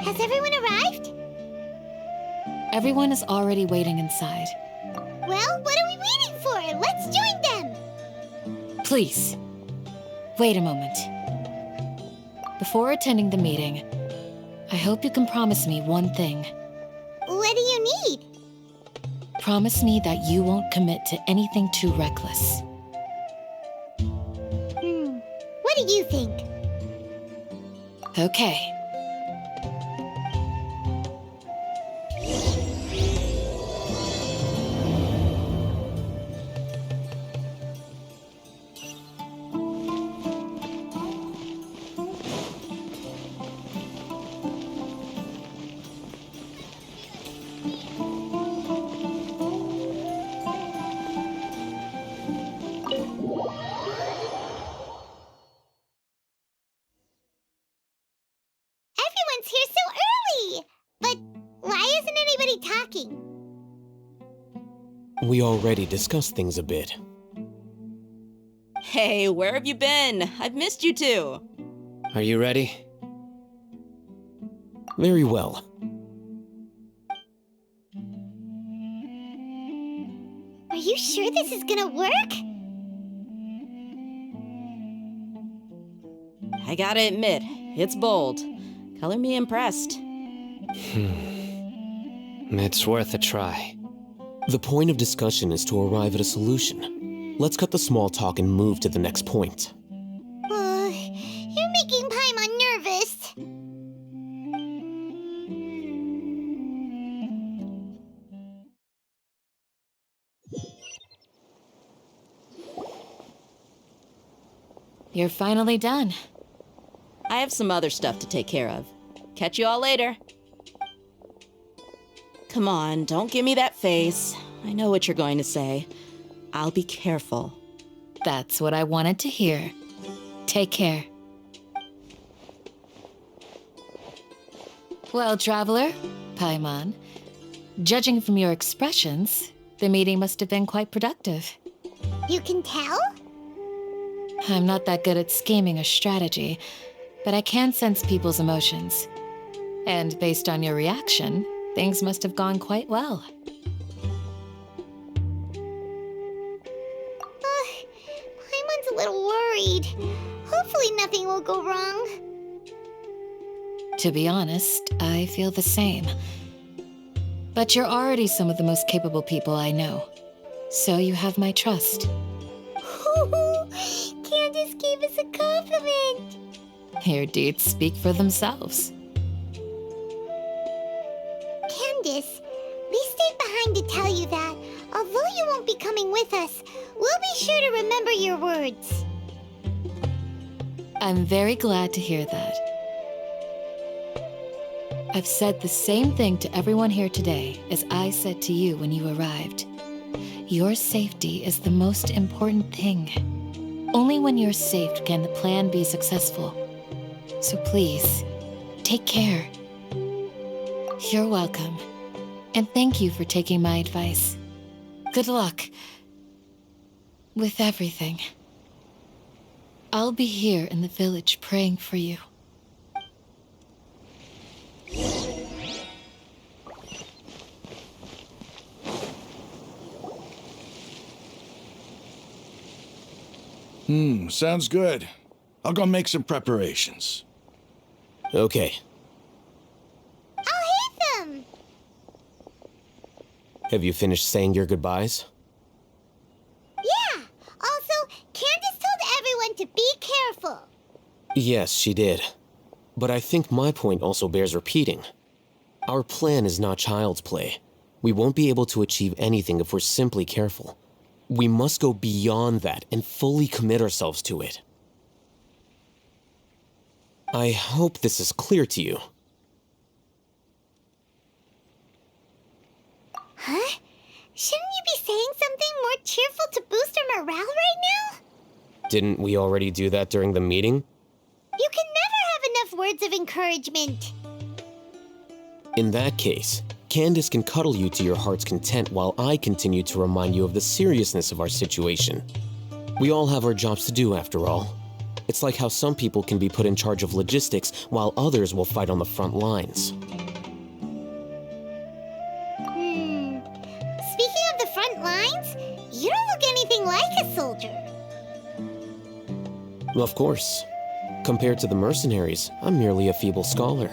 Has everyone arrived? Everyone is already waiting inside. Well, what are we waiting for? Let's join them! Please, wait a moment. Before attending the meeting, I hope you can promise me one thing. What do you need? Promise me that you won't commit to anything too reckless. What do you think? Okay. Everyone's here so early! But why isn't anybody talking? We already discussed things a bit. Hey, where have you been? I've missed you two. Are you ready? Very well. Are you sure this is gonna work? I gotta admit, it's bold. Color me impressed. It's worth a try. The point of discussion is to arrive at a solution. Let's cut the small talk and move to the next point. You're making Paimon nervous. You're finally done. I have some other stuff to take care of. Catch you all later. Come on, don't give me that face. I know what you're going to say. I'll be careful. That's what I wanted to hear. Take care. Well, traveler, Paimon, judging from your expressions, the meeting must have been quite productive. You can tell? I'm not that good at scheming or strategy, but I can sense people's emotions. And based on your reaction, things must have gone quite well. Paimon's a little worried. Hopefully nothing will go wrong. To be honest, I feel the same. But you're already some of the most capable people I know. So you have my trust. Candace gave us a compliment. Your deeds speak for themselves. Candace, we stayed behind to tell you that, although you won't be coming with us, we'll be sure to remember your words. I'm very glad to hear that. I've said the same thing to everyone here today as I said to you when you arrived. Your safety is the most important thing. Only when you're safe can the plan be successful. So please, take care. You're welcome. And thank you for taking my advice. Good luck with everything. I'll be here in the village praying for you. Sounds good. I'll go make some preparations. Okay. I'll hit them! Have you finished saying your goodbyes? Yeah! Also, Candace told everyone to be careful. Yes, she did. But I think my point also bears repeating. Our plan is not child's play. We won't be able to achieve anything if we're simply careful. We must go beyond that and fully commit ourselves to it. I hope this is clear to you. Huh? Shouldn't you be saying something more cheerful to boost our morale right now? Didn't we already do that during the meeting? You can never have enough words of encouragement. In that case, Candace can cuddle you to your heart's content while I continue to remind you of the seriousness of our situation. We all have our jobs to do after all. It's like how some people can be put in charge of logistics while others will fight on the front lines. Speaking of the front lines, you don't look anything like a soldier. Of course. Compared to the mercenaries, I'm merely a feeble scholar.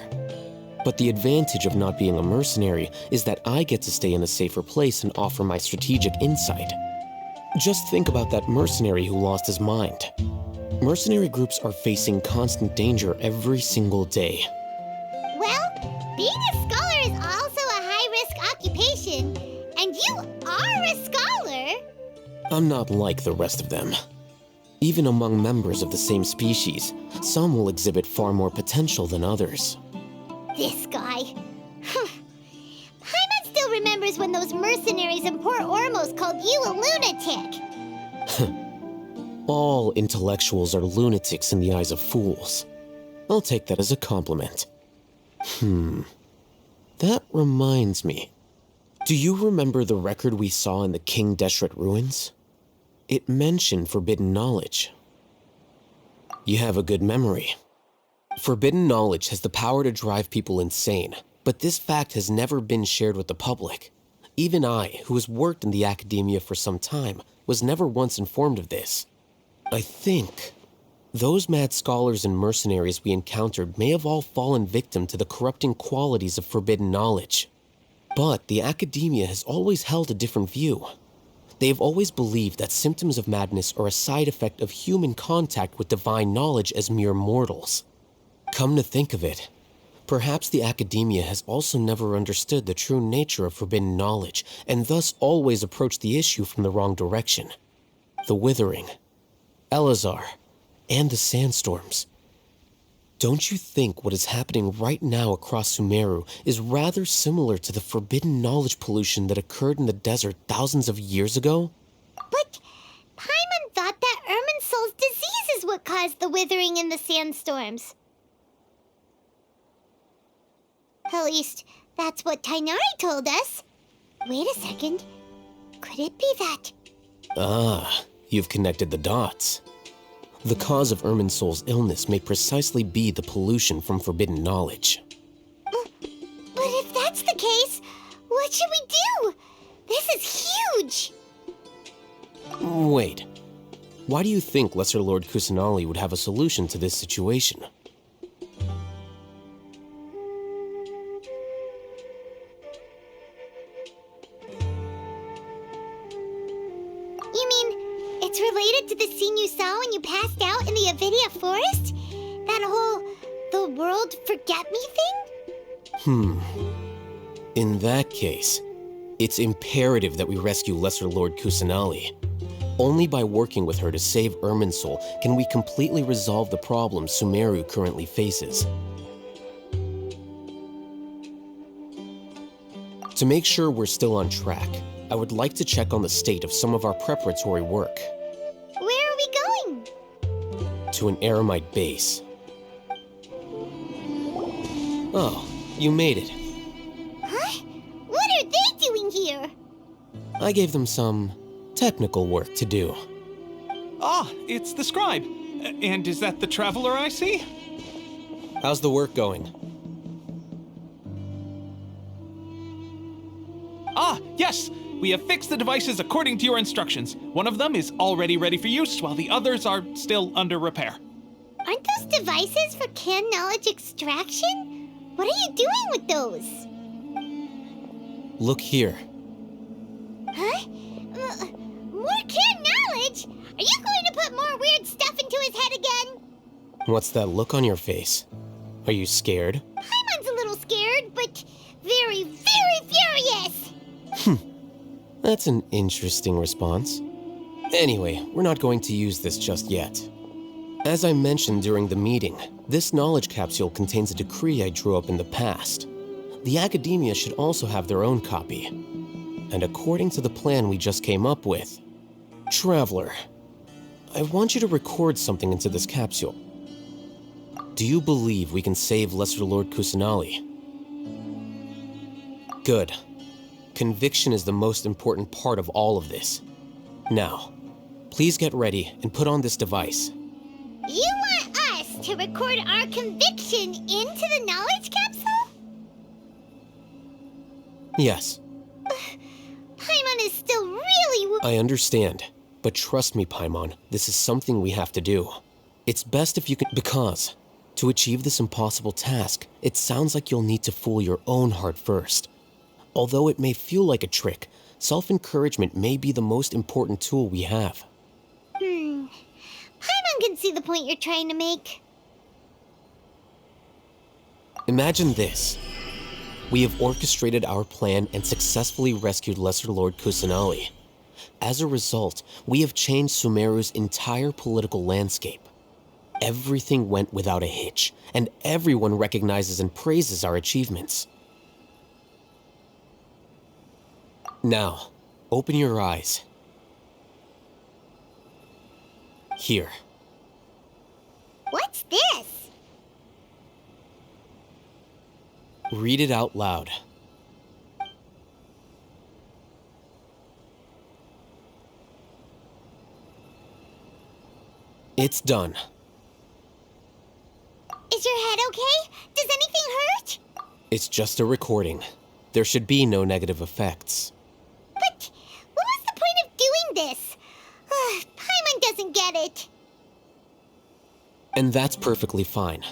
But the advantage of not being a mercenary is that I get to stay in a safer place and offer my strategic insight. Just think about that mercenary who lost his mind. Mercenary groups are facing constant danger every single day. Well, being a scholar is also a high-risk occupation, and you are a scholar. I'm not like the rest of them. Even among members of the same species, some will exhibit far more potential than others. This guy. Paimon still remembers when those mercenaries in Port Ormos called you a lunatic. All intellectuals are lunatics in the eyes of fools. I'll take that as a compliment. That reminds me. Do you remember the record we saw in the King Deshret ruins? It mentioned forbidden knowledge. You have a good memory. Forbidden knowledge has the power to drive people insane, but this fact has never been shared with the public. Even I, who has worked in the academia for some time, was never once informed of this. I think those mad scholars and mercenaries we encountered may have all fallen victim to the corrupting qualities of forbidden knowledge. But the academia has always held a different view. They have always believed that symptoms of madness are a side effect of human contact with divine knowledge as mere mortals. Come to think of it, perhaps the academia has also never understood the true nature of forbidden knowledge, and thus always approached the issue from the wrong direction. The Withering, Elazar, and the sandstorms. Don't you think what is happening right now across Sumeru is rather similar to the forbidden knowledge pollution that occurred in the desert thousands of years ago? But Paimon thought that Irminsul's disease is what caused the withering and the sandstorms. At least, that's what Tainari told us. Wait a second. Could it be that? Ah, you've connected the dots. The cause of Irminsul's illness may precisely be the pollution from forbidden knowledge. But if that's the case, what should we do? This is huge! Wait. Why do you think Lesser Lord Kusanali would have a solution to this situation? You mean, it's related to the scene you saw when you passed out in the Avidia forest? That whole, the world forget me thing? In that case, it's imperative that we rescue Lesser Lord Kusanali. Only by working with her to save Irminsul can we completely resolve the problems Sumeru currently faces. To make sure we're still on track, I would like to check on the state of some of our preparatory work. Where are we going? To an Eremite base. Oh, you made it. Huh? What are they doing here? I gave them some technical work to do. Ah, it's the scribe. And is that the traveler I see? How's the work going? Ah, yes! We have fixed the devices according to your instructions. One of them is already ready for use, while the others are still under repair. Aren't those devices for canned knowledge extraction? What are you doing with those? Look here. Huh? More canned knowledge? Are you going to put more weird stuff into his head again? What's that look on your face? Are you scared? Paimon's a little scared, but very, very furious! That's an interesting response. Anyway, we're not going to use this just yet. As I mentioned during the meeting, this knowledge capsule contains a decree I drew up in the past. The academia should also have their own copy. And according to the plan we just came up with, Traveler, I want you to record something into this capsule. Do you believe we can save Lesser Lord Kusanali? Good. Conviction is the most important part of all of this. Now, please get ready and put on this device. You to record our conviction into the knowledge capsule? Yes, Paimon is still really I understand. But trust me, Paimon, this is something we have to do. It's best if you can, because to achieve this impossible task, it sounds like you'll need to fool your own heart first. Although it may feel like a trick, self-encouragement may be the most important tool we have. Paimon can see the point you're trying to make. Imagine this. We have orchestrated our plan and successfully rescued Lesser Lord Kusanali. As a result, we have changed Sumeru's entire political landscape. Everything went without a hitch, and everyone recognizes and praises our achievements. Now, open your eyes. Here. What's this? Read it out loud. It's done. Is your head okay? Does anything hurt? It's just a recording. There should be no negative effects. But what was the point of doing this? Paimon doesn't get it. And that's perfectly fine.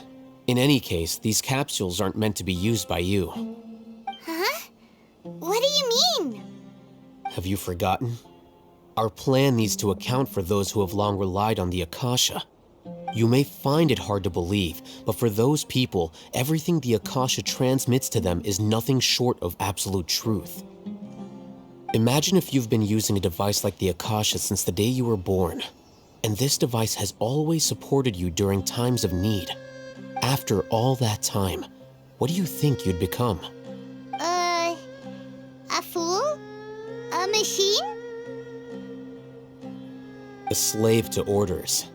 In any case, these capsules aren't meant to be used by you. Huh? What do you mean? Have you forgotten? Our plan needs to account for those who have long relied on the Akasha. You may find it hard to believe, but for those people, everything the Akasha transmits to them is nothing short of absolute truth. Imagine if you've been using a device like the Akasha since the day you were born, and this device has always supported you during times of need. After all that time, what do you think you'd become? A fool? A machine? A slave to orders.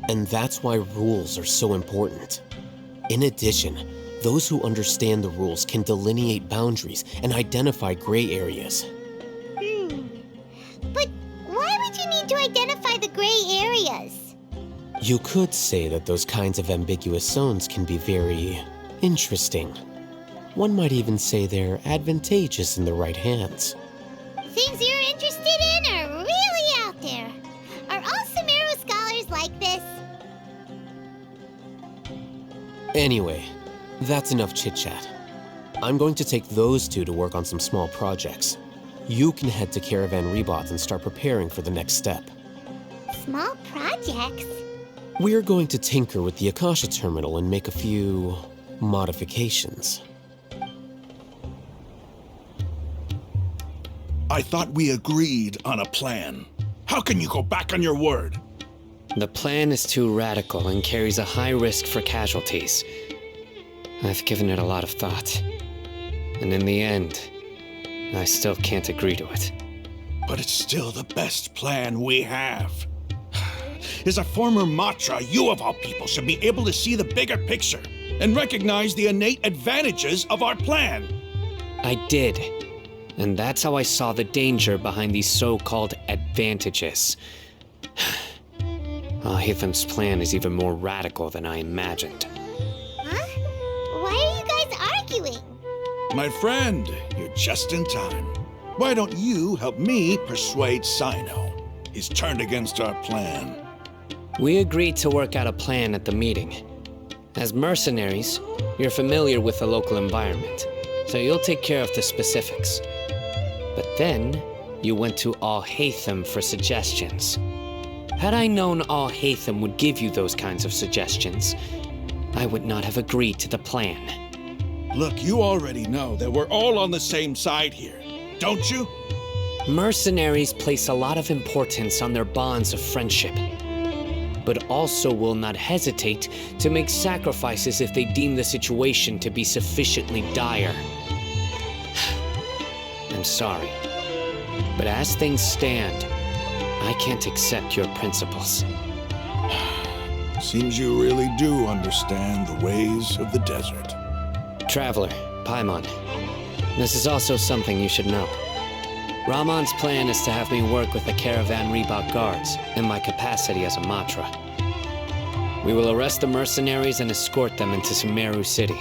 And that's why rules are so important. In addition, those who understand the rules can delineate boundaries and identify gray areas. But why would you need to identify the gray areas? You could say that those kinds of ambiguous zones can be very interesting. One might even say they're advantageous in the right hands. Things you're interested in are really out there. Are all Sumeru scholars like this? Anyway, that's enough chit-chat. I'm going to take those two to work on some small projects. You can head to Caravan Rebot and start preparing for the next step. Small projects? We're going to tinker with the Akasha terminal and make a few modifications. I thought we agreed on a plan. How can you go back on your word? The plan is too radical and carries a high risk for casualties. I've given it a lot of thought. And in the end, I still can't agree to it. But it's still the best plan we have. As a former Matra, you of all people should be able to see the bigger picture and recognize the innate advantages of our plan. I did. And that's how I saw the danger behind these so-called advantages. Alhaitham's plan is even more radical than I imagined. Huh? Why are you guys arguing? My friend, you're just in time. Why don't you help me persuade Sino? He's turned against our plan. We agreed to work out a plan at the meeting. As mercenaries, you're familiar with the local environment, so you'll take care of the specifics. But then, you went to Alhaitham for suggestions. Had I known Alhaitham would give you those kinds of suggestions, I would not have agreed to the plan. Look, you already know that we're all on the same side here, don't you? Mercenaries place a lot of importance on their bonds of friendship, but also will not hesitate to make sacrifices if they deem the situation to be sufficiently dire. I'm sorry, but as things stand, I can't accept your principles. Seems you really do understand the ways of the desert. Traveler, Paimon, this is also something you should know. Ramon's plan is to have me work with the Caravan Rebot guards in my capacity as a Matra. We will arrest the mercenaries and escort them into Sumeru City.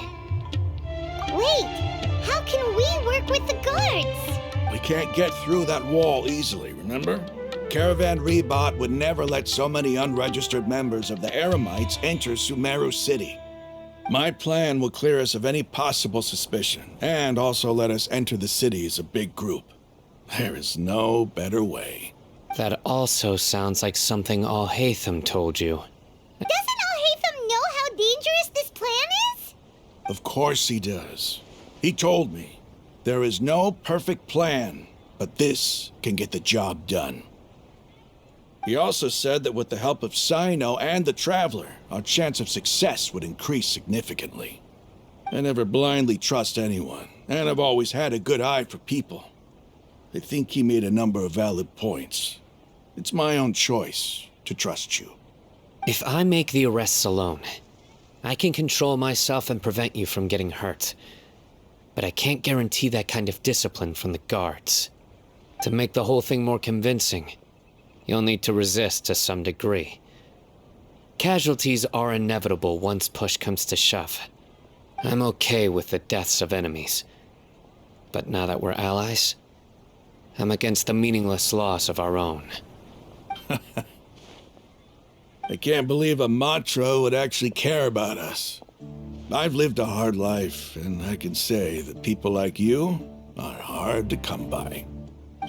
Wait, how can we work with the guards? We can't get through that wall easily, remember? Caravan Rebot would never let so many unregistered members of the Eremites enter Sumeru City. My plan will clear us of any possible suspicion, and also let us enter the city as a big group. There is no better way. That also sounds like something Alhaitham told you. Doesn't Alhaitham know how dangerous this plan is? Of course he does. He told me, there is no perfect plan, but this can get the job done. He also said that with the help of Cyno and the Traveler, our chance of success would increase significantly. I never blindly trust anyone, and I've always had a good eye for people. I think he made a number of valid points. It's my own choice to trust you. If I make the arrests alone, I can control myself and prevent you from getting hurt. But I can't guarantee that kind of discipline from the guards. To make the whole thing more convincing, you'll need to resist to some degree. Casualties are inevitable once push comes to shove. I'm okay with the deaths of enemies. But now that we're allies, I'm against the meaningless loss of our own. I can't believe a Matra would actually care about us. I've lived a hard life, and I can say that people like you are hard to come by.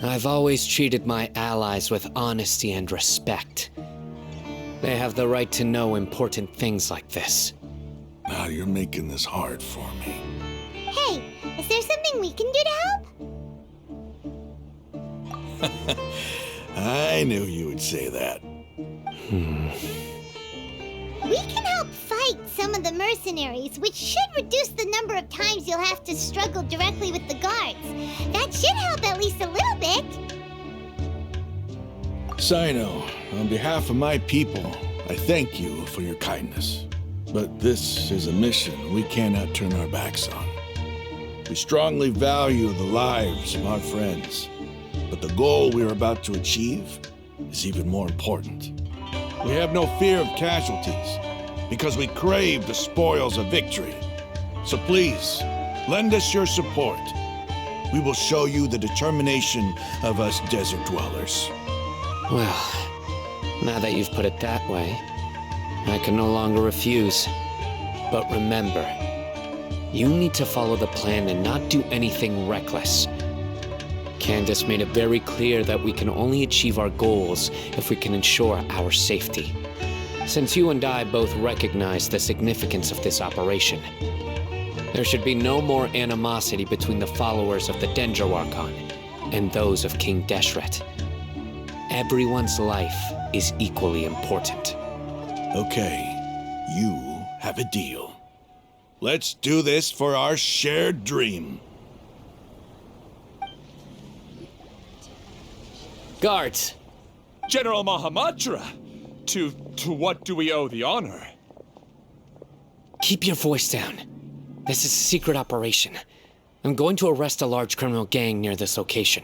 I've always treated my allies with honesty and respect. They have the right to know important things like this. Now you're making this hard for me. Hey, is there something we can do to help? I knew you would say that. We can help fight some of the mercenaries, which should reduce the number of times you'll have to struggle directly with the guards. That should help at least a little bit. Cyno, on behalf of my people, I thank you for your kindness. But this is a mission we cannot turn our backs on. We strongly value the lives of our friends, but the goal we are about to achieve is even more important. We have no fear of casualties, because we crave the spoils of victory. So please, lend us your support. We will show you the determination of us desert dwellers. Well, now that you've put it that way, I can no longer refuse. But remember, you need to follow the plan and not do anything reckless. Candace made it very clear that we can only achieve our goals if we can ensure our safety. Since you and I both recognize the significance of this operation, there should be no more animosity between the followers of the Dendro Archon and those of King Deshret. Everyone's life is equally important. Okay, you have a deal. Let's do this for our shared dream. Guards! General Mahamatra! To what do we owe the honor? Keep your voice down. This is a secret operation. I'm going to arrest a large criminal gang near this location.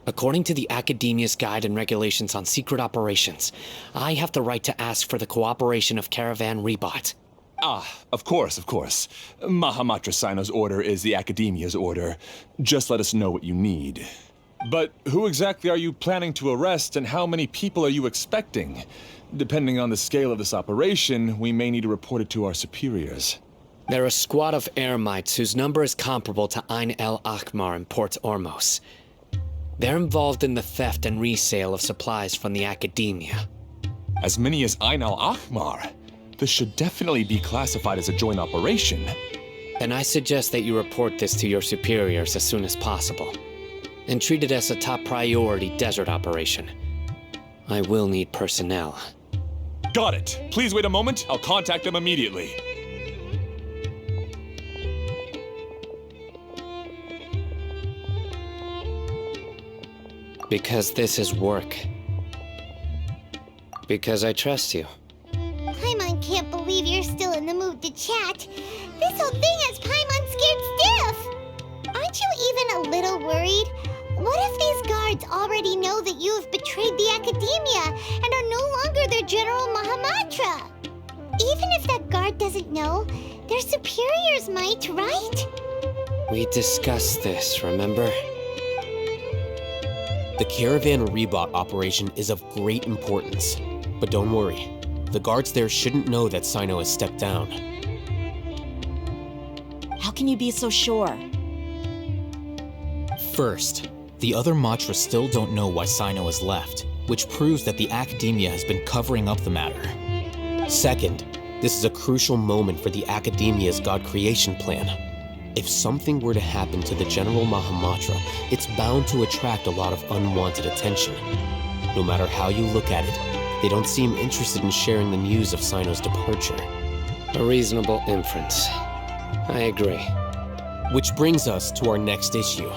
According to the Academia's Guide and Regulations on Secret Operations, I have the right to ask for the cooperation of Caravan Rebot. Ah, of course. Mahamatra Cyno's order is the Academia's order. Just let us know what you need. But who exactly are you planning to arrest, and how many people are you expecting? Depending on the scale of this operation, we may need to report it to our superiors. They're a squad of Eremites whose number is comparable to Ain el Akmar in Port Ormos. They're involved in the theft and resale of supplies from the Academia. As many as Ain el Akmar? This should definitely be classified as a joint operation. Then I suggest that you report this to your superiors as soon as possible, and treat it as a top priority desert operation. I will need personnel. Got it. Please wait a moment. I'll contact them immediately. Because this is work. Because I trust you. Paimon can't believe you're still in the mood to chat. This whole thing has Paimon scared stiff. Aren't you even a little worried? What if these guards already know that you have betrayed the Academia and are no longer their General Mahamatra? even if that guard doesn't know, their superiors might, right? We discussed this, remember? The Caravan Rebot operation is of great importance. But don't worry, the guards there shouldn't know that Sino has stepped down. How can you be so sure? First, the other Matra still don't know why Sino has left, which proves that the Academia has been covering up the matter. Second, this is a crucial moment for the Academia's God creation plan. If something were to happen to the General Mahamatra, it's bound to attract a lot of unwanted attention. No matter how you look at it, they don't seem interested in sharing the news of Sino's departure. A reasonable inference. I agree. Which brings us to our next issue.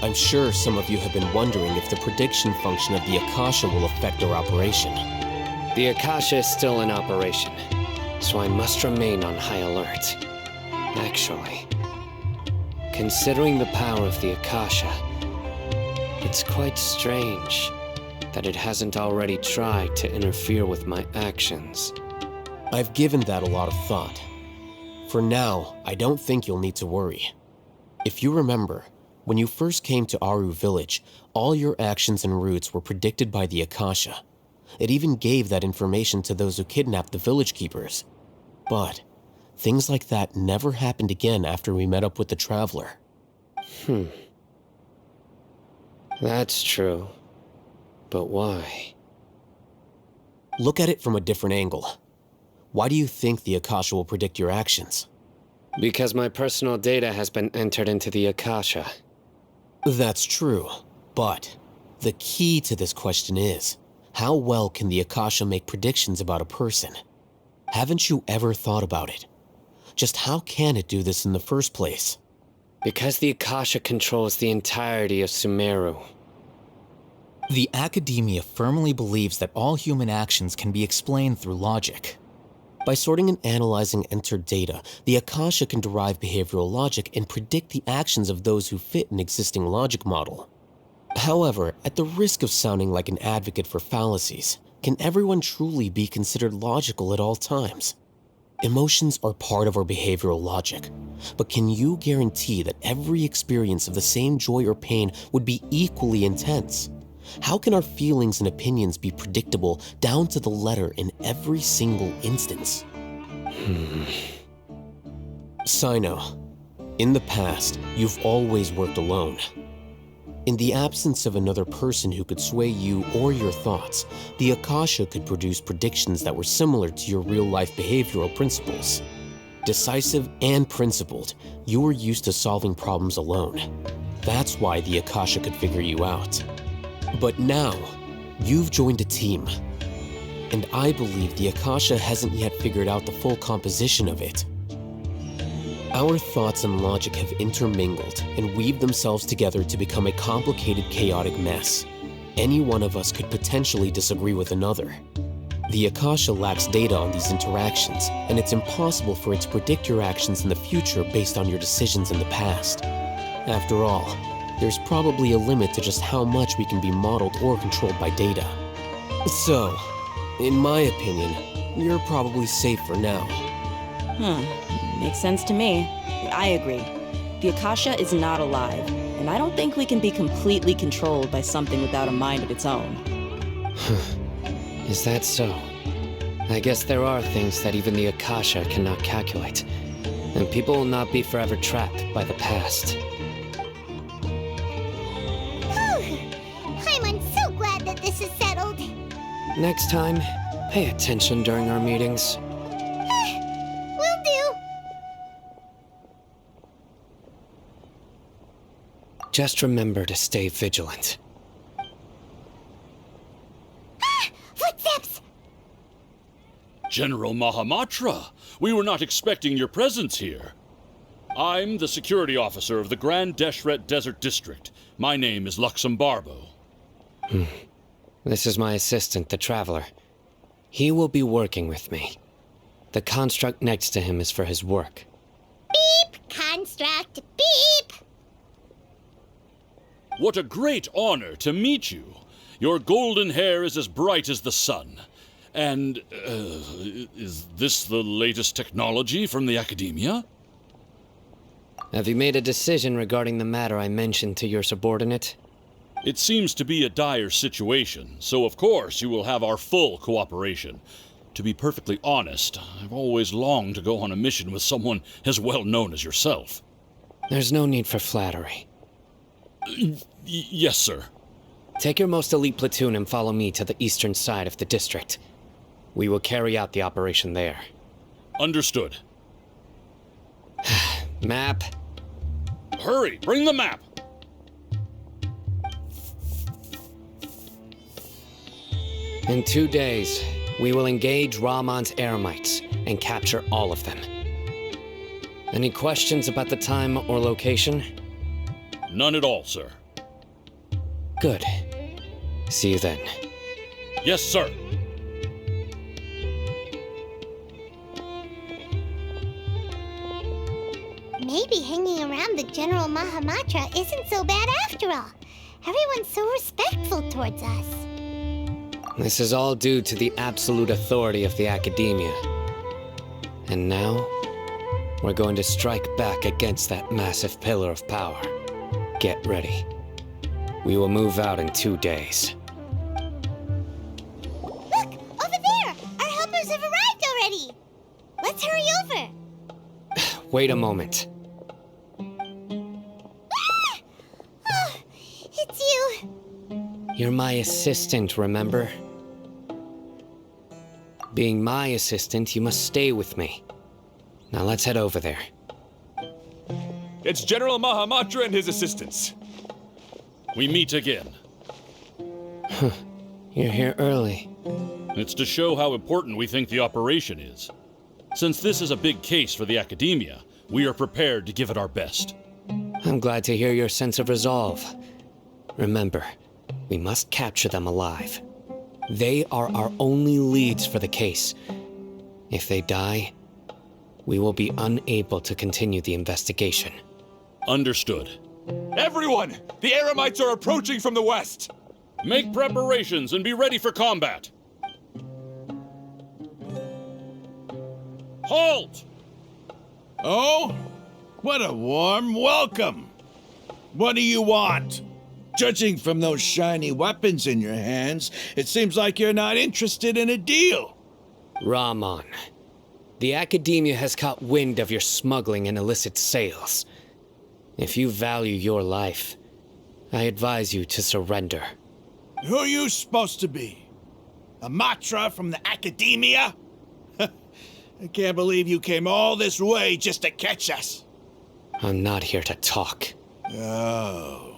I'm sure some of you have been wondering if the prediction function of the Akasha will affect our operation. The Akasha is still in operation, so I must remain on high alert. Actually, considering the power of the Akasha, it's quite strange that it hasn't already tried to interfere with my actions. I've given that a lot of thought. For now, I don't think you'll need to worry. If you remember, when you first came to Aru Village, all your actions and routes were predicted by the Akasha. It even gave that information to those who kidnapped the village keepers. But things like that never happened again after we met up with the Traveler. That's true. But why? Look at it from a different angle. Why do you think the Akasha will predict your actions? Because my personal data has been entered into the Akasha. That's true, but the key to this question is, how well can the Akasha make predictions about a person? Haven't you ever thought about it? Just how can it do this in the first place? Because the Akasha controls the entirety of Sumeru. The Academia firmly believes that all human actions can be explained through logic. By sorting and analyzing entered data, the Akasha can derive behavioral logic and predict the actions of those who fit an existing logic model. However, at the risk of sounding like an advocate for fallacies, can everyone truly be considered logical at all times? Emotions are part of our behavioral logic, but can you guarantee that every experience of the same joy or pain would be equally intense? How can our feelings and opinions be predictable down to the letter in every single instance? Sino, in the past, you've always worked alone. In the absence of another person who could sway you or your thoughts, the Akasha could produce predictions that were similar to your real-life behavioral principles. Decisive and principled, you were used to solving problems alone. That's why the Akasha could figure you out. But now, you've joined a team. And I believe the Akasha hasn't yet figured out the full composition of it. Our thoughts and logic have intermingled and weaved themselves together to become a complicated, chaotic mess. Any one of us could potentially disagree with another. The Akasha lacks data on these interactions, and it's impossible for it to predict your actions in the future based on your decisions in the past. After all, there's probably a limit to just how much we can be modeled or controlled by data. So, in my opinion, you're probably safe for now. Makes sense to me. I agree. The Akasha is not alive, and I don't think we can be completely controlled by something without a mind of its own. Is that so? I guess there are things that even the Akasha cannot calculate, and people will not be forever trapped by the past. I'm so glad that this is settled. Next time, pay attention during our meetings. Will do. Just remember to stay vigilant. Footsteps! General Mahamatra, we were not expecting your presence here. I'm the security officer of the Grand Deshret Desert District. My name is Lukrembo. This is my assistant, the Traveler. He will be working with me. The construct next to him is for his work. Beep! Construct, beep! What a great honor to meet you. Your golden hair is as bright as the sun, And, is this the latest technology from the Academia? Have you made a decision regarding the matter I mentioned to your subordinate? It seems to be a dire situation, so of course you will have our full cooperation. To be perfectly honest, I've always longed to go on a mission with someone as well known as yourself. There's no need for flattery. Yes, sir. Take your most elite platoon and follow me to the eastern side of the district. We will carry out the operation there. Understood. Map. Hurry, bring the map! In 2 days, we will engage Ramon's Eremites and capture all of them. Any questions about the time or location? None at all, sir. Good. See you then. Yes, sir. Maybe hanging around the General Mahamatra isn't so bad after all. Everyone's so respectful towards us. This is all due to the absolute authority of the Academia. And now, we're going to strike back against that massive pillar of power. Get ready. We will move out in 2 days. Look! Over there! Our helpers have arrived already! Let's hurry over! Wait a moment. Ah! Oh, it's you! You're my assistant, remember? Being my assistant, you must stay with me. Now let's head over there. It's General Mahamatra and his assistants. We meet again. You're here early. It's to show how important we think the operation is. Since this is a big case for the Academia, we are prepared to give it our best. I'm glad to hear your sense of resolve. Remember, we must capture them alive. They are our only leads for the case. If they die, we will be unable to continue the investigation. Understood. Everyone! The Eremites are approaching from the west! Make preparations and be ready for combat. Halt! Oh? What a warm welcome! What do you want? Judging from those shiny weapons in your hands, it seems like you're not interested in a deal. Ramon, the Academia has caught wind of your smuggling and illicit sales. If you value your life, I advise you to surrender. Who are you supposed to be? A Matra from the Academia? I can't believe you came all this way just to catch us. I'm not here to talk. Oh.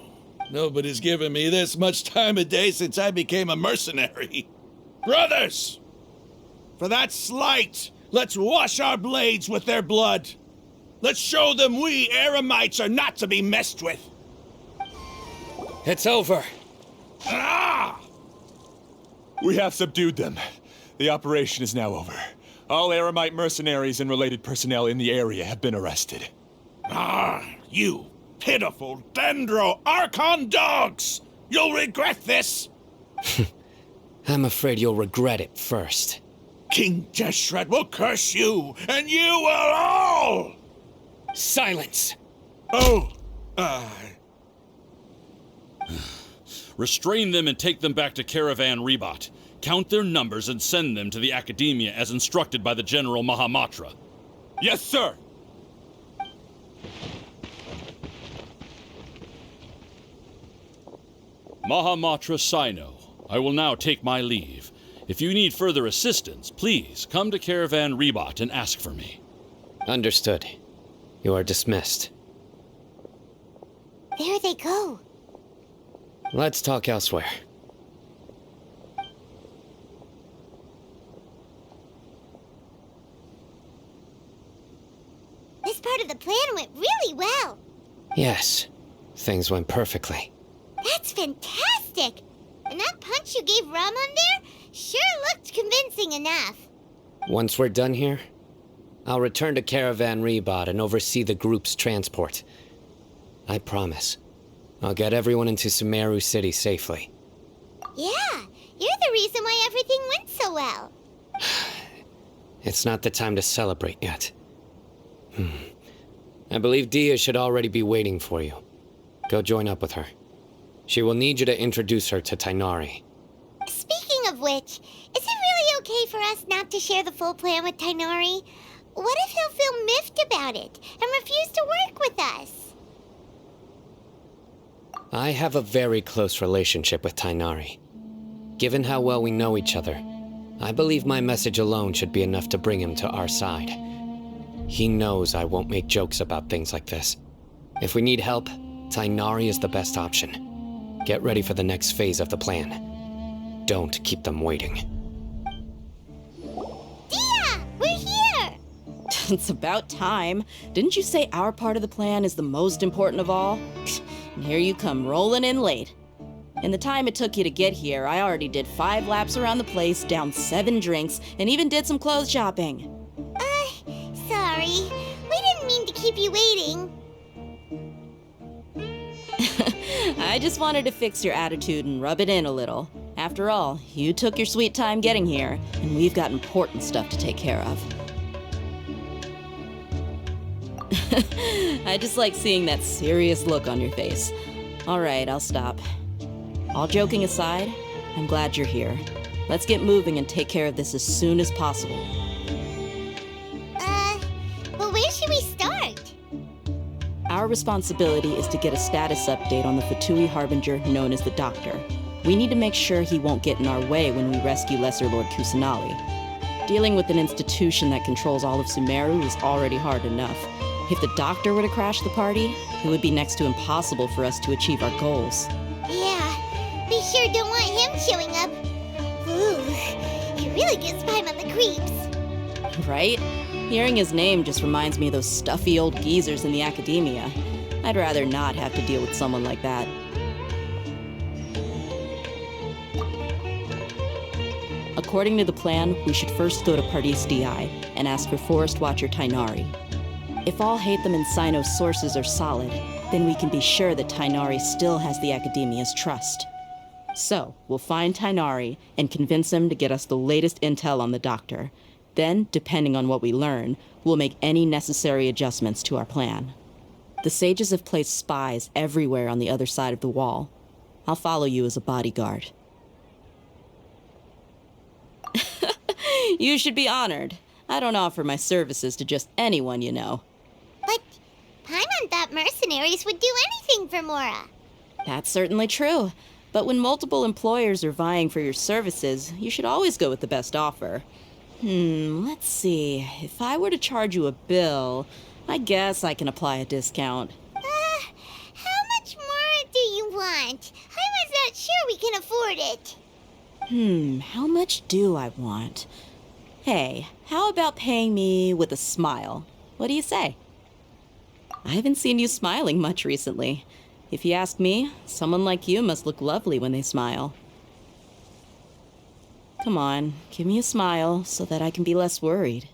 Nobody's given me this much time of day since I became a mercenary. Brothers! For that slight, let's wash our blades with their blood. Let's show them we Eremites are not to be messed with. It's over. Ah! We have subdued them. The operation is now over. All Eremite mercenaries and related personnel in the area have been arrested. Ah, you pitiful Dendro Archon dogs! You'll regret this! I'm afraid you'll regret it first. King Deshret will curse you, and you will all! Silence! Oh, Restrain them and take them back to Caravan Rebot. Count their numbers and send them to the Academia as instructed by the General Mahamatra. Yes, sir! Mahamatra Sino, I will now take my leave. If you need further assistance, please come to Caravan Rebot and ask for me. Understood. You are dismissed. There they go. Let's talk elsewhere. This part of the plan went really well. Yes, things went perfectly. That's fantastic! And that punch you gave Ramon there sure looked convincing enough. Once we're done here, I'll return to Caravan Rebot and oversee the group's transport. I promise. I'll get everyone into Sumeru City safely. Yeah, you're the reason why everything went so well. It's not the time to celebrate yet. I believe Dia should already be waiting for you. Go join up with her. She will need you to introduce her to Tighnari. Speaking of which, is it really okay for us not to share the full plan with Tighnari? What if he'll feel miffed about it and refuse to work with us? I have a very close relationship with Tighnari. Given how well we know each other, I believe my message alone should be enough to bring him to our side. He knows I won't make jokes about things like this. If we need help, Tighnari is the best option. Get ready for the next phase of the plan. Don't keep them waiting. Dia! We're here! It's about time. Didn't you say our part of the plan is the most important of all? And here you come rolling in late. In the time it took you to get here, I already did 5 laps around the place, downed 7 drinks, and even did some clothes shopping. Sorry. We didn't mean to keep you waiting. I just wanted to fix your attitude and rub it in a little. After all, you took your sweet time getting here, and we've got important stuff to take care of. I just like seeing that serious look on your face. All right, I'll stop. All joking aside, I'm glad you're here. Let's get moving and take care of this as soon as possible. But where should we start? Our responsibility is to get a status update on the Fatui Harbinger known as the Doctor. We need to make sure he won't get in our way when we rescue Lesser Lord Kusanali. Dealing with an institution that controls all of Sumeru is already hard enough. If the Doctor were to crash the party, it would be next to impossible for us to achieve our goals. Yeah, we sure don't want him showing up. Ooh, he really gives Paimon the creeps. Right? Hearing his name just reminds me of those stuffy old geezers in the academia. I'd rather not have to deal with someone like that. According to the plan, we should first go to Pardis Di and ask for Forest Watcher Tighnari. If all Hatham and Sino's sources are solid, then we can be sure that Tighnari still has the Academia's trust. So, we'll find Tighnari and convince him to get us the latest intel on the Doctor. Then, depending on what we learn, we'll make any necessary adjustments to our plan. The sages have placed spies everywhere on the other side of the wall. I'll follow you as a bodyguard. You should be honored. I don't offer my services to just anyone you know. But Paimon thought mercenaries would do anything for Mora. That's certainly true. But when multiple employers are vying for your services, you should always go with the best offer. Let's see. If I were to charge you a bill, I guess I can apply a discount. How much more do you want? I was not sure we can afford it. How much do I want? Hey, how about paying me with a smile? What do you say? I haven't seen you smiling much recently. If you ask me, someone like you must look lovely when they smile. Come on, give me a smile so that I can be less worried.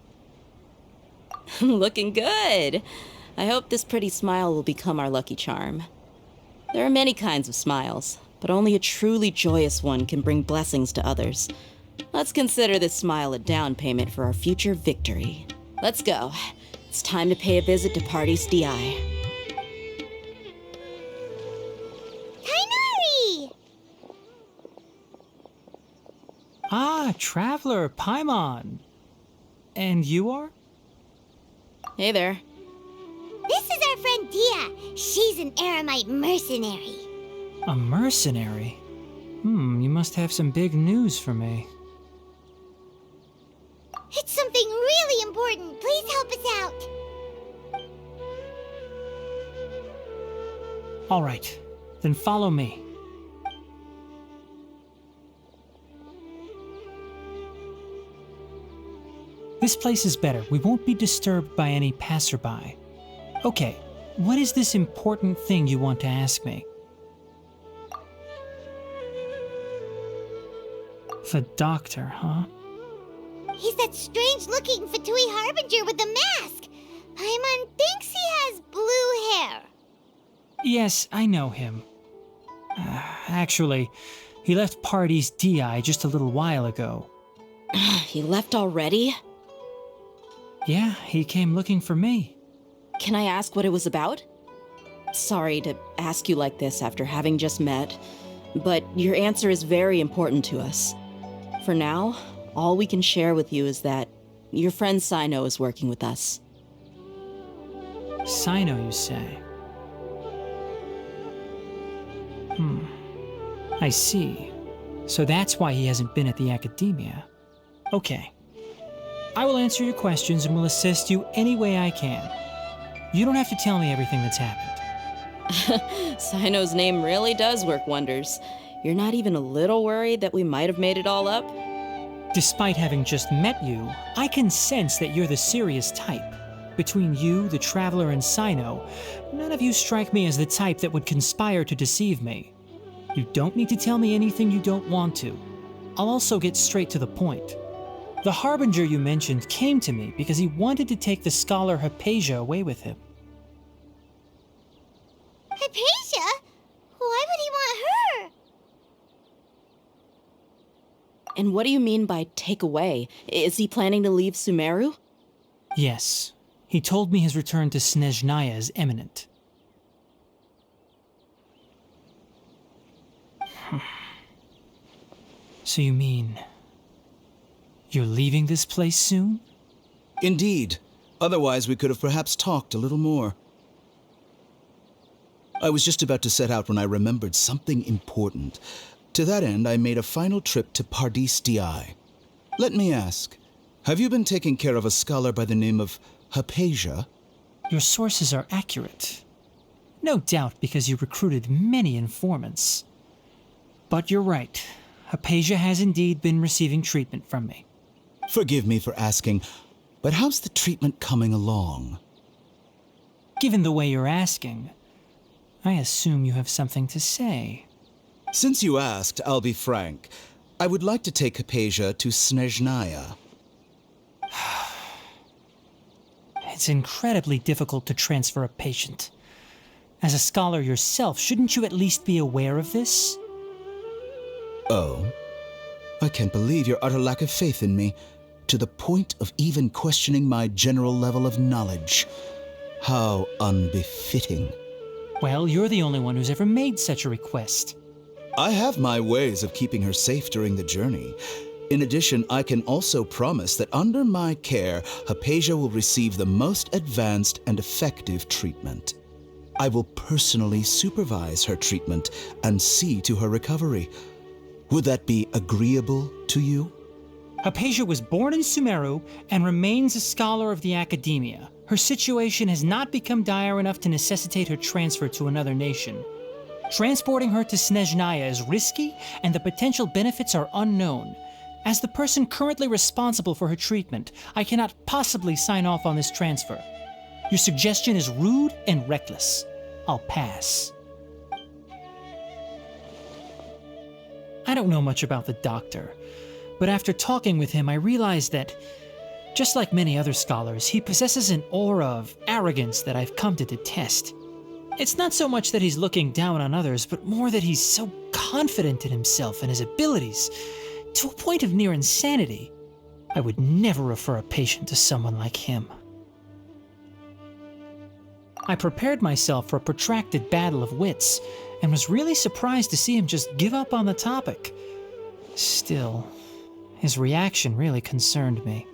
Looking good! I hope this pretty smile will become our lucky charm. There are many kinds of smiles, but only a truly joyous one can bring blessings to others. Let's consider this smile a down payment for our future victory. Let's go. It's time to pay a visit to Pardis Di. Tighnari! Ah, Traveler, Paimon. And you are? Hey there. This is our friend Dia. She's an Aramite mercenary. A mercenary? You must have some big news for me. It's something really important. Please help us out. All right, then follow me. This place is better. We won't be disturbed by any passerby. Okay, what is this important thing you want to ask me? The Doctor, huh? He's that strange-looking Fatui Harbinger with the mask. Paimon thinks he has blue hair. Yes, I know him. Actually, he left Pardis Di just a little while ago. He left already? Yeah, he came looking for me. Can I ask what it was about? Sorry to ask you like this after having just met, but your answer is very important to us. For now, all we can share with you is that your friend Cyno is working with us. Cyno, you say? I see. So that's why he hasn't been at the Academia. Okay. I will answer your questions and will assist you any way I can. You don't have to tell me everything that's happened. Cyno's name really does work wonders. You're not even a little worried that we might have made it all up? Despite having just met you, I can sense that you're the serious type. Between you, the Traveler, and Cyno, none of you strike me as the type that would conspire to deceive me. You don't need to tell me anything you don't want to. I'll also get straight to the point. The Harbinger you mentioned came to me because he wanted to take the scholar Hypatia away with him. Hypatia? Why would he want her? And what do you mean by take away? Is he planning to leave Sumeru? Yes. He told me his return to Snezhnaya is imminent. So you mean... you're leaving this place soon? Indeed. Otherwise, we could have perhaps talked a little more. I was just about to set out when I remembered something important. To that end, I made a final trip to Pardis Di. Let me ask, have you been taking care of a scholar by the name of Hypatia? Your sources are accurate. No doubt because you recruited many informants. But you're right. Hypatia has indeed been receiving treatment from me. Forgive me for asking, but how's the treatment coming along? Given the way you're asking, I assume you have something to say. Since you asked, I'll be frank. I would like to take Hypatia to Snezhnaya. It's incredibly difficult to transfer a patient. As a scholar yourself, shouldn't you at least be aware of this? Oh? I can't believe your utter lack of faith in me, to the point of even questioning my general level of knowledge. How unbefitting. Well, you're the only one who's ever made such a request. I have my ways of keeping her safe during the journey. In addition, I can also promise that under my care, Hypatia will receive the most advanced and effective treatment. I will personally supervise her treatment and see to her recovery. Would that be agreeable to you? Hypatia was born in Sumeru and remains a scholar of the Academia. Her situation has not become dire enough to necessitate her transfer to another nation. Transporting her to Snezhnaya is risky, and the potential benefits are unknown. As the person currently responsible for her treatment, I cannot possibly sign off on this transfer. Your suggestion is rude and reckless. I'll pass. I don't know much about the doctor, but after talking with him, I realized that, just like many other scholars, he possesses an aura of arrogance that I've come to detest. It's not so much that he's looking down on others, but more that he's so confident in himself and his abilities, to a point of near insanity. I would never refer a patient to someone like him. I prepared myself for a protracted battle of wits, and was really surprised to see him just give up on the topic. Still, his reaction really concerned me.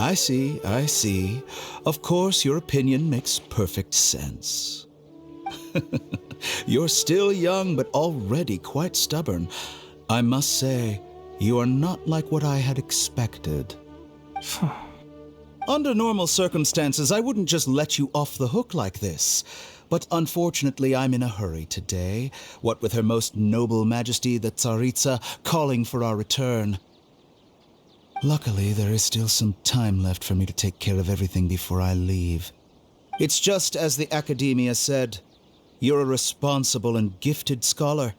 I see. Of course, your opinion makes perfect sense. You're still young, but already quite stubborn. I must say, you are not like what I had expected. Under normal circumstances, I wouldn't just let you off the hook like this. But unfortunately, I'm in a hurry today, what with Her Most Noble Majesty the Tsaritsa calling for our return. Luckily, there is still some time left for me to take care of everything before I leave. It's just as the Academia said, you're a responsible and gifted scholar.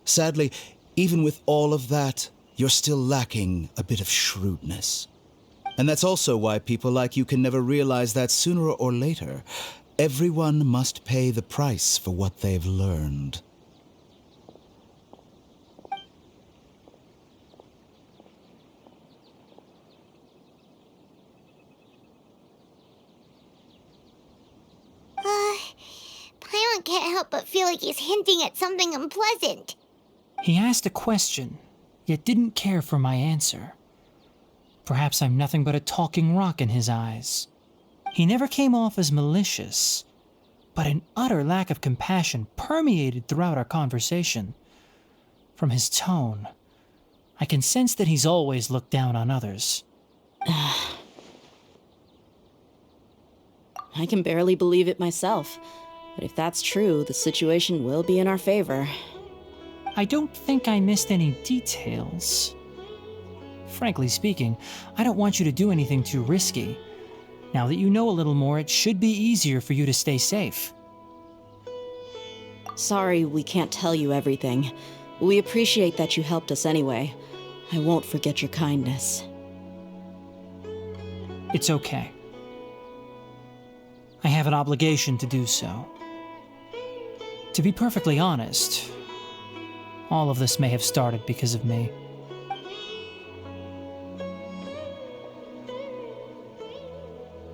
Sadly, even with all of that, you're still lacking a bit of shrewdness. And that's also why people like you can never realize that sooner or later, everyone must pay the price for what they've learned. Paimon can't help but feel like he's hinting at something unpleasant. He asked a question, yet didn't care for my answer. Perhaps I'm nothing but a talking rock in his eyes. He never came off as malicious, but an utter lack of compassion permeated throughout our conversation. From his tone, I can sense that he's always looked down on others. I can barely believe it myself, but if that's true, the situation will be in our favor. I don't think I missed any details. Frankly speaking, I don't want you to do anything too risky. Now that you know a little more, it should be easier for you to stay safe. Sorry we can't tell you everything. We appreciate that you helped us anyway. I won't forget your kindness. It's okay. I have an obligation to do so. To be perfectly honest, all of this may have started because of me.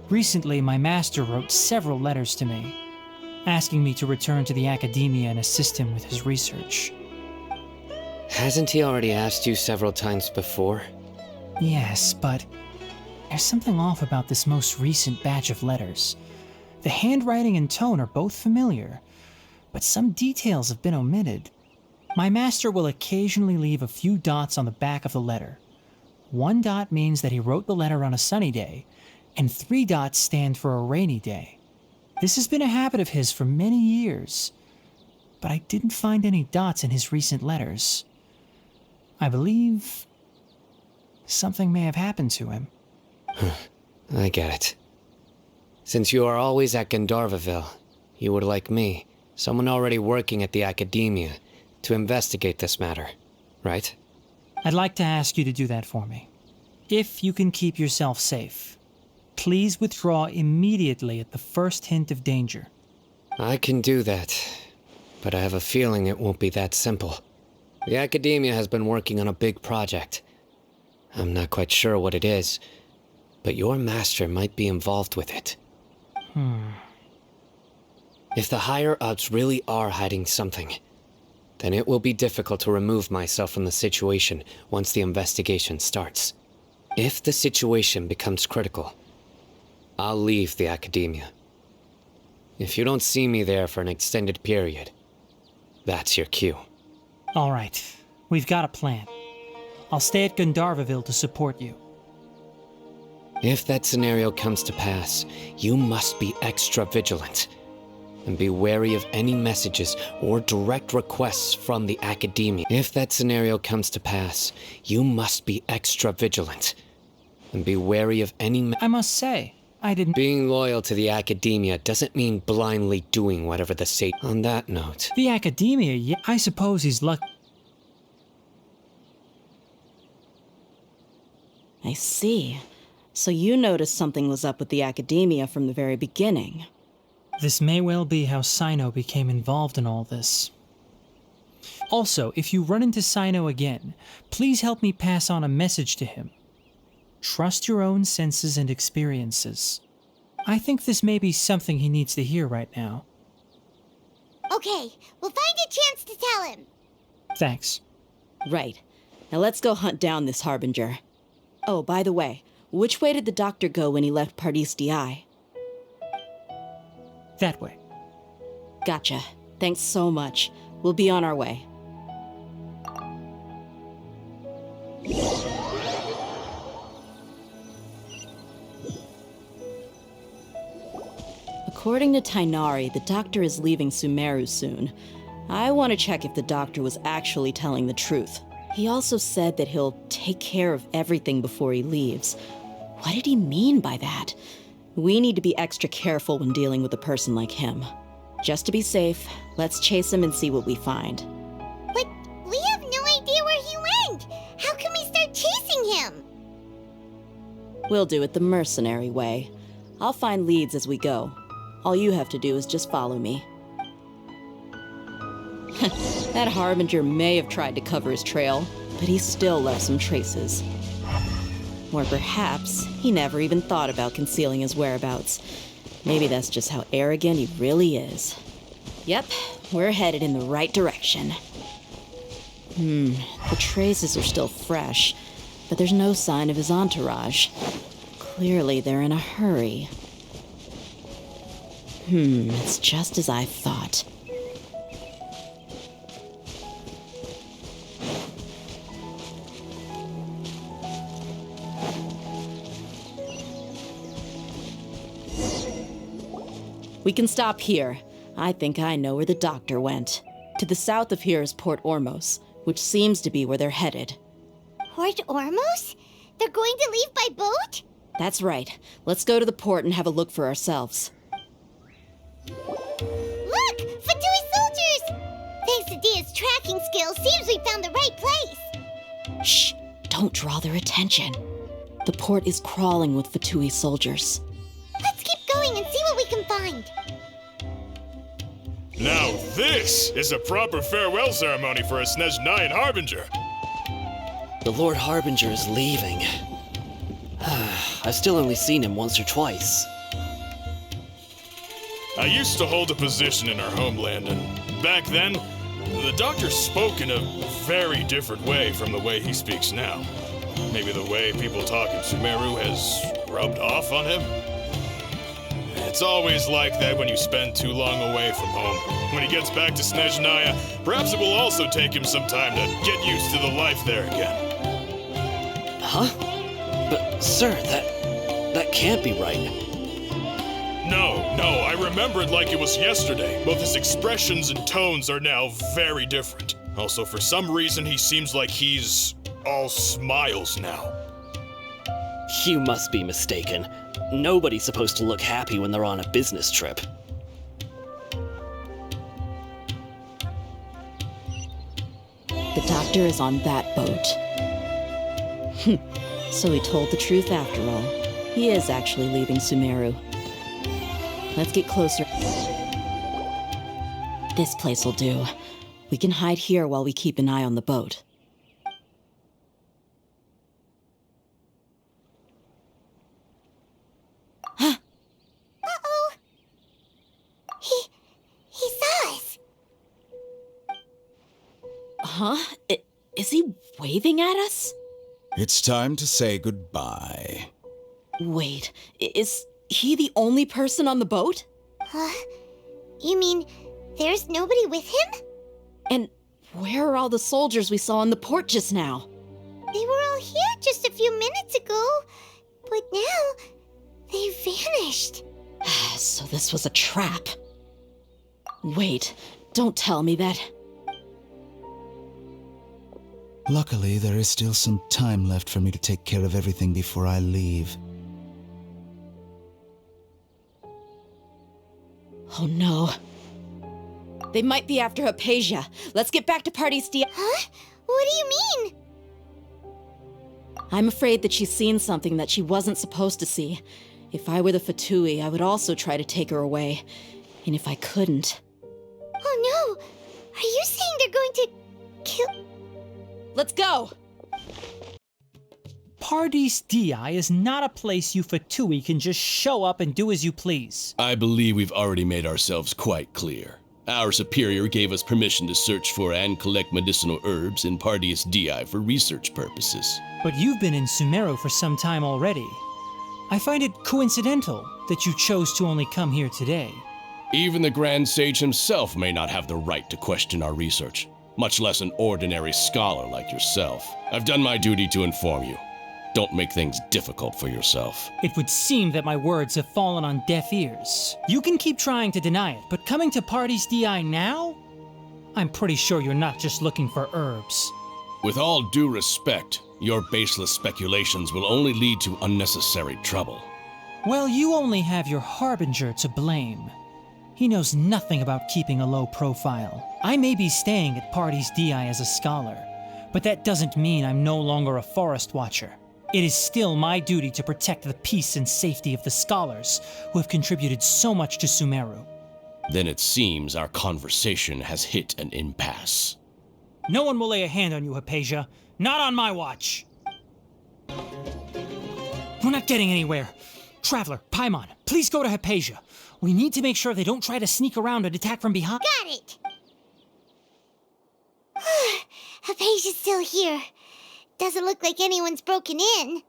Recently, my master wrote several letters to me, asking me to return to the academia and assist him with his research. Hasn't he already asked you several times before? Yes, but there's something off about this most recent batch of letters. The handwriting and tone are both familiar, but some details have been omitted. My master will occasionally leave a few dots on the back of the letter. 1 dot means that he wrote the letter on a sunny day, and 3 dots stand for a rainy day. This has been a habit of his for many years, but I didn't find any dots in his recent letters. I believe something may have happened to him. I get it. Since you are always at Gandharvaville, you would like me, someone already working at the academia, to investigate this matter, right? I'd like to ask you to do that for me. If you can keep yourself safe, please withdraw immediately at the first hint of danger. I can do that, but I have a feeling it won't be that simple. The academia has been working on a big project. I'm not quite sure what it is, but your master might be involved with it. If the higher-ups really are hiding something, then it will be difficult to remove myself from the situation once the investigation starts. If the situation becomes critical, I'll leave the academia. If you don't see me there for an extended period, that's your cue. All right, we've got a plan. I'll stay at Gandharvaville to support you. If that scenario comes to pass, you must be extra vigilant. And be wary of any messages or direct requests from the academia. If that scenario comes to pass, you must be extra vigilant. And be wary of any I must say, I didn't... Being loyal to the academia doesn't mean blindly doing whatever the state... On that note... The academia, yeah, I suppose he's lucky. I see. So you noticed something was up with the academia from the very beginning. This may well be how Sino became involved in all this. Also, if you run into Sino again, please help me pass on a message to him. Trust your own senses and experiences. I think this may be something he needs to hear right now. Okay, we'll find a chance to tell him. Thanks. Right. Now let's go hunt down this Harbinger. Oh, by the way, which way did the doctor go when he left Pardis DI? That way. Gotcha. Thanks so much. We'll be on our way. According to Tainari, the doctor is leaving Sumeru soon. I want to check if the doctor was actually telling the truth. He also said that he'll take care of everything before he leaves. What did he mean by that? We need to be extra careful when dealing with a person like him. Just to be safe, let's chase him and see what we find. But we have no idea where he went! How can we start chasing him? We'll do it the mercenary way. I'll find leads as we go. All you have to do is just follow me. That Harbinger may have tried to cover his trail, but he still left some traces. Or perhaps he never even thought about concealing his whereabouts. Maybe that's just how arrogant he really is. Yep, we're headed in the right direction. The traces are still fresh, but there's no sign of his entourage. Clearly they're in a hurry. It's just as I thought. We can stop here. I think I know where the doctor went. To the south of here is Port Ormos, which seems to be where they're headed. Port Ormos? They're going to leave by boat? That's right. Let's go to the port and have a look for ourselves. Look! Fatui soldiers! Thanks to Dia's tracking skills, seems we found the right place. Shh! Don't draw their attention. The port is crawling with Fatui soldiers. Let's keep going and see what we can find. Now this is a proper farewell ceremony for a Snezhnayan Harbinger. The Lord Harbinger is leaving. I've still only seen him once or twice. I used to hold a position in our homeland, and back then, the doctor spoke in a very different way from the way he speaks now. Maybe the way people talk in Sumeru has rubbed off on him? It's always like that when you spend too long away from home. When he gets back to Snezhnaya, perhaps it will also take him some time to get used to the life there again. Huh? But, sir, that can't be right. No, I remember it like it was yesterday. Both his expressions and tones are now very different. Also, for some reason, he seems like he's all smiles now. You must be mistaken. Nobody's supposed to look happy when they're on a business trip. The doctor is on that boat. So he told the truth after all. He is actually leaving Sumeru. Let's get closer. This place will do. We can hide here while we keep an eye on the boat. Uh-oh. He saw us. Huh? Is he waving at us? It's time to say goodbye. Wait, is he the only person on the boat? You mean there's nobody with him? And where are all the soldiers we saw in the port just now? They were all here just a few minutes ago, but now they vanished. So this was a trap. Wait, don't tell me that. Luckily, there is still some time left for me to take care of everything before I leave. Oh no. They might be after Hypatia. Let's get back to Party's Dia. Huh? What do you mean? I'm afraid that she's seen something that she wasn't supposed to see. If I were the Fatui, I would also try to take her away. And if I couldn't... Oh no! Are you saying they're going to kill... Let's go! Pardees Di is not a place you Fatui can just show up and do as you please. I believe we've already made ourselves quite clear. Our superior gave us permission to search for and collect medicinal herbs in Pardees Di for research purposes. But you've been in Sumeru for some time already. I find it coincidental that you chose to only come here today. Even the Grand Sage himself may not have the right to question our research, much less an ordinary scholar like yourself. I've done my duty to inform you. Don't make things difficult for yourself. It would seem that my words have fallen on deaf ears. You can keep trying to deny it, but coming to Pardees Di now? I'm pretty sure you're not just looking for herbs. With all due respect, your baseless speculations will only lead to unnecessary trouble. Well, you only have your Harbinger to blame. He knows nothing about keeping a low profile. I may be staying at Pardees Di as a scholar, but that doesn't mean I'm no longer a forest watcher. It is still my duty to protect the peace and safety of the scholars who have contributed so much to Sumeru. Then it seems our conversation has hit an impasse. No one will lay a hand on you, Hypatia. Not on my watch! We're not getting anywhere. Traveler, Paimon, please go to Hypatia. We need to make sure they don't try to sneak around and attack from behind. Got it! Hypatia's still here. Doesn't look like anyone's broken in.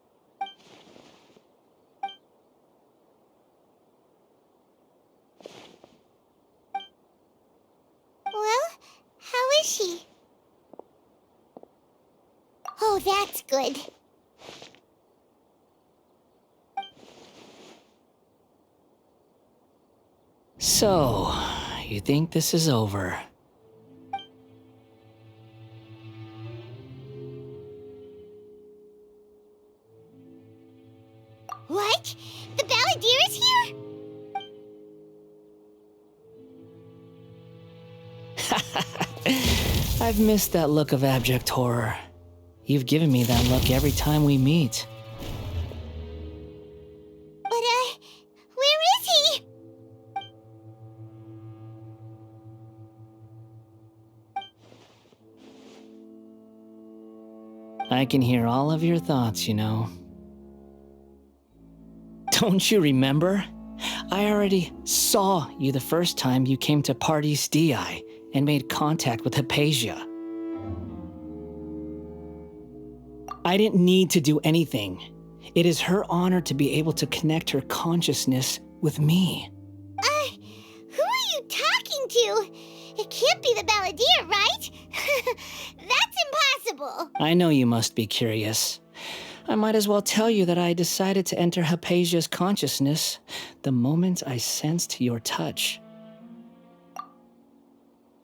Well, how is she? Oh, that's good. So, you think this is over? What? The Balladeer is here? I've missed that look of abject horror. You've given me that look every time we meet. But, where is he? I can hear all of your thoughts, you know. Don't you remember? I already saw you the first time you came to Party's DI and made contact with Hypatia. I didn't need to do anything. It is her honor to be able to connect her consciousness with me. Who are you talking to? It can't be the Balladeer, right? That's impossible. I know you must be curious. I might as well tell you that I decided to enter Hypatia's consciousness the moment I sensed your touch.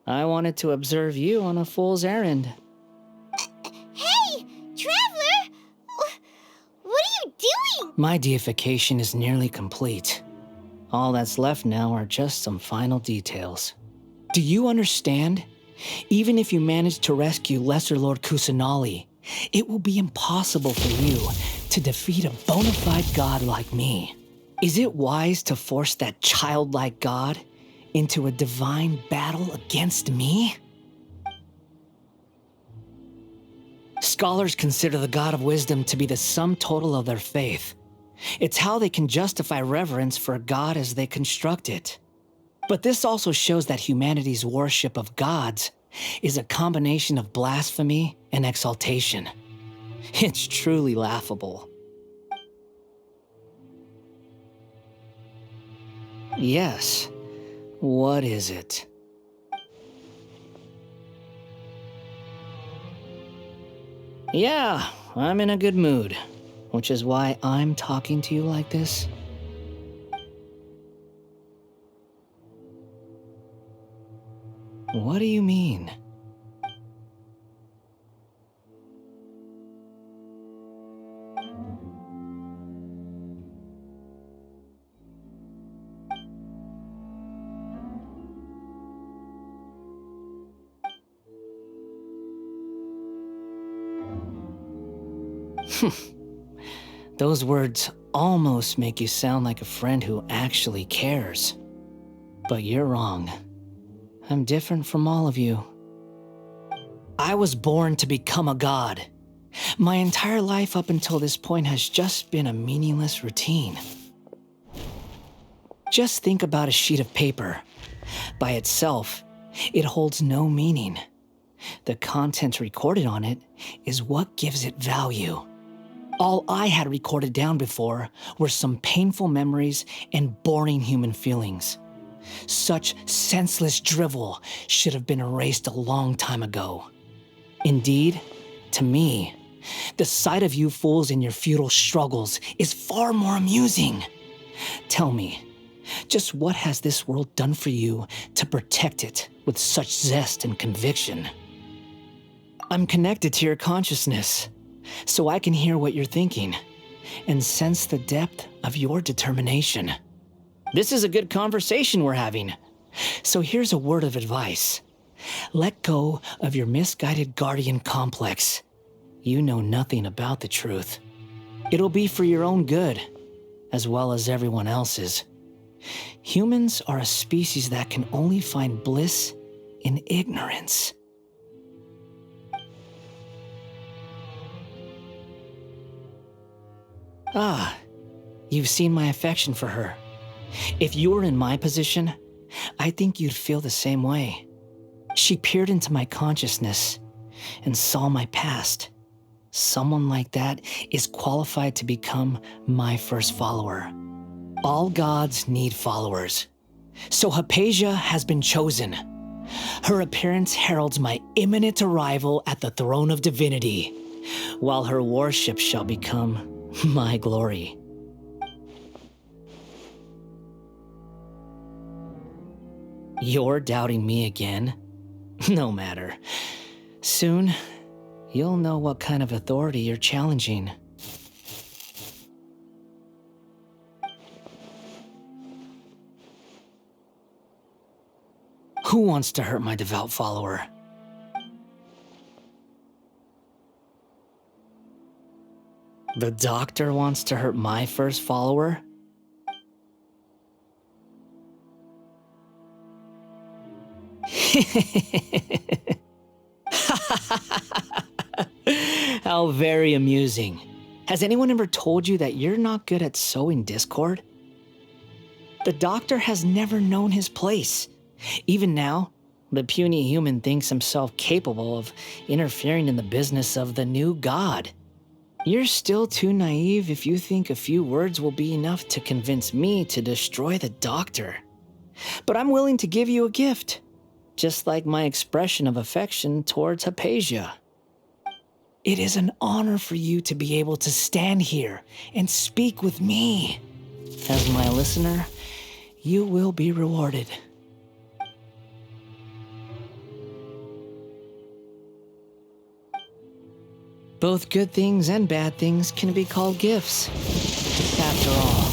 I wanted to observe you on a fool's errand. Hey, Traveler! What are you doing? My deification is nearly complete. All that's left now are just some final details. Do you understand? Even if you manage to rescue Lesser Lord Kusanali, it will be impossible for you to defeat a bona fide god like me. Is it wise to force that childlike god into a divine battle against me? Scholars consider the god of wisdom to be the sum total of their faith. It's how they can justify reverence for a god as they construct it. But this also shows that humanity's worship of gods is a combination of blasphemy and exaltation. It's truly laughable. Yes. What is it? Yeah, I'm in a good mood, which is why I'm talking to you like this. What do you mean? Those words almost make you sound like a friend who actually cares. But you're wrong. I'm different from all of you. I was born to become a god. My entire life up until this point has just been a meaningless routine. Just think about a sheet of paper. By itself, it holds no meaning. The content recorded on it is what gives it value. All I had recorded down before were some painful memories and boring human feelings. Such senseless drivel should have been erased a long time ago. Indeed, to me, the sight of you fools in your futile struggles is far more amusing. Tell me, just what has this world done for you to protect it with such zest and conviction? I'm connected to your consciousness, so I can hear what you're thinking and sense the depth of your determination. This is a good conversation we're having. So here's a word of advice. Let go of your misguided guardian complex. You know nothing about the truth. It'll be for your own good, as well as everyone else's. Humans are a species that can only find bliss in ignorance. Ah, you've seen my affection for her. If you were in my position, I think you'd feel the same way. She peered into my consciousness and saw my past. Someone like that is qualified to become my first follower. All gods need followers. So Hypatia has been chosen. Her appearance heralds my imminent arrival at the throne of divinity, while her worship shall become my glory. You're doubting me again? No matter. Soon, you'll know what kind of authority you're challenging. Who wants to hurt my devout follower? The doctor wants to hurt my first follower? How very amusing. Has anyone ever told you that you're not good at sowing discord? The doctor has never known his place. Even now, the puny human thinks himself capable of interfering in the business of the new god. You're still too naive if you think a few words will be enough to convince me to destroy the doctor. But I'm willing to give you a gift, just like my expression of affection towards Hypatia. It is an honor for you to be able to stand here and speak with me. As my listener, you will be rewarded. Both good things and bad things can be called gifts. After all,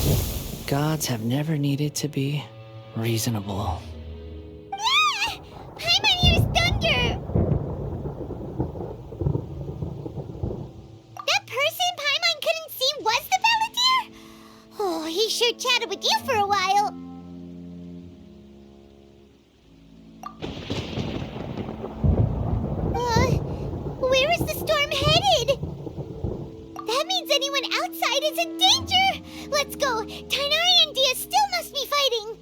gods have never needed to be reasonable. Ah! Paimon hears thunder! That person Paimon couldn't see was the Balladeer? Oh, he sure chatted with you for a while. Where is the storm headed? That means anyone outside is in danger! Let's go! Tighnari and Dia still must be fighting!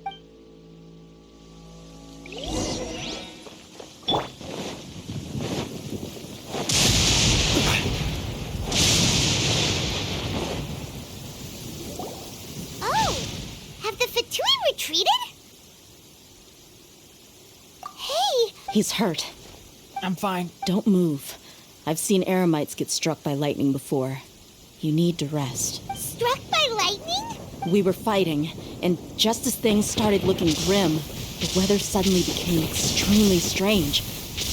Oh! Have the Fatui retreated? Hey! He's hurt. I'm fine. Don't move. I've seen eremites get struck by lightning before. You need to rest. Struck by lightning? We were fighting, and just as things started looking grim, the weather suddenly became extremely strange.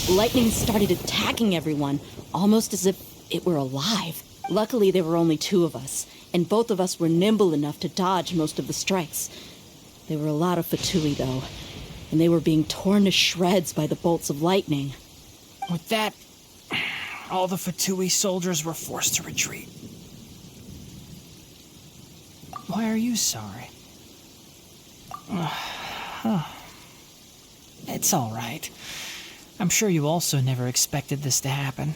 Lightning started attacking everyone, almost as if it were alive. Luckily, there were only two of us, and both of us were nimble enough to dodge most of the strikes. There were a lot of Fatui, though, and they were being torn to shreds by the bolts of lightning. With that, all the Fatui soldiers were forced to retreat. Why are you sorry? It's all right. I'm sure you also never expected this to happen.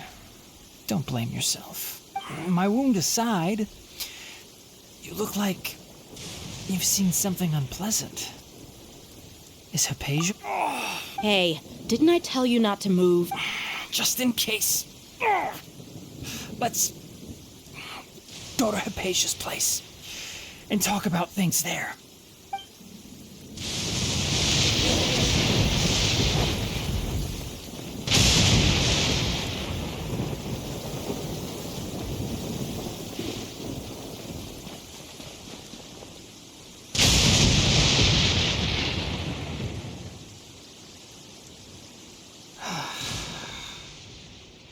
Don't blame yourself. My wound aside, you look like you've seen something unpleasant. Is Hypatia? Hey, didn't I tell you not to move? Just in case. Let's go to Hypatia's place and talk about things there.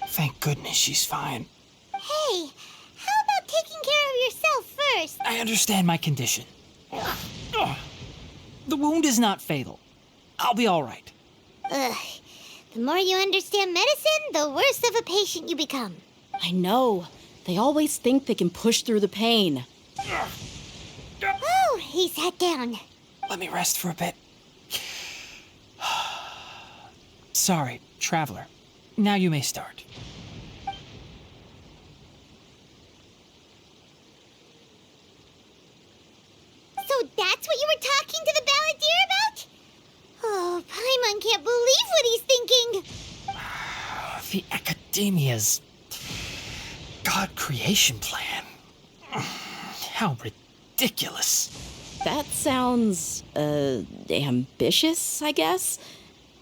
Thank goodness she's fine. Hey, how about taking care of yourself first? I understand my condition. The wound is not fatal. I'll be all right. Ugh. The more you understand medicine, the worse of a patient you become. I know. They always think they can push through the pain. Oh, he sat down. Let me rest for a bit. Sorry, Traveler. Now you may start. So that's what you were talking to the Balladeer about? Oh, Paimon can't believe what he's thinking. The Academia's God creation plan. How ridiculous. That sounds, ambitious, I guess?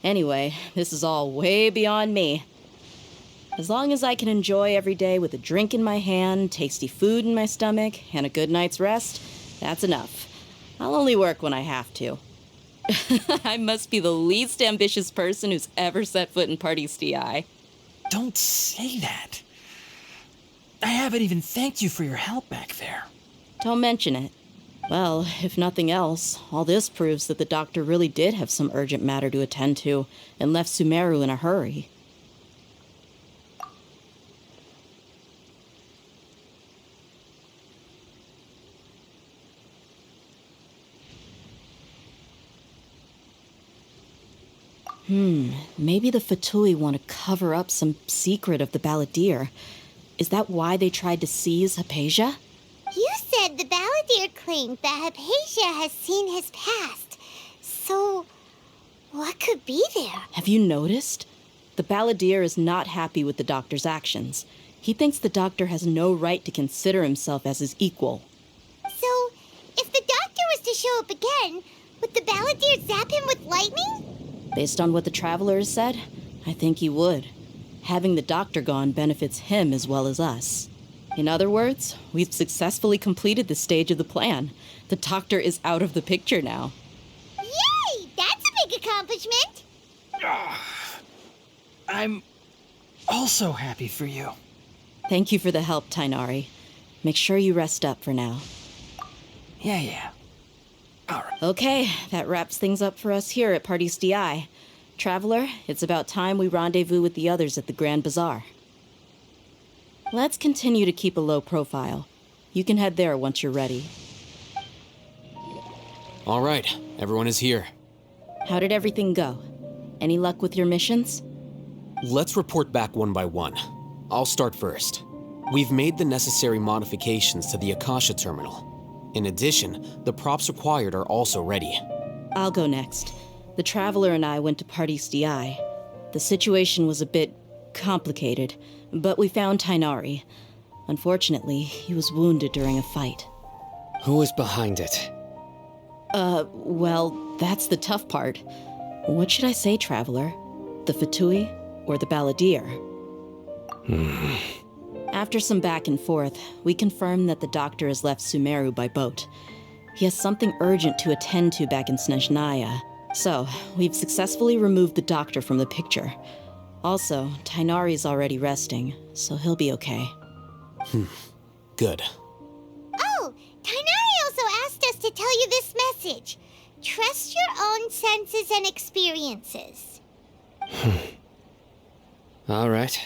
Anyway, this is all way beyond me. As long as I can enjoy every day with a drink in my hand, tasty food in my stomach, and a good night's rest, that's enough. I'll only work when I have to. I must be the least ambitious person who's ever set foot in Party's DI. Don't say that. I haven't even thanked you for your help back there. Don't mention it. Well, if nothing else, all this proves that the doctor really did have some urgent matter to attend to and left Sumeru in a hurry. Maybe the Fatui want to cover up some secret of the Balladeer. Is that why they tried to seize Hypatia? You said the Balladeer claimed that Hypatia has seen his past. So, what could be there? Have you noticed? The Balladeer is not happy with the doctor's actions. He thinks the doctor has no right to consider himself as his equal. So, if the doctor was to show up again, would the Balladeer zap him with lightning? Based on what the Traveler has said, I think he would. Having the doctor gone benefits him as well as us. In other words, we've successfully completed this stage of the plan. The doctor is out of the picture now. Yay! That's a big accomplishment! I'm also happy for you. Thank you for the help, Tainari. Make sure you rest up for now. Yeah. All right. Okay, that wraps things up for us here at Party's DI. Traveler, it's about time we rendezvous with the others at the Grand Bazaar. Let's continue to keep a low profile. You can head there once you're ready. All right, everyone is here. How did everything go? Any luck with your missions? Let's report back one by one. I'll start first. We've made the necessary modifications to the Akasha terminal. In addition, the props required are also ready. I'll go next. The Traveler and I went to Party's DI. The situation was a bit complicated, but we found Tainari. Unfortunately, he was wounded during a fight. Who was behind it? Well, that's the tough part. What should I say, Traveler? The Fatui or the Balladeer? After some back and forth, we confirmed that the doctor has left Sumeru by boat. He has something urgent to attend to back in Snezhnaya. So, we've successfully removed the doctor from the picture. Also, Tainari's already resting, so he'll be okay. Good. Oh, Tainari also asked us to tell you this message. Trust your own senses and experiences. All right.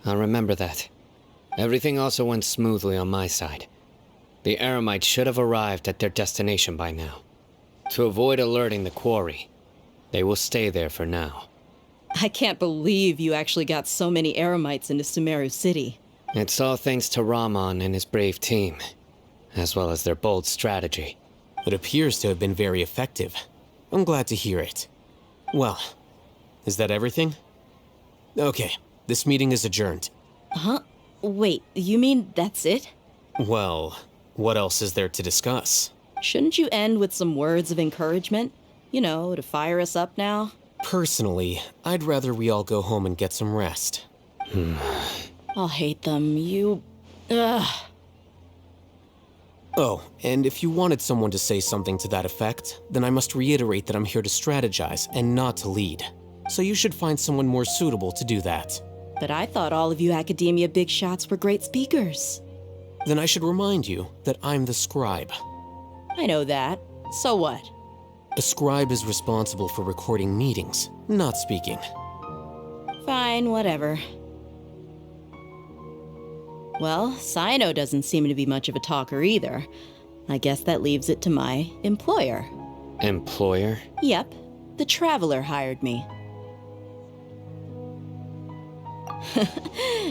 I'll remember that. Everything also went smoothly on my side. The Eremites should have arrived at their destination by now. To avoid alerting the quarry, they will stay there for now. I can't believe you actually got so many Eremites into Sumeru City. It's all thanks to Rahman and his brave team, as well as their bold strategy. It appears to have been very effective. I'm glad to hear it. Well, is that everything? Okay, this meeting is adjourned. Huh? Wait, you mean that's it? Well, what else is there to discuss? Shouldn't you end with some words of encouragement? You know, to fire us up now? Personally, I'd rather we all go home and get some rest. I'll hate them. Ugh. Oh, and if you wanted someone to say something to that effect, then I must reiterate that I'm here to strategize and not to lead. So you should find someone more suitable to do that. But I thought all of you Academia big shots were great speakers. Then I should remind you that I'm the scribe. I know that. So what? A scribe is responsible for recording meetings, not speaking. Fine, whatever. Well, Cyno doesn't seem to be much of a talker either. I guess that leaves it to my employer. Employer? Yep, the Traveler hired me.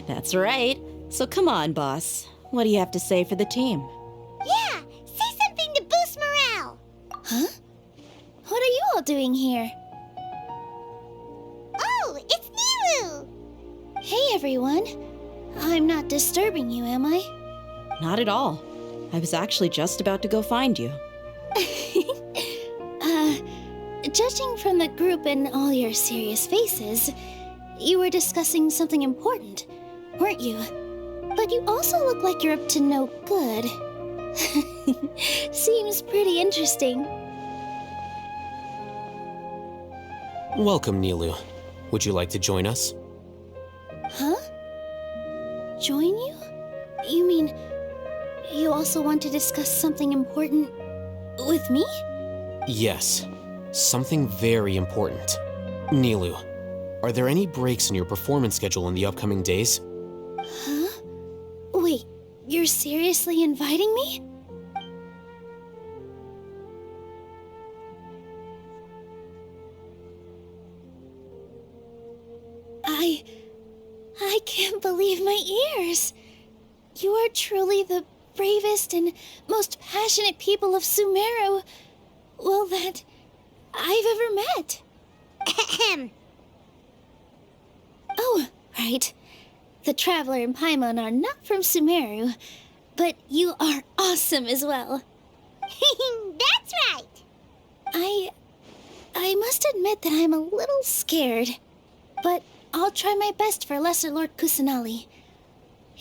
That's right. So come on, boss. What do you have to say for the team? Yeah, say something to boost morale. Huh? What are you all doing here? Oh, it's Nilu! Hey, everyone. I'm not disturbing you, am I? Not at all. I was actually just about to go find you. Judging from the group and all your serious faces, you were discussing something important, weren't you? But you also look like you're up to no good. Seems pretty interesting. Welcome, Nilu. Would you like to join us? Huh? Join you? You mean you also want to discuss something important with me? Yes, something very important. Nilu, are there any breaks in your performance schedule in the upcoming days? Huh? Wait, you're seriously inviting me? I can't believe my ears. You are truly the bravest and most passionate people of Sumeru, well, that I've ever met. Ahem. Oh, right. The Traveler and Paimon are not from Sumeru, but you are awesome as well. That's right. I must admit that I'm a little scared, but I'll try my best for Lesser Lord Kusanali.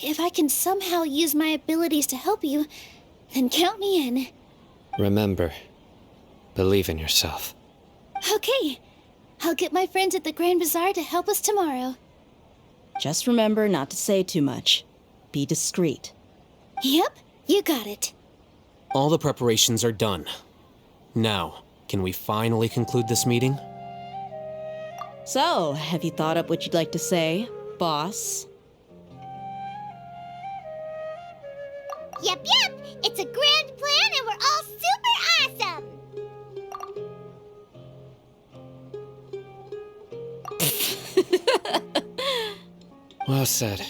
If I can somehow use my abilities to help you, then count me in. Remember, believe in yourself. Okay, I'll get my friends at the Grand Bazaar to help us tomorrow. Just remember not to say too much. Be discreet. Yep, you got it. All the preparations are done. Now, can we finally conclude this meeting? So, have you thought up what you'd like to say, boss? Yep, it's a grand plan and we're all super awesome! Well said.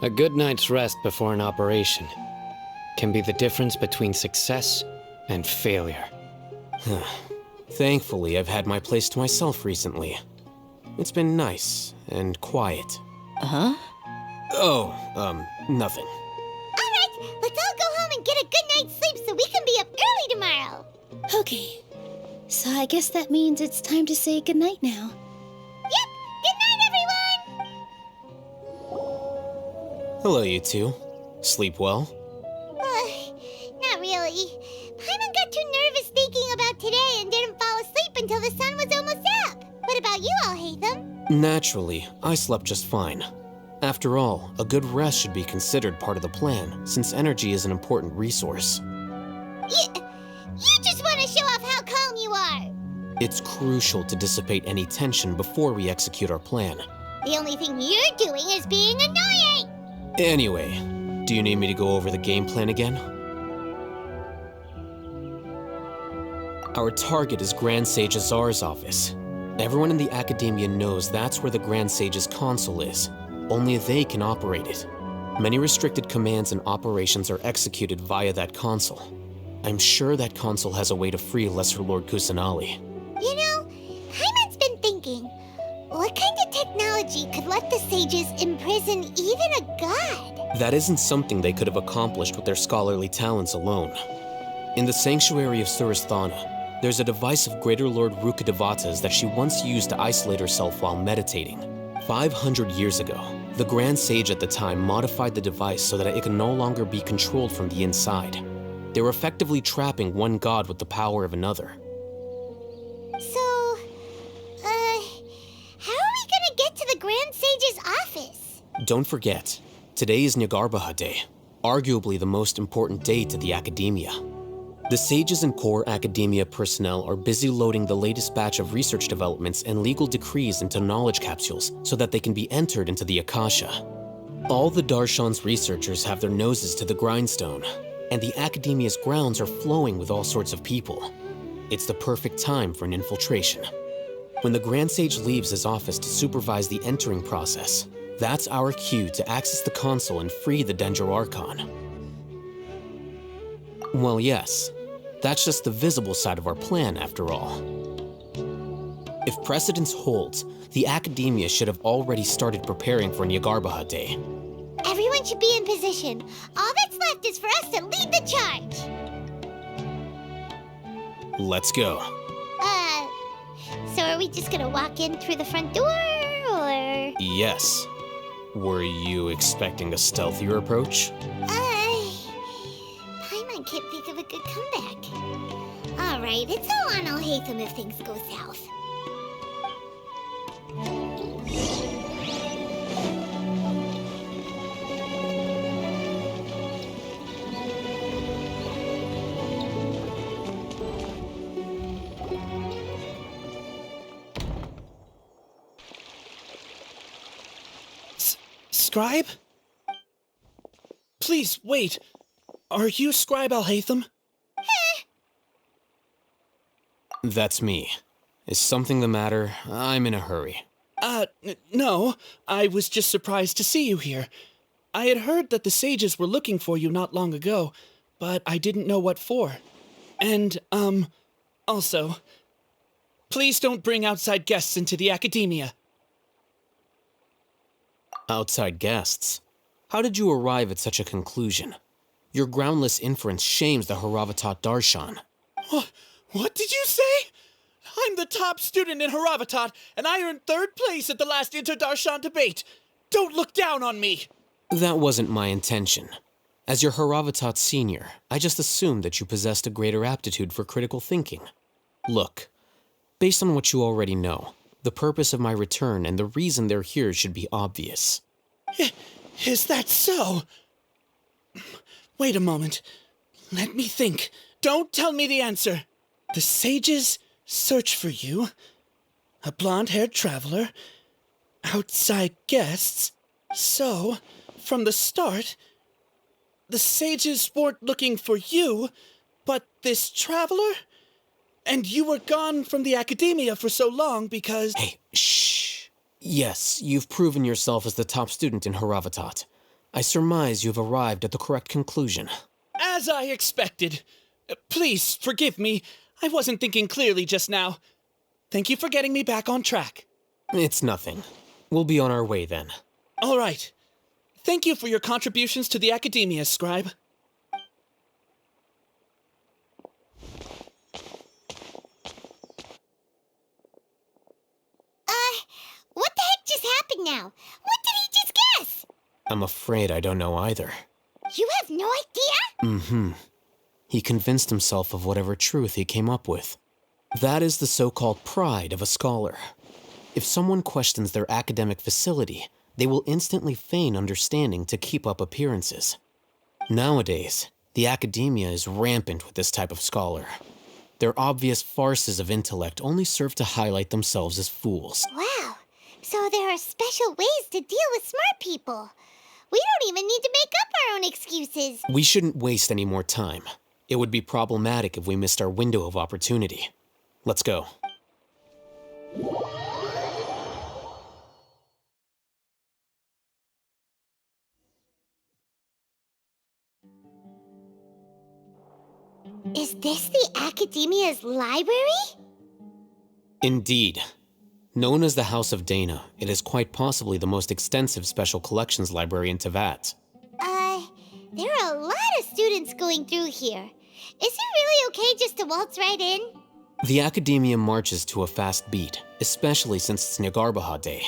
A good night's rest before an operation can be the difference between success and failure. Thankfully, I've had my place to myself recently. It's been nice and quiet. Uh-huh? Oh, nothing. Alright, let's all go home and get a good night's sleep so we can be up early tomorrow. Okay, so I guess that means it's time to say goodnight now. Yep, good night, everyone! Hello, you two. Sleep well? Not really. Paimon got too nervous thinking about today and didn't fall asleep until the sun was almost up. What about you all, Hatham? Naturally, I slept just fine. After all, a good rest should be considered part of the plan, since energy is an important resource. You just want to show off how calm you are. It's crucial to dissipate any tension before we execute our plan. The only thing you're doing is being annoying. Anyway, do you need me to go over the game plan again? Our target is Grand Sage Azar's office. Everyone in the Academia knows that's where the Grand Sage's console is. Only they can operate it. Many restricted commands and operations are executed via that console. I'm sure that console has a way to free Lesser Lord Kusanali. You know, Paimon's been thinking, what kind of technology could let the sages imprison even a god? That isn't something they could have accomplished with their scholarly talents alone. In the Sanctuary of Surasthana, there's a device of Greater Lord Rukkhadevata's that she once used to isolate herself while meditating. 500 years ago, the Grand Sage at the time modified the device so that it could no longer be controlled from the inside. They were effectively trapping one god with the power of another. So, how are we gonna get to the Grand Sage's office? Don't forget, today is Nyargarbaha Day, arguably the most important day to the Academia. The sages and core Academia personnel are busy loading the latest batch of research developments and legal decrees into knowledge capsules so that they can be entered into the Akasha. All the Darshan's researchers have their noses to the grindstone, and the Academia's grounds are flowing with all sorts of people. It's the perfect time for an infiltration. When the Grand Sage leaves his office to supervise the entering process, that's our cue to access the console and free the Dendro Archon. Well, yes, that's just the visible side of our plan, after all. If precedence holds, the Academia should have already started preparing for Nyagarbha Day. Everyone should be in position. All that's left is for us to lead the charge. Let's go. So are we just gonna walk in through the front door, or? Yes. Were you expecting a stealthier approach? Paimon can't think of a good comeback. All right, it's all on Alhaitham if things go south. Scribe? Please, wait. Are you Scribe Alhaitham? That's me. Is something the matter? I'm in a hurry. No. I was just surprised to see you here. I had heard that the sages were looking for you not long ago, but I didn't know what for. And, also, please don't bring outside guests into the Academia. Outside guests? How did you arrive at such a conclusion? Your groundless inference shames the Haravatat Darshan. What did you say? I'm the top student in Haravatat, and I earned 3rd place at the last Inter-Darshan debate. Don't look down on me! That wasn't my intention. As your Haravatat senior, I just assumed that you possessed a greater aptitude for critical thinking. Look, based on what you already know, the purpose of my return and the reason they're here should be obvious. Is that so? Wait a moment. Let me think. Don't tell me the answer. The sages search for you. A blonde-haired traveler. Outside guests. So, from the start, the sages weren't looking for you, but this traveler? And you were gone from the Academia for so long because... Hey, shh. Yes, you've proven yourself as the top student in Haravatat. I surmise you've arrived at the correct conclusion. As I expected. Please, forgive me. I wasn't thinking clearly just now. Thank you for getting me back on track. It's nothing. We'll be on our way then. All right. Thank you for your contributions to the Academia, Scribe. What the heck just happened now? What did he just guess? I'm afraid I don't know either. You have no idea? Mm-hmm. He convinced himself of whatever truth he came up with. That is the so-called pride of a scholar. If someone questions their academic facility, they will instantly feign understanding to keep up appearances. Nowadays, the Academia is rampant with this type of scholar. Their obvious farces of intellect only serve to highlight themselves as fools. Wow. So there are special ways to deal with smart people. We don't even need to make up our own excuses. We shouldn't waste any more time. It would be problematic if we missed our window of opportunity. Let's go. Is this the Academia's library? Indeed. Known as the House of Dana, it is quite possibly the most extensive special collections library in Teyvat. There are a lot of students going through here. Is it really okay just to waltz right in? The Academia marches to a fast beat, especially since it's Nyagarbha Day.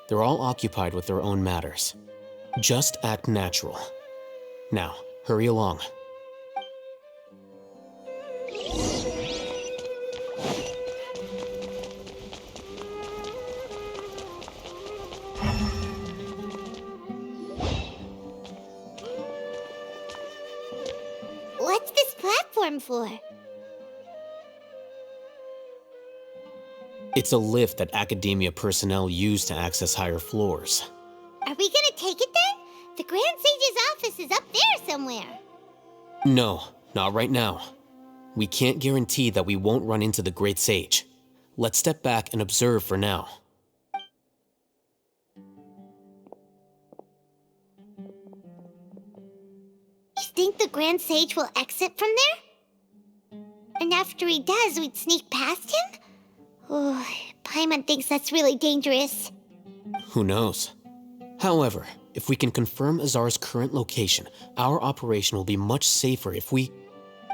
They're all occupied with their own matters. Just act natural. Now, hurry along. What's this platform for? It's a lift that Academia personnel use to access higher floors. Are we gonna take it then? The Grand Sage's office is up there somewhere. No, not right now. We can't guarantee that we won't run into the Great Sage. Let's step back and observe for now. You think the Grand Sage will exit from there? And after he does, we'd sneak past him? Oh, Paimon thinks that's really dangerous. Who knows? However, if we can confirm Azar's current location, our operation will be much safer if we...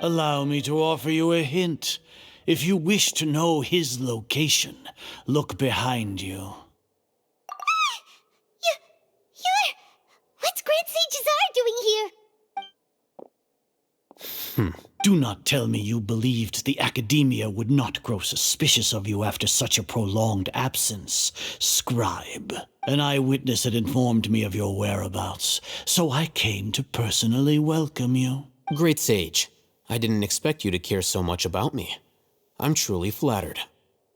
Allow me to offer you a hint. If you wish to know his location, look behind you. You're... What's Grand Sage Azar doing here? Do not tell me you believed the Academia would not grow suspicious of you after such a prolonged absence, scribe. An eyewitness had informed me of your whereabouts, so I came to personally welcome you. Great Sage, I didn't expect you to care so much about me. I'm truly flattered.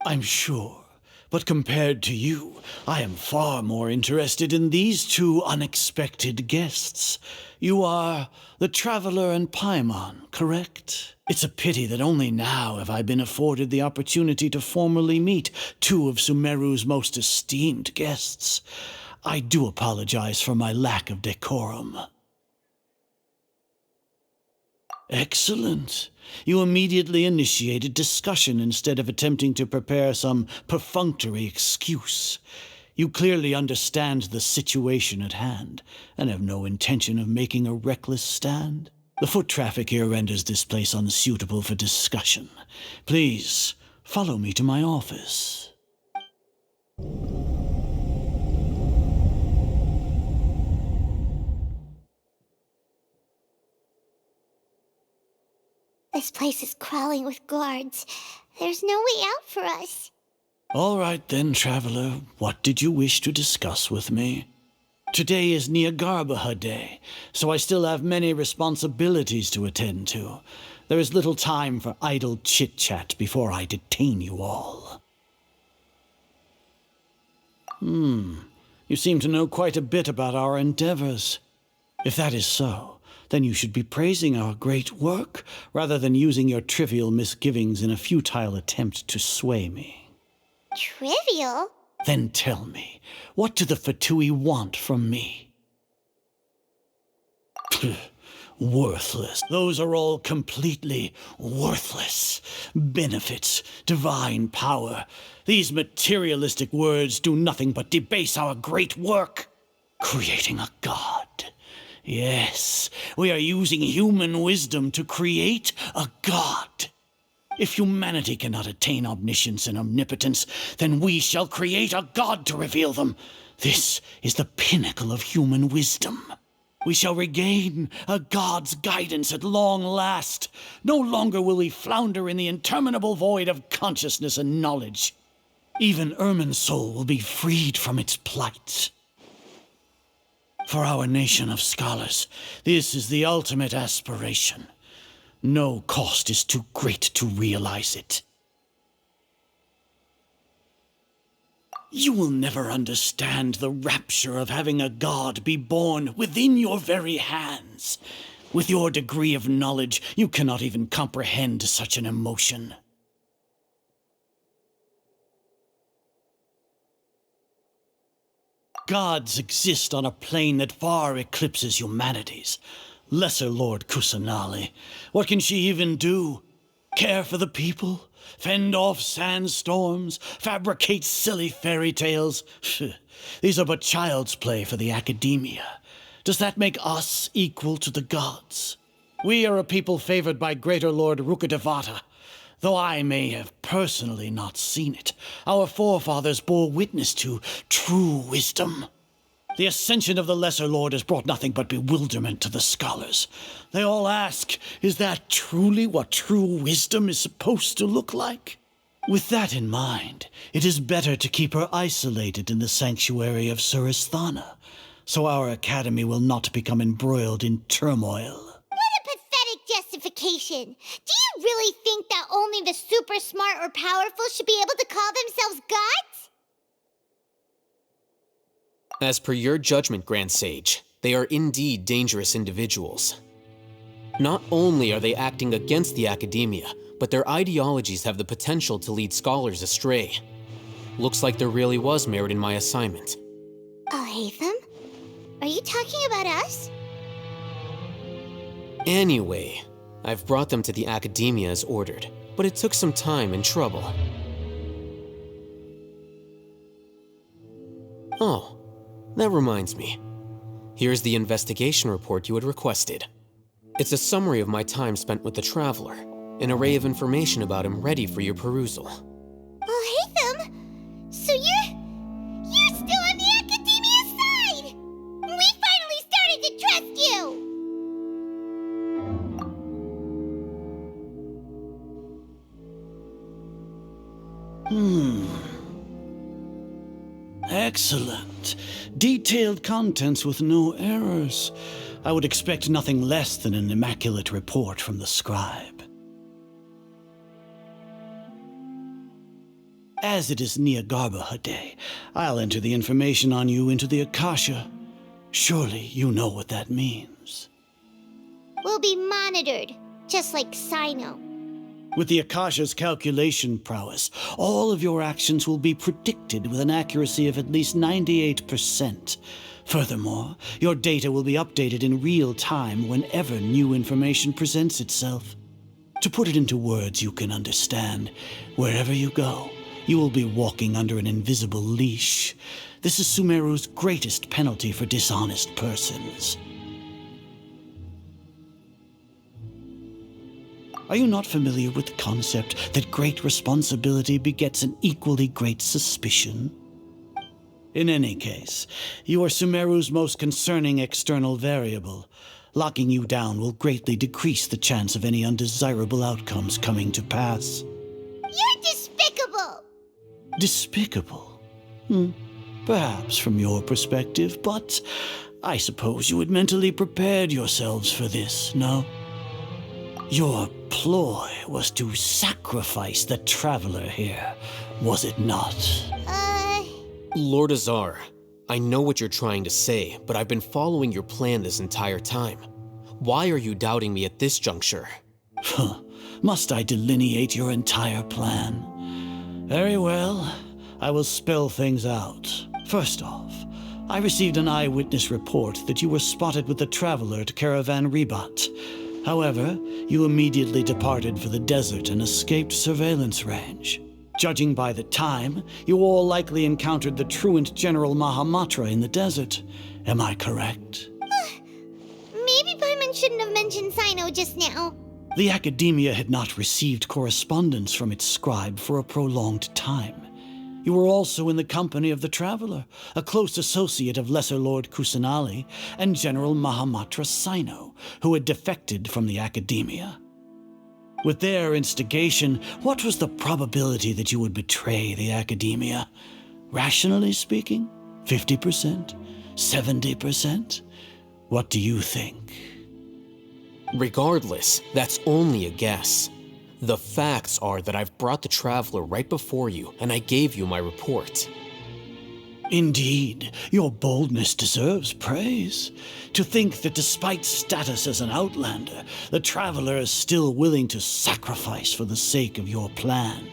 I'm sure, but compared to you, I am far more interested in these two unexpected guests. You are the Traveler and Paimon, correct? It's a pity that only now have I been afforded the opportunity to formally meet two of Sumeru's most esteemed guests. I do apologize for my lack of decorum. Excellent. You immediately initiated discussion instead of attempting to prepare some perfunctory excuse. You clearly understand the situation at hand, and have no intention of making a reckless stand. The foot traffic here renders this place unsuitable for discussion. Please, follow me to my office. This place is crawling with guards. There's no way out for us. All right then, Traveler. What did you wish to discuss with me? Today is Niagarbaha Day, so I still have many responsibilities to attend to. There is little time for idle chit-chat before I detain you all. You seem to know quite a bit about our endeavors. If that is so, then you should be praising our great work, rather than using your trivial misgivings in a futile attempt to sway me. Trivial? Then tell me, what do the Fatui want from me? Worthless. Those are all completely worthless. Benefits, divine power. These materialistic words do nothing but debase our great work. Creating a god. Yes, we are using human wisdom to create a god. If humanity cannot attain omniscience and omnipotence, then we shall create a god to reveal them. This is the pinnacle of human wisdom. We shall regain a god's guidance at long last. No longer will we flounder in the interminable void of consciousness and knowledge. Even Ermin's soul will be freed from its plight. For our nation of scholars, this is the ultimate aspiration. No cost is too great to realize it. You will never understand the rapture of having a god be born within your very hands. With your degree of knowledge, you cannot even comprehend such an emotion. Gods exist on a plane that far eclipses humanity's. Lesser Lord Kusanali, what can she even do? Care for the people? Fend off sandstorms? Fabricate silly fairy tales? These are but child's play for the Academia. Does that make us equal to the gods? We are a people favored by Greater Lord Rukadevata. Though I may have personally not seen it, our forefathers bore witness to true wisdom. The ascension of the Lesser Lord has brought nothing but bewilderment to the scholars. They all ask, is that truly what true wisdom is supposed to look like? With that in mind, it is better to keep her isolated in the sanctuary of Suristhana, so our academy will not become embroiled in turmoil. What a pathetic justification! Do you really think that only the super smart or powerful should be able to call themselves gods? As per your judgment, Grand Sage, They are indeed dangerous individuals. Not only are they acting against the academia, but their ideologies have the potential to lead scholars astray. Looks like there really was merit in my assignment. Alhaitham? Are you talking about us? Anyway, I've brought them to the academia as ordered, but it took some time and trouble. Oh, that reminds me. Here's the investigation report you had requested. It's a summary of my time spent with the Traveler, an array of information about him ready for your perusal. Alhaitham? So you're still on the academia's side! We finally started to trust you! Excellent. Detailed contents with no errors. I would expect nothing less than an immaculate report from the scribe. As it is Niagarbaha Day, I'll enter the information on you into the Akasha. Surely you know what that means. We'll be monitored, just like Sino. With the Akasha's calculation prowess, all of your actions will be predicted with an accuracy of at least 98%. Furthermore, your data will be updated in real time whenever new information presents itself. To put it into words you can understand, wherever you go, you will be walking under an invisible leash. This is Sumeru's greatest penalty for dishonest persons. Are you not familiar with the concept that great responsibility begets an equally great suspicion? In any case, you are Sumeru's most concerning external variable. Locking you down will greatly decrease the chance of any undesirable outcomes coming to pass. You're despicable! Despicable? Perhaps from your perspective, but I suppose you had mentally prepared yourselves for this, no? Your ploy was to sacrifice the Traveler here, was it not? Lord Azar, I know what you're trying to say, but I've been following your plan this entire time. Why are you doubting me at this juncture? Must I delineate your entire plan? Very well, I will spell things out. First off, I received an eyewitness report that you were spotted with the Traveler at Caravan Ribat. However, you immediately departed for the desert and escaped surveillance range. Judging by the time, you all likely encountered the truant General Mahamatra in the desert. Am I correct? Maybe Paimon shouldn't have mentioned Sino just now. The Academia had not received correspondence from its scribe for a prolonged time. You were also in the company of the Traveler, a close associate of Lesser Lord Kusanali and General Mahamatra Sino, who had defected from the Academia. With their instigation, what was the probability that you would betray the Academia? Rationally speaking, 50%? 70%? What do you think? Regardless, that's only a guess. The facts are that I've brought the Traveler right before you, and I gave you my report. Indeed, your boldness deserves praise. To think that despite status as an outlander, the Traveler is still willing to sacrifice for the sake of your plan.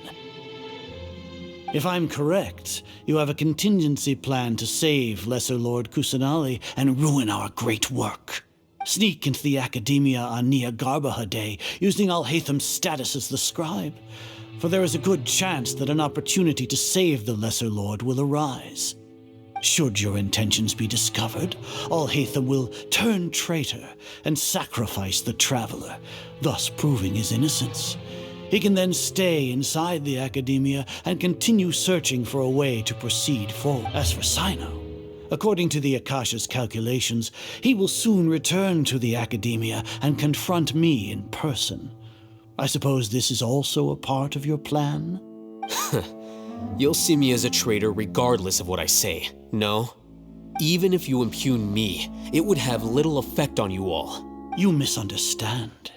If I'm correct, you have a contingency plan to save Lesser Lord Kusanali and ruin our great work. Sneak into the Academia on Niagarbaha Day, using Alhaitham's status as the scribe. For there is a good chance that an opportunity to save the Lesser Lord will arise. Should your intentions be discovered, Alhaitham will turn traitor and sacrifice the Traveler, thus proving his innocence. He can then stay inside the Academia and continue searching for a way to proceed forward. As for Sino, according to the Akasha's calculations, he will soon return to the Academia and confront me in person. I suppose this is also a part of your plan? You'll see me as a traitor regardless of what I say, no? Even if you impugn me, it would have little effect on you all. You misunderstand.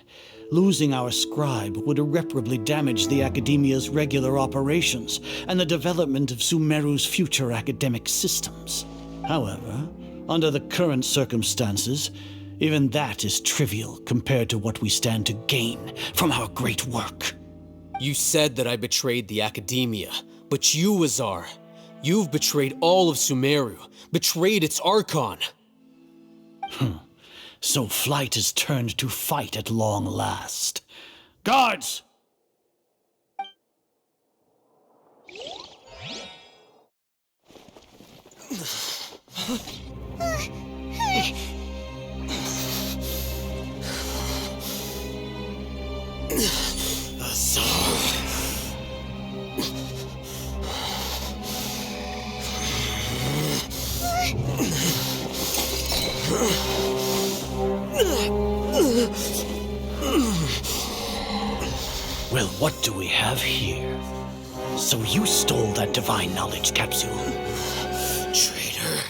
Losing our scribe would irreparably damage the Academia's regular operations and the development of Sumeru's future academic systems. However, Under the current circumstances, even that is trivial compared to what we stand to gain from our great work. You said that I betrayed the Academia, but you, Azar, you've betrayed all of Sumeru, betrayed its Archon. So flight is turned to fight at long last. Guards! Well, what do we have here? So you stole that divine knowledge capsule. Traitor!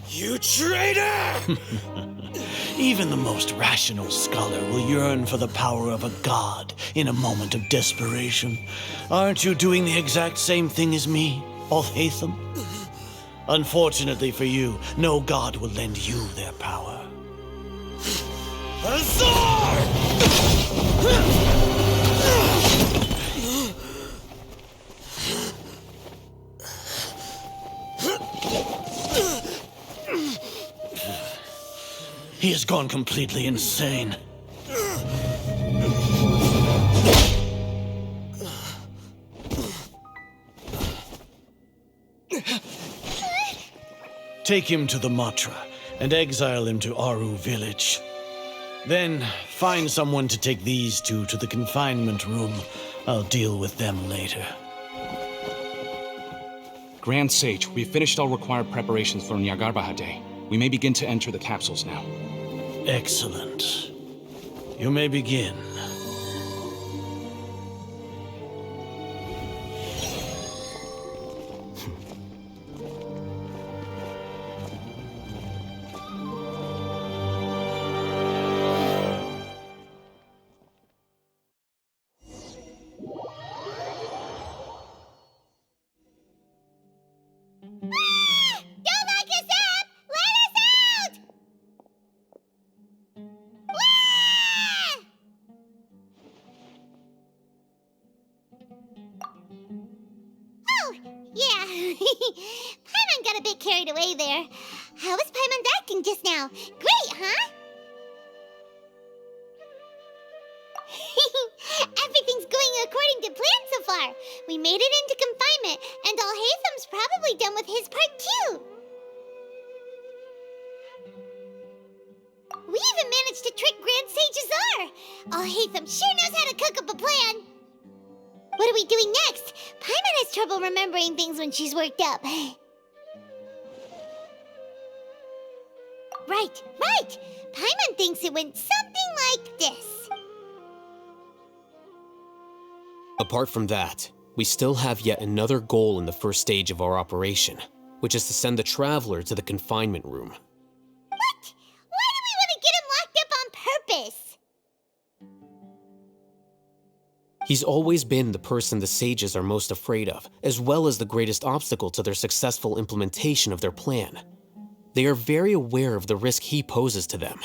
You traitor! Even the most rational scholar will yearn for the power of a god in a moment of desperation. Aren't you doing the exact same thing as me, Alhaitham? Unfortunately for you, no god will lend you their power. Azar! He has gone completely insane. Take him to the Matra and exile him to Aru village. Then find someone to take these two to the confinement room. I'll deal with them later. Grand Sage, we've finished all required preparations for Nyagarbha Day. We may begin to enter the capsules now. Excellent. You may begin. Paimon got a bit carried away there. How was Paimon acting just now? Great, huh? Everything's going according to plan so far. We made it into confinement, and Alhaitham's probably done with his part too. We even managed to trick Grand Sage Azar. Alhaitham sure knows how to cook up a plan. What are we doing next? Paimon has trouble remembering things when she's worked up. Right. Paimon thinks it went something like this. Apart from that, we still have yet another goal in the first stage of our operation, which is to send the Traveler to the confinement room. What? Why do we want to get him locked up on purpose? He's always been the person the sages are most afraid of, as well as the greatest obstacle to their successful implementation of their plan. They are very aware of the risk he poses to them.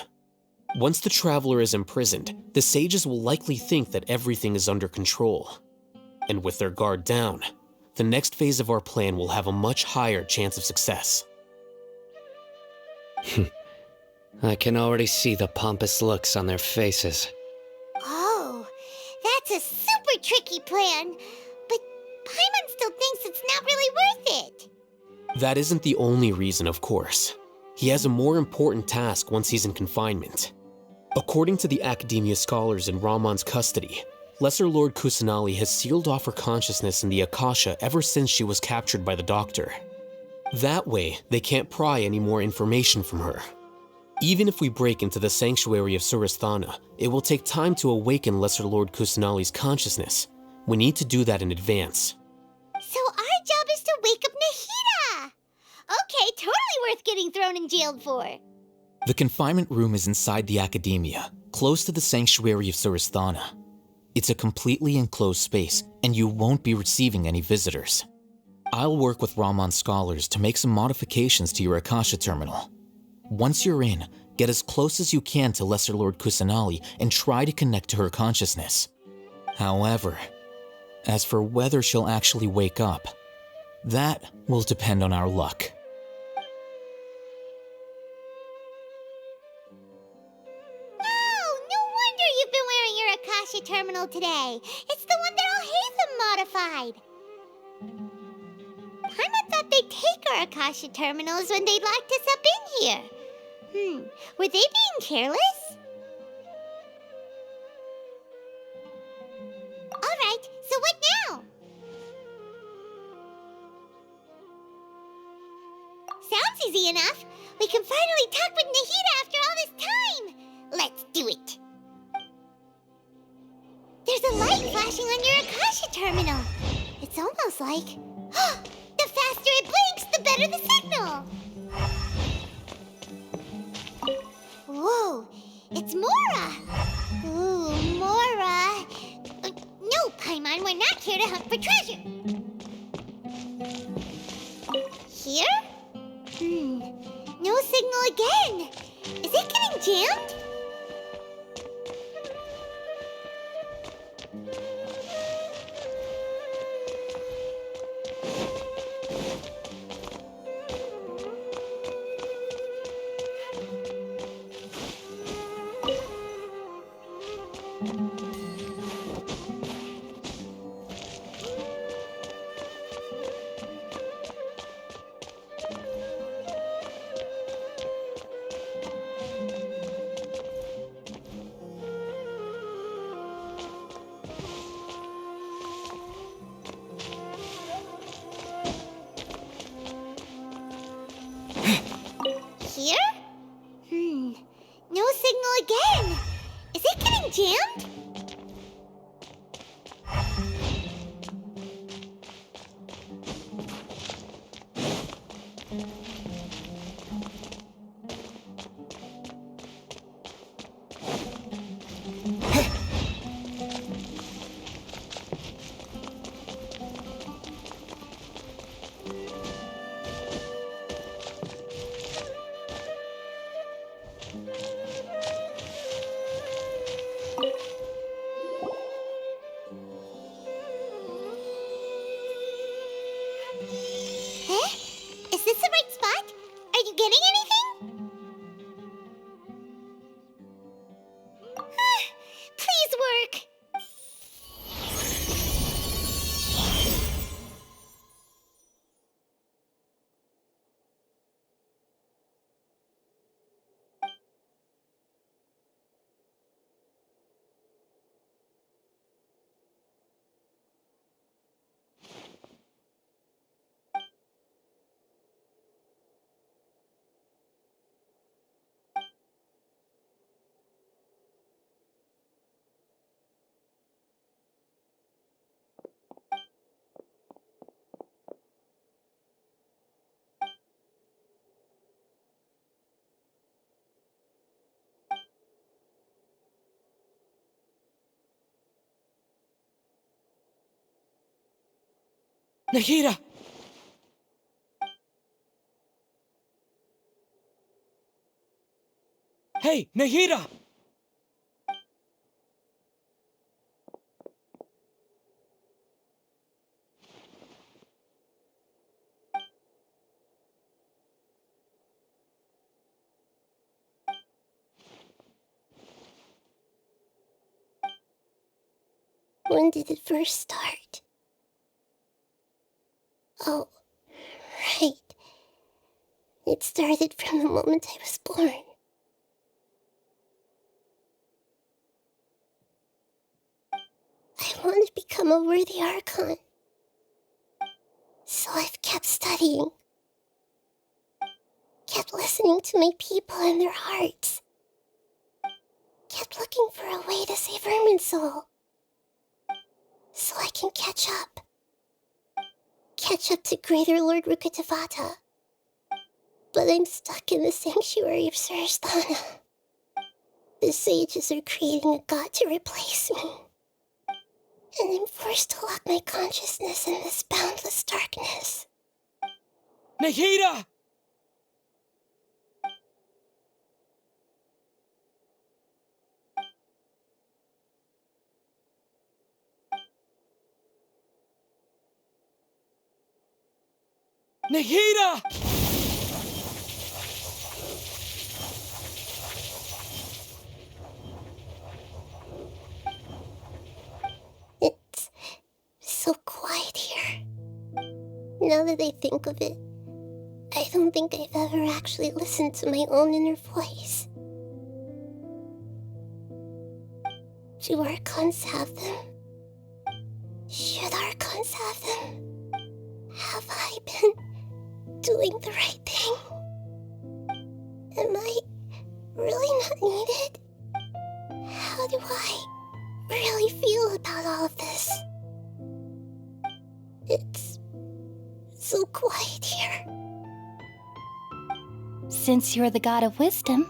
Once the Traveler is imprisoned, the sages will likely think that everything is under control. And with their guard down, the next phase of our plan will have a much higher chance of success. I can already see the pompous looks on their faces. Oh, that's a super tricky plan. But Paimon still thinks it's not really worth it. That isn't the only reason, of course. He has a more important task once he's in confinement. According to the Academia scholars in Ramon's custody, Lesser Lord Kusanali has sealed off her consciousness in the Akasha ever since she was captured by the Doctor. That way, they can't pry any more information from her. Even if we break into the sanctuary of Surasthana, it will take time to awaken Lesser Lord Kusanali's consciousness. We need to do that in advance. So our job is to wake up Nahida! Okay, totally worth getting thrown and jailed for. The confinement room is inside the Academia, close to the sanctuary of Surasthana. It's a completely enclosed space, and you won't be receiving any visitors. I'll work with Ramon's scholars to make some modifications to your Akasha terminal. Once you're in, get as close as you can to Lesser Lord Kusanali and try to connect to her consciousness. However, as for whether she'll actually wake up, that will depend on our luck. Oh, no wonder you've been wearing your Akasha terminal today. It's the one that all Hatham modified. Paimon thought they'd take our Akasha terminals when they locked us up in here. Were they being careless? Alright, so what now? Sounds easy enough. We can finally talk with Nahida after all this time. Let's do it. There's a light flashing on your Akasha terminal. It's almost like... the faster it blinks, the better the signal. Whoa, it's Mora. Ooh, Mora. No, Paimon, we're not here to hunt for treasure. Here? No signal again. Is it getting jammed? Here? No signal again. Is it getting jammed? Is this the right spot? Are you getting anything? Please work. Nahida! Hey, Nahida! When did it first start? Oh, right. It started from the moment I was born. I want to become a worthy Archon. So I've kept studying. Kept listening to my people and their hearts. Kept looking for a way to save Irminsul. So I can catch up. Catch up to Greater Lord Rukkhadevata. But I'm stuck in the sanctuary of Surasthana. The sages are creating a god to replace me. And I'm forced to lock my consciousness in this boundless darkness. Nahida! Nahida! It's so quiet here. Now that I think of it, I don't think I've ever actually listened to my own inner voice. Do Archons have them? Should Archons have them? Have I been doing the right thing? Am I really not needed? How do I really feel about all of this? It's so quiet here. Since you're the god of wisdom,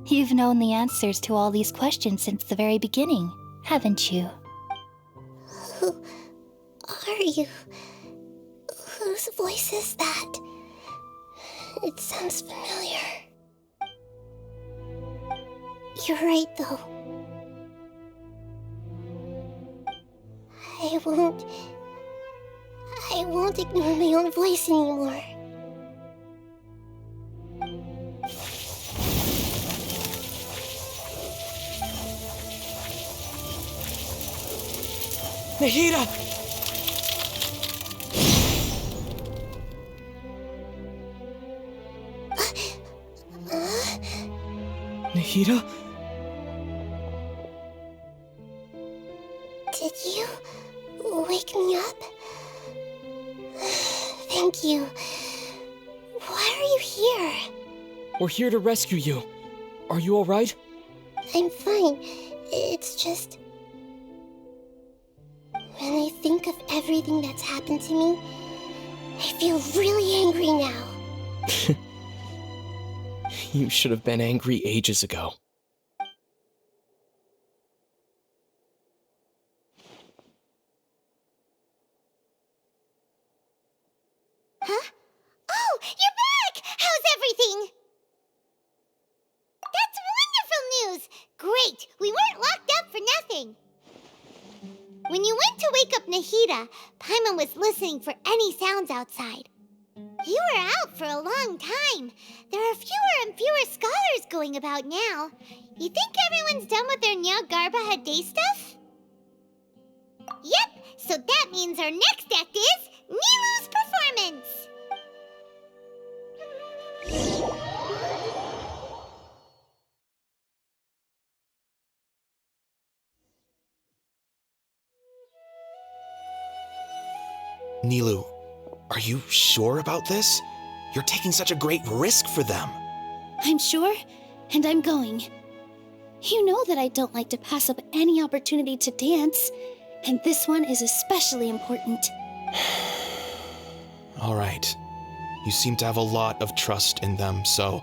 you've known the answers to all these questions since the very beginning, haven't you? Who are you? Whose voice is that? It sounds familiar. You're right, though. I won't ignore my own voice anymore. Nahida! Nahida? Did you wake me up? Thank you. Why are you here? We're here to rescue you. Are you alright? I'm fine. It's just... when I think of everything that's happened to me, I feel really angry now. You should have been angry ages ago. Huh? Oh, you're back! How's everything? That's wonderful news! Great, we weren't locked up for nothing. When you went to wake up Nahida, Paimon was listening for any sounds outside. You were out for a long time. There are fewer and fewer scholars going about now. You think everyone's done with their Nyagarbha Day stuff? Yep, so that means our next act is Nilu's performance. Nilu, are you sure about this? You're taking such a great risk for them. I'm sure, and I'm going. You know that I don't like to pass up any opportunity to dance, and this one is especially important. All right. You seem to have a lot of trust in them, so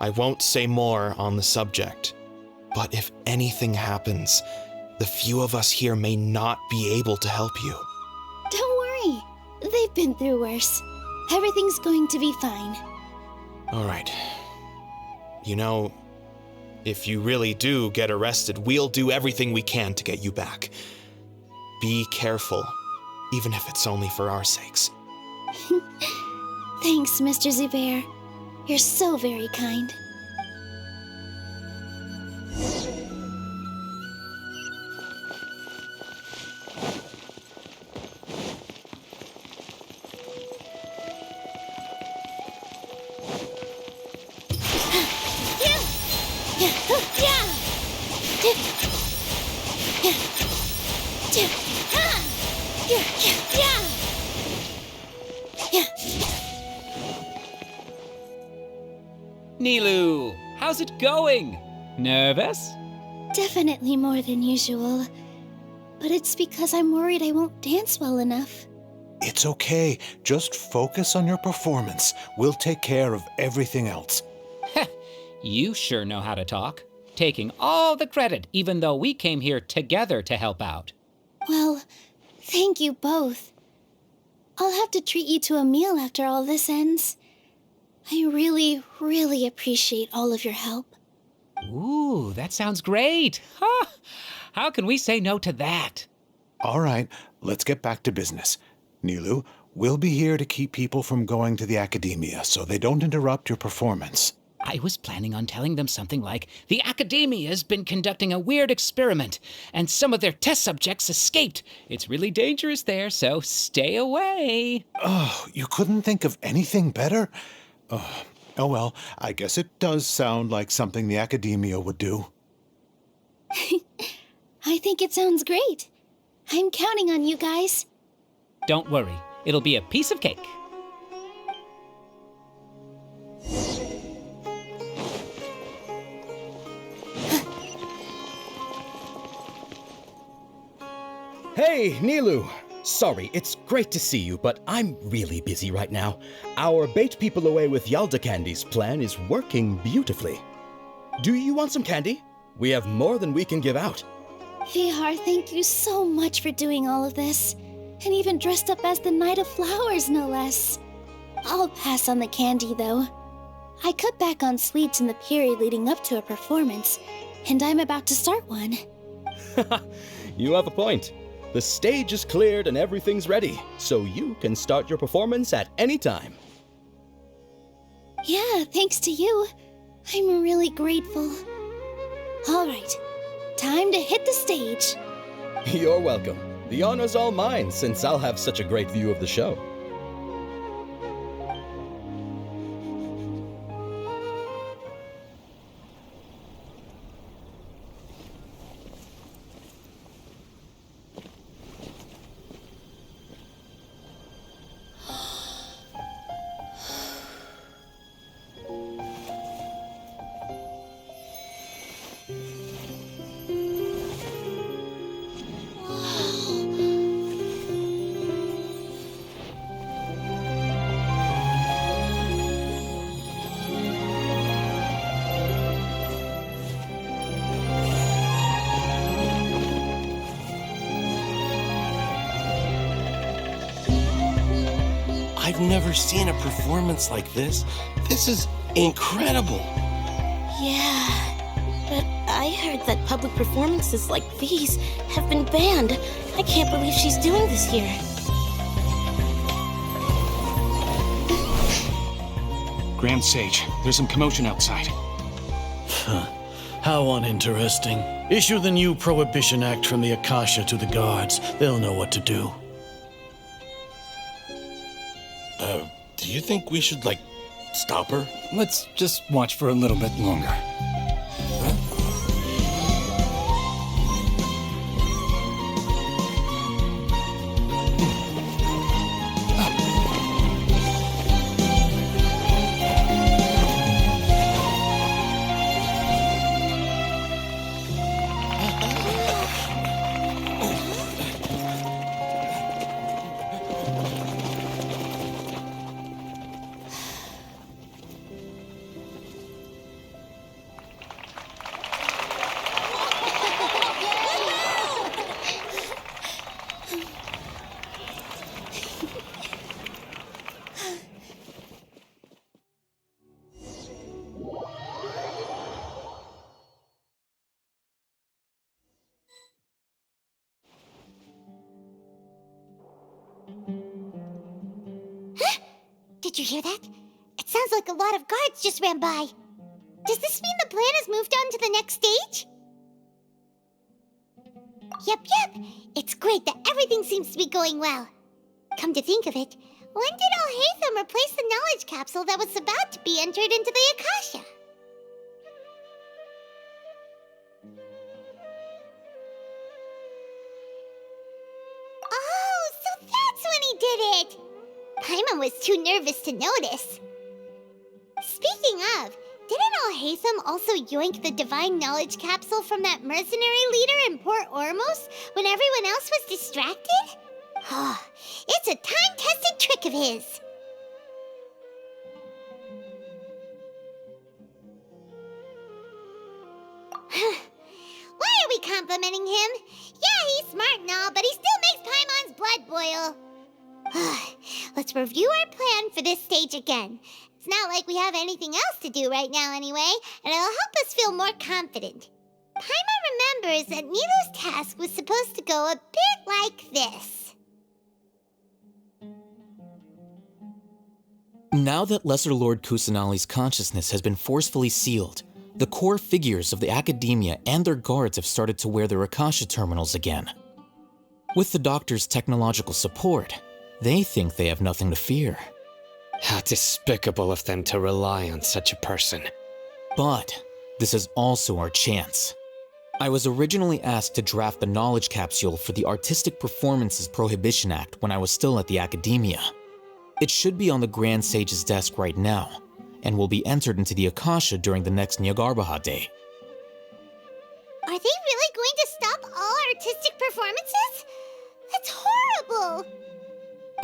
I won't say more on the subject. But if anything happens, the few of us here may not be able to help you. Don't worry. They've been through worse. Everything's going to be fine. All right. You know, if you really do get arrested, we'll do everything we can to get you back. Be careful, even if it's only for our sakes. Thanks, Mr. Zubair. You're so very kind. Nilu, how's it going? Nervous? Definitely more than usual. But it's because I'm worried I won't dance well enough. It's okay. Just focus on your performance. We'll take care of everything else. You sure know how to talk. Taking all the credit, even though we came here together to help out. Well, thank you both. I'll have to treat you to a meal after all this ends. I really, really appreciate all of your help. Ooh, that sounds great. Huh? How can we say no to that? All right, let's get back to business. Nilu, We'll be here to keep people from going to the academia so they don't interrupt your performance. I was planning on telling them something like, the Academia's been conducting a weird experiment, and some of their test subjects escaped. It's really dangerous there, so stay away. Oh, you couldn't think of anything better? Oh well, I guess it does sound like something the Academia would do. I think it sounds great. I'm counting on you guys. Don't worry, it'll be a piece of cake. Hey, Nilu! Sorry, it's great to see you, but I'm really busy right now. Our Bait People Away with Yalda Candies plan is working beautifully. Do you want some candy? We have more than we can give out. Vihar, thank you so much for doing all of this. And even dressed up as the Knight of Flowers, no less. I'll pass on the candy, though. I cut back on sweets in the period leading up to a performance, and I'm about to start one. You have a point. The stage is cleared and everything's ready, so you can start your performance at any time. Yeah, thanks to you. I'm really grateful. All right, time to hit the stage. You're welcome. The honor's all mine, since I'll have such a great view of the show. I've never seen a performance like this. This is incredible. Yeah, but I heard that public performances like these have been banned. I can't believe she's doing this here. Grand Sage, there's some commotion outside. How uninteresting. Issue the new Prohibition Act from the Akasha to the guards. They'll know what to do. Do you think we should, stop her? Let's just watch for a little bit longer. Did you hear that? It sounds like a lot of guards just ran by. Does this mean the plan has moved on to the next stage? Yep. It's great that everything seems to be going well. Come to think of it, when did Alhaitham replace the knowledge capsule that was about to be entered into the Akasha? Oh, so that's when he did it! Paimon was too nervous to notice. Speaking of, didn't Alhaitham also yoink the divine knowledge capsule from that mercenary leader in Port Ormos when everyone else was distracted? Oh, it's a time-tested trick of his. Why are we complimenting him? Yeah, he's smart and all, but he still makes Paimon's blood boil. Let's review our plan for this stage again. It's not like we have anything else to do right now anyway, and it'll help us feel more confident. Paimon remembers that Nilu's task was supposed to go a bit like this. Now that Lesser Lord Kusanali's consciousness has been forcefully sealed, the core figures of the Academia and their guards have started to wear their Akasha terminals again. With the Doctor's technological support, they think they have nothing to fear. How despicable of them to rely on such a person. But this is also our chance. I was originally asked to draft the knowledge capsule for the Artistic Performances Prohibition Act when I was still at the Academia. It should be on the Grand Sage's desk right now, and will be entered into the Akasha during the next Nyagarbha Day. Are they really going to stop all artistic performances? That's horrible!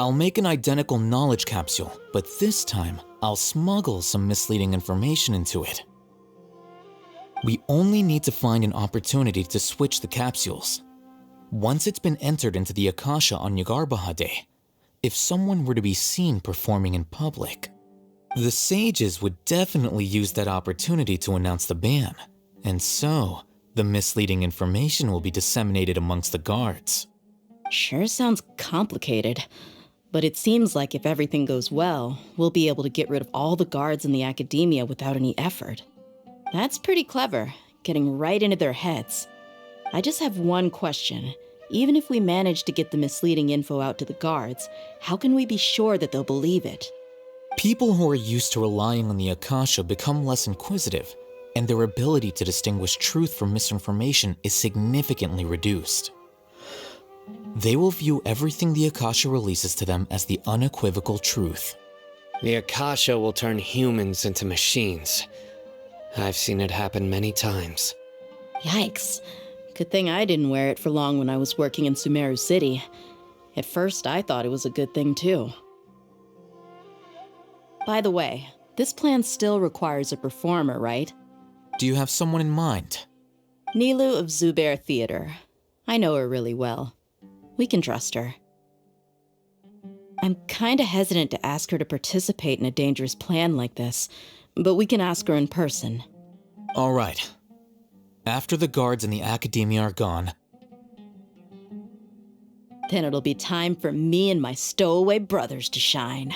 I'll make an identical knowledge capsule, but this time I'll smuggle some misleading information into it. We only need to find an opportunity to switch the capsules. Once it's been entered into the Akasha on Nyagarbha Day, if someone were to be seen performing in public, the sages would definitely use that opportunity to announce the ban, and so the misleading information will be disseminated amongst the guards. Sure sounds complicated, but it seems like if everything goes well, we'll be able to get rid of all the guards in the Academia without any effort. That's pretty clever, getting right into their heads. I just have one question. Even if we manage to get the misleading info out to the guards, how can we be sure that they'll believe it? People who are used to relying on the Akasha become less inquisitive, and their ability to distinguish truth from misinformation is significantly reduced. They will view everything the Akasha releases to them as the unequivocal truth. The Akasha will turn humans into machines. I've seen it happen many times. Yikes. Good thing I didn't wear it for long when I was working in Sumeru City. At first, I thought it was a good thing too. By the way, this plan still requires a performer, right? Do you have someone in mind? Nilu of Zubair Theater. I know her really well. We can trust her. I'm kinda hesitant to ask her to participate in a dangerous plan like this, but we can ask her in person. All right. After the guards in the Academia are gone, then it'll be time for me and my stowaway brothers to shine.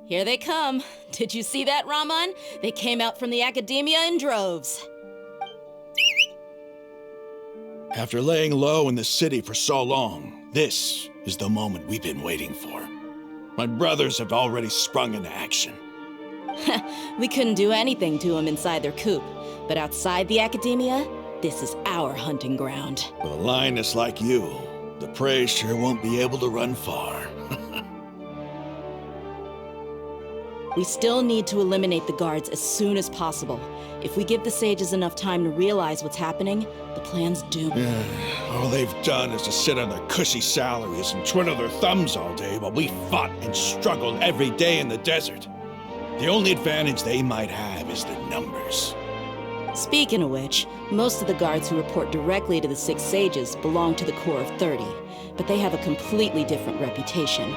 Here they come. Did you see that, Raman? They came out from the Academia in droves. After laying low in the city for so long, this is the moment we've been waiting for. My brothers have already sprung into action. We couldn't do anything to them inside their coop, but outside the Academia, this is our hunting ground. With a lioness like you, the prey sure won't be able to run far. We still need to eliminate the guards as soon as possible. If we give the sages enough time to realize what's happening, the plan's doomed. All they've done is to sit on their cushy salaries and twiddle their thumbs all day while we fought and struggled every day in the desert. The only advantage they might have is their numbers. Speaking of which, most of the guards who report directly to the 6 sages belong to the Corps of 30, but they have a completely different reputation.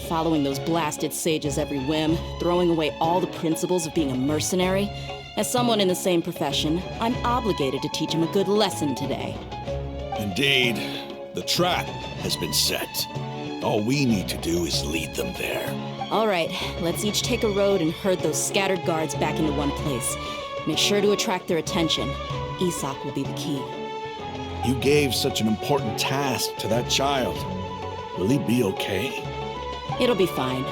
Following those blasted sages every whim, throwing away all the principles of being a mercenary. As someone in the same profession, I'm obligated to teach him a good lesson today. Indeed, the trap has been set. All we need to do is lead them there. All right, let's each take a road and herd those scattered guards back into one place. Make sure to attract their attention. Isak will be the key. You gave such an important task to that child. Will he be okay? It'll be fine.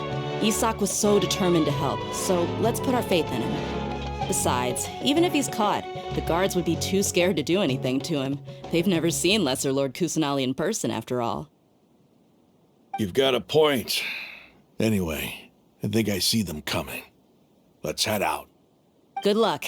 Isak was so determined to help, so let's put our faith in him. Besides, even if he's caught, the guards would be too scared to do anything to him. They've never seen Lesser Lord Kusanali in person, after all. You've got a point. Anyway, I think I see them coming. Let's head out. Good luck.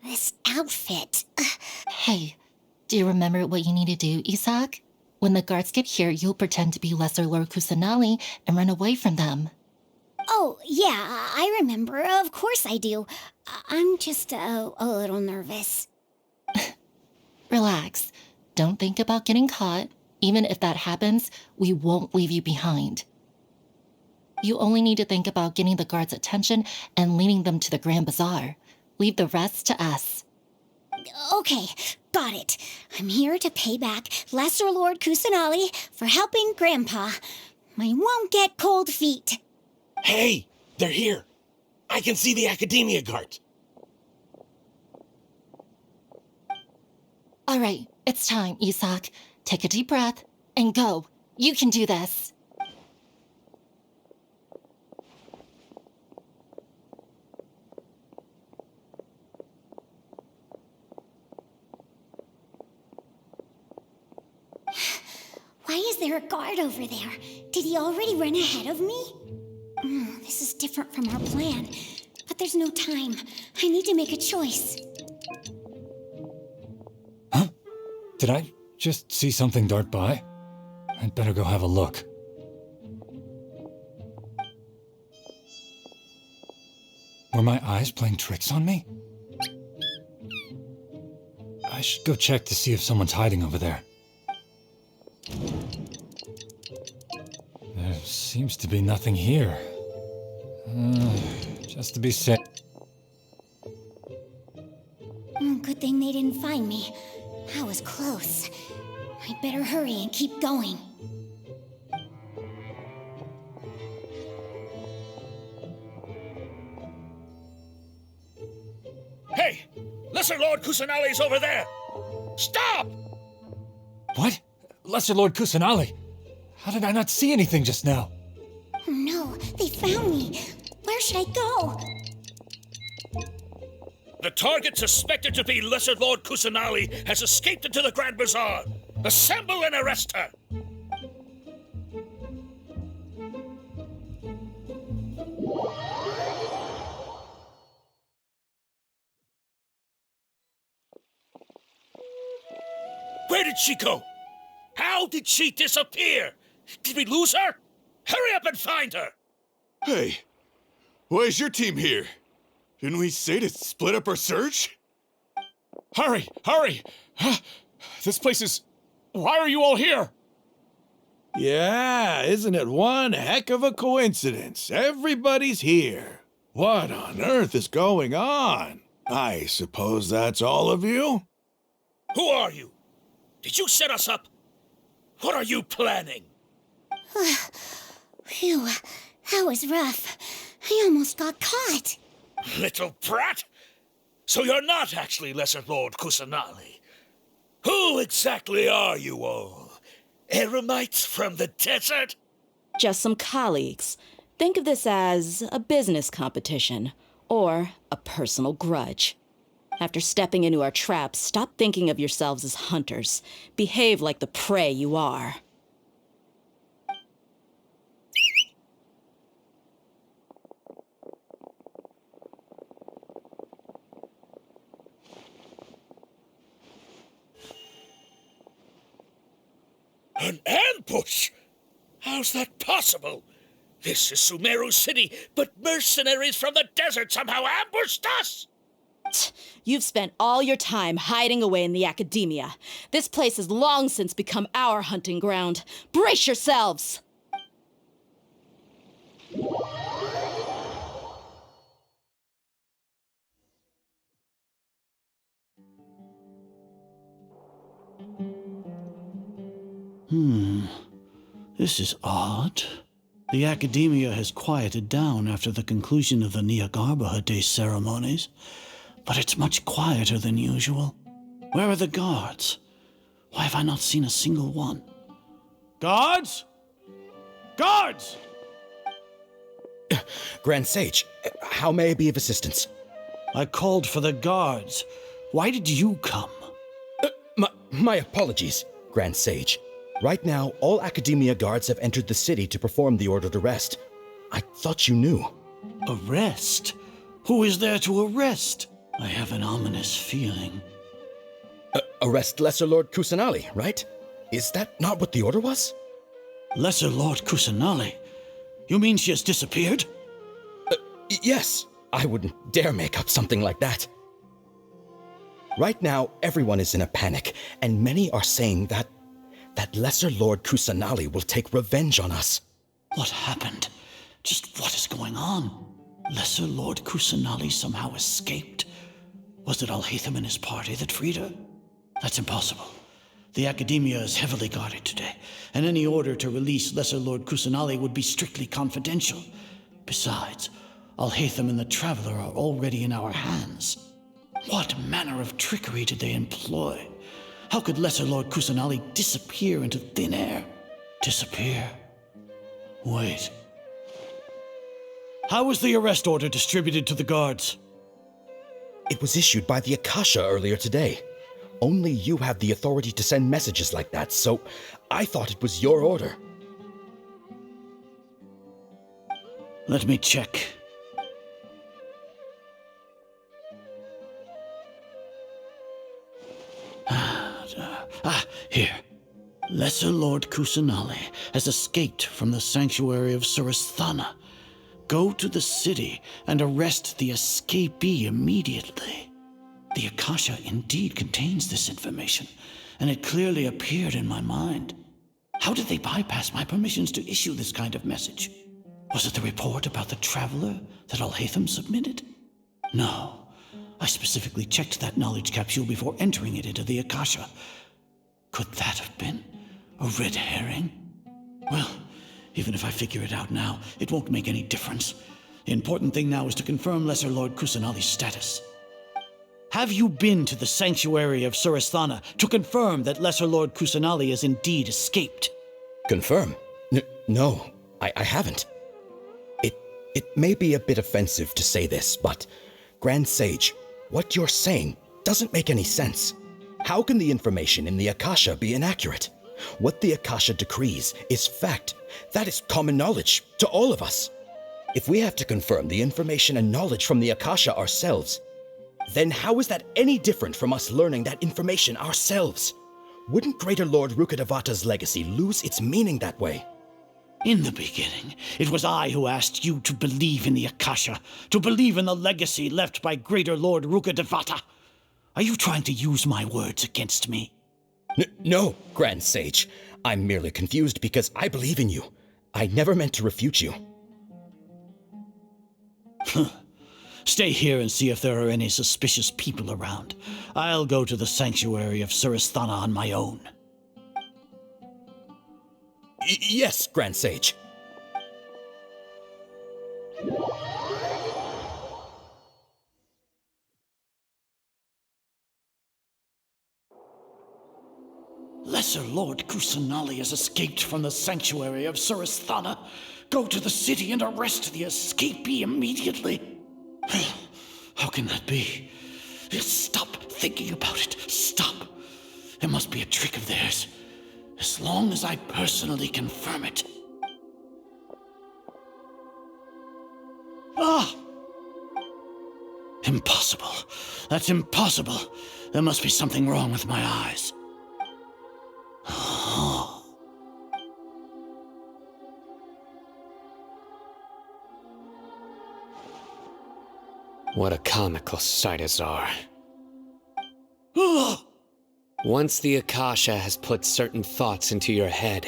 This outfit. Hey, do you remember what you need to do, Isak? When the guards get here, you'll pretend to be Lesser Lord Kusanali and run away from them. Oh, Oh, yeah, I remember. Of course I do. I'm just a little nervous. Relax. Don't think about getting caught. Even if that happens, we won't leave you behind. You only need to think about getting the guards' attention and leading them to the Grand Bazaar. Leave the rest to us. Okay, got it. I'm here to pay back Lesser Lord Kusanali for helping Grandpa. I won't get cold feet. Hey, they're here. I can see the Academia guard. All right, it's time, Isak. Take a deep breath and go. You can do this. Why is there a guard over there? Did he already run ahead of me? This is different from our plan. But there's no time. I need to make a choice. Huh? Did I just see something dart by? I'd better go have a look. Were my eyes playing tricks on me? I should go check to see if someone's hiding over there. There seems to be nothing here. Just to be safe. Good thing they didn't find me. I was close. I'd better hurry and keep going. Hey! Lesser Lord Kusanali's over there! Stop! What? Lesser Lord Kusanali? How did I not see anything just now? Oh no, they found me. Where should I go? The target suspected to be Lesser Lord Kusanali has escaped into the Grand Bazaar. Assemble and arrest her! Where did she go? How did she disappear? Did we lose her? Hurry up and find her! Hey, why is your team here? Didn't we say to split up our search? Hurry! Hurry! This place is... Why are you all here? Yeah, isn't it one heck of a coincidence? Everybody's here. What on earth is going on? I suppose that's all of you? Who are you? Did you set us up? What are you planning? Phew, that was rough. I almost got caught. Little brat! So you're not actually Lesser Lord Kusanali. Who exactly are you all? Eremites from the desert? Just some colleagues. Think of this as a business competition, or a personal grudge. After stepping into our traps, stop thinking of yourselves as hunters. Behave like the prey you are. An ambush? How's that possible? This is Sumeru City, but mercenaries from the desert somehow ambushed us! You've spent all your time hiding away in the Academia. This place has long since become our hunting ground. Brace yourselves! This is odd. The Academia has quieted down after the conclusion of the Nyagarbha Day ceremonies, but it's much quieter than usual. Where are the guards? Why have I not seen a single one? Guards? Guards! Grand Sage, how may I be of assistance? I called for the guards. Why did you come? My apologies, Grand Sage. Right now, all Academia guards have entered the city to perform the ordered arrest. I thought you knew. Arrest? Who is there to arrest? I have an ominous feeling. Arrest Lesser Lord Kusanali, right? Is that not what the order was? Lesser Lord Kusanali? You mean she has disappeared? Yes, I wouldn't dare make up something like that. Right now, everyone is in a panic, and many are saying that Lesser Lord Kusanali will take revenge on us. What happened? Just what is going on? Lesser Lord Kusanali somehow escaped? Was it Alhaitham and his party that freed her? That's impossible. The Academia is heavily guarded today, and any order to release Lesser Lord Kusanali would be strictly confidential. Besides, Alhaitham and the Traveler are already in our hands. What manner of trickery did they employ? How could Lesser Lord Kusanali disappear into thin air? Disappear? Wait. How was the arrest order distributed to the guards? It was issued by the Akasha earlier today. Only you have the authority to send messages like that, so I thought it was your order. Let me check. Here. Lesser Lord Kusanali has escaped from the sanctuary of Surasthana. Go to the city and arrest the escapee immediately. The Akasha indeed contains this information, and it clearly appeared in my mind. How did they bypass my permissions to issue this kind of message? Was it the report about the Traveler that Alhaitham submitted? No. I specifically checked that knowledge capsule before entering it into the Akasha. Could that have been a red herring? Well, even if I figure it out now, it won't make any difference. The important thing now is to confirm Lesser Lord Kusanali's status. Have you been to the sanctuary of Surasthana to confirm that Lesser Lord Kusanali has indeed escaped? Confirm? No, I haven't. It may be a bit offensive to say this, but Grand Sage, what you're saying doesn't make any sense. How can the information in the Akasha be inaccurate? What the Akasha decrees is fact. That is common knowledge to all of us. If we have to confirm the information and knowledge from the Akasha ourselves, then how is that any different from us learning that information ourselves? Wouldn't Greater Lord Rukkhadevata's legacy lose its meaning that way? In the beginning, it was I who asked you to believe in the Akasha, to believe in the legacy left by Greater Lord Rukkhadevata. Are you trying to use my words against me? No, Grand Sage. I'm merely confused because I believe in you. I never meant to refute you. Stay here and see if there are any suspicious people around. I'll go to the sanctuary of Surasthana on my own. Yes, Grand Sage. Lesser Lord Kusanali has escaped from the sanctuary of Surasthana. Go to the city and arrest the escapee immediately. How can that be? Stop thinking about it. Stop. It must be a trick of theirs. As long as I personally confirm it. Ah! Impossible. That's impossible. There must be something wrong with my eyes. What a comical sight, Azar. Once the Akasha has put certain thoughts into your head,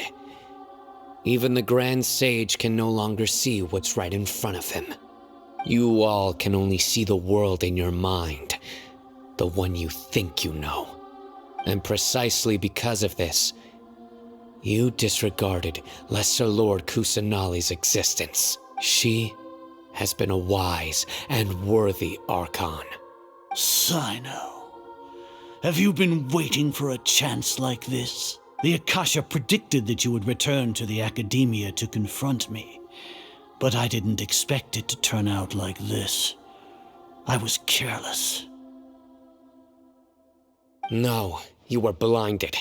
even the Grand Sage can no longer see what's right in front of him. You all can only see the world in your mind, the one you think you know. And precisely because of this, you disregarded Lesser Lord Kusanali's existence. She has been a wise and worthy Archon. Cyno, have you been waiting for a chance like this? The Akasha predicted that you would return to the Academia to confront me, but I didn't expect it to turn out like this. I was careless. No, you were blinded.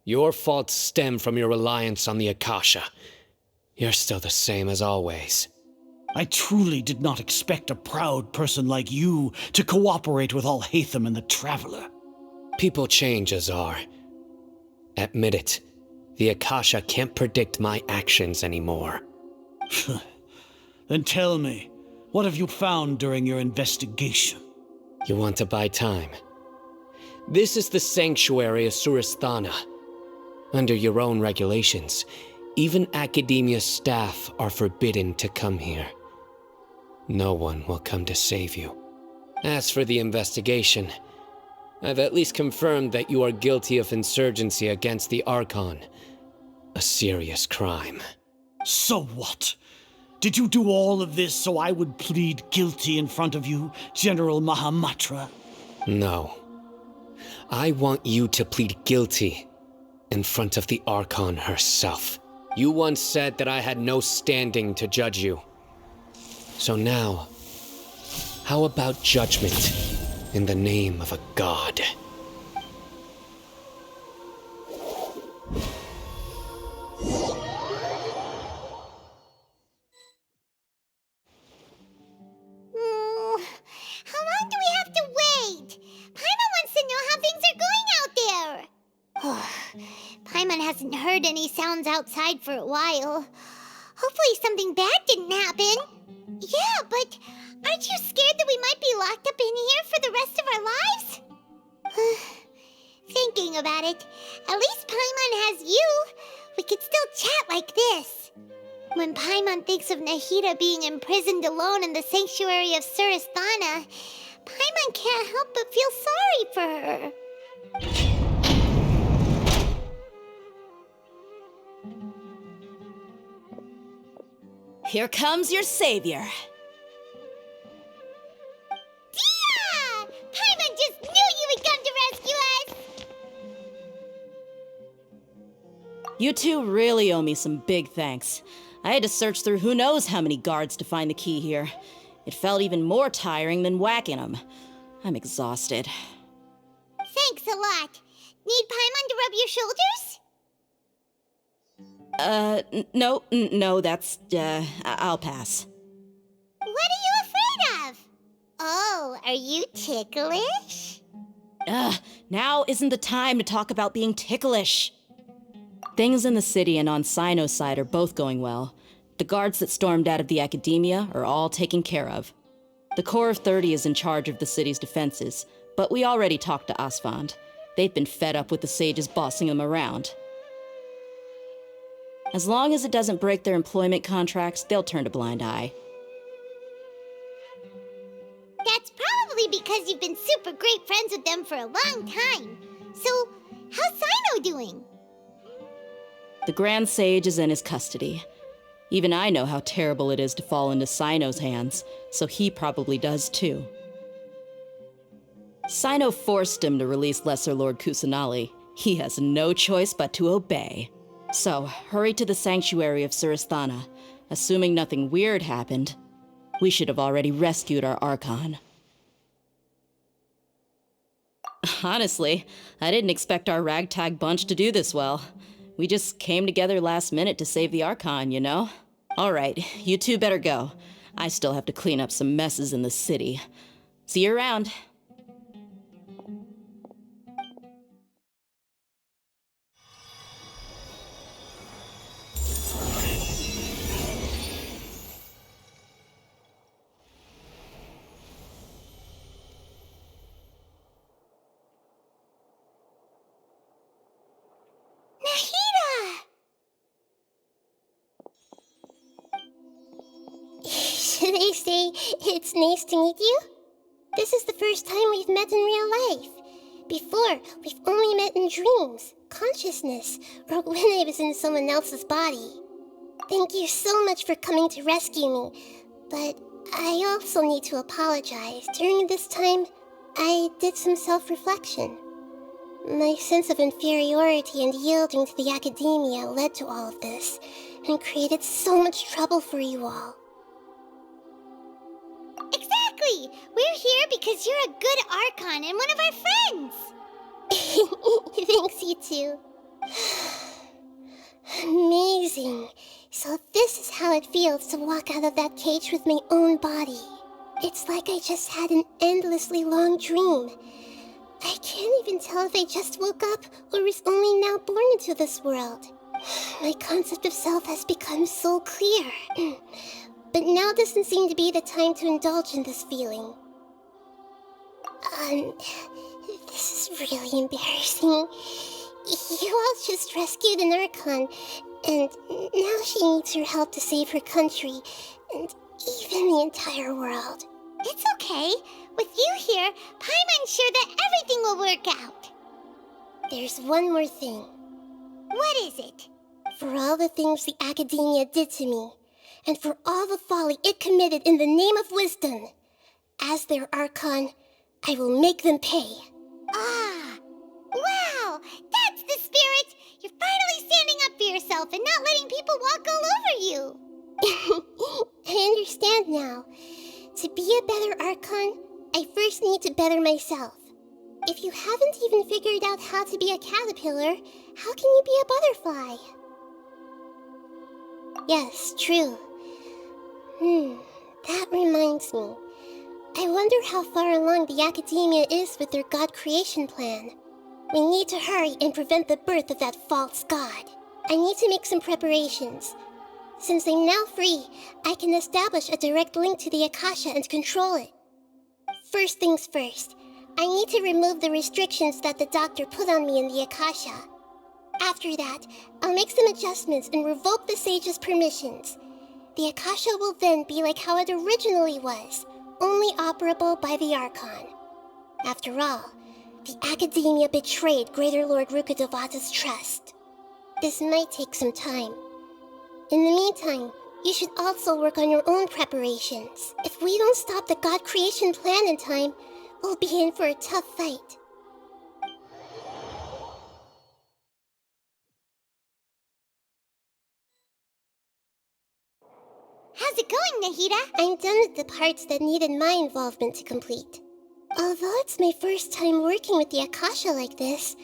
Your faults stem from your reliance on the Akasha. You're still the same as always. I truly did not expect a proud person like you to cooperate with Alhaitham and the Traveler. People change, Azar. Admit it. The Akasha can't predict my actions anymore. Then tell me, What have you found during your investigation? You want to buy time? This is the sanctuary of Suristhana. Under your own regulations, even Academia staff are forbidden to come here. No one will come to save you. As for the investigation, I've at least confirmed that you are guilty of insurgency against the Archon. A serious crime. So what? Did you do all of this so I would plead guilty in front of you, General Mahamatra? No. I want you to plead guilty in front of the Archon herself. You once said that I had no standing to judge you. So now, how about judgment in the name of a god? How long do we have to wait? Paimon wants to know how things are going out there. Paimon hasn't heard any sounds outside for a while. Hopefully something bad didn't happen. Yeah, but aren't you scared that we might be locked up in here for the rest of our lives? Thinking about it, at least Paimon has you. We could still chat like this. When Paimon thinks of Nahida being imprisoned alone in the sanctuary of Suristhana, Paimon can't help but feel sorry for her. Here comes your savior. Dia! Paimon just knew you would come to rescue us! You two really owe me some big thanks. I had to search through who knows how many guards to find the key here. It felt even more tiring than whacking them. I'm exhausted. Thanks a lot. Need Paimon to rub your shoulders? No, that's, I'll pass. What are you afraid of? Oh, are you ticklish? Now isn't the time to talk about being ticklish. Things in the city and on Cyno's side are both going well. The guards that stormed out of the Academia are all taken care of. The Corps of 30 is in charge of the city's defenses, but we already talked to Asfand. They've been fed up with the sages bossing them around. As long as it doesn't break their employment contracts, they'll turn a blind eye. That's probably because you've been super great friends with them for a long time. So, how's Cyno doing? The Grand Sage is in his custody. Even I know how terrible it is to fall into Cyno's hands, so he probably does too. Cyno forced him to release Lesser Lord Kusanali. He has no choice but to obey. So, hurry to the sanctuary of Suristhana. Assuming nothing weird happened, we should have already rescued our Archon. Honestly, I didn't expect our ragtag bunch to do this well. We just came together last minute to save the Archon, you know? All right, you two better go. I still have to clean up some messes in the city. See you around. Should I say it's nice to meet you? This is the first time we've met in real life. Before, we've only met in dreams, consciousness, or when I was in someone else's body. Thank you so much for coming to rescue me, but I also need to apologize. During this time, I did some self-reflection. My sense of inferiority and yielding to the Academia led to all of this, and created so much trouble for you all. Exactly! We're here because you're a good Archon and one of our friends! Thanks, you two. Amazing. So this is how it feels to walk out of that cage with my own body. It's like I just had an endlessly long dream. I can't even tell if I just woke up or was only now born into this world. My concept of self has become so clear. but now doesn't seem to be the time to indulge in this feeling. This is really embarrassing. You all just rescued an Archon, and now she needs your help to save her country, and even the entire world. It's okay. With you here, Paimon's sure that everything will work out. There's one more thing. What is it? For all the things the Academia did to me, and for all the folly it committed in the name of wisdom, as their Archon, I will make them pay. Ah, wow, that's the spirit! You're finally standing up for yourself and not letting people walk all over you. I understand now. To be a better Archon, I first need to better myself. If you haven't even figured out how to be a caterpillar, how can you be a butterfly? Yes, true. That reminds me. I wonder how far along the Academia is with their god creation plan. We need to hurry and prevent the birth of that false god. I need to make some preparations. Since I'm now free, I can establish a direct link to the Akasha and control it. First things first, I need to remove the restrictions that the doctor put on me in the Akasha. After that, I'll make some adjustments and revoke the sage's permissions. The Akasha will then be like how it originally was, only operable by the Archon. After all, the Academia betrayed Greater Lord Rukkhadevata's trust. This might take some time. In the meantime, you should also work on your own preparations. If we don't stop the god creation plan in time, we'll be in for a tough fight. How's it going, Nahida? I'm done with the parts that needed my involvement to complete. Although it's my first time working with the Akasha like this,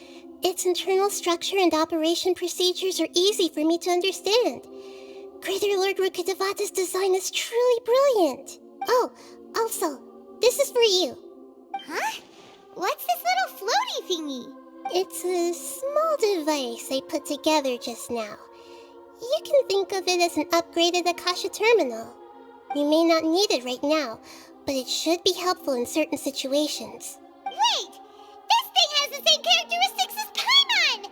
its internal structure and operation procedures are easy for me to understand. Greater Lord Rukkhadevata's design is truly brilliant. Oh, also, this is for you. Huh? What's this little floaty thingy? It's a small device I put together just now. You can think of it as an upgraded Akasha terminal. You may not need it right now, but it should be helpful in certain situations. Wait! This thing has the same characteristics as Paimon!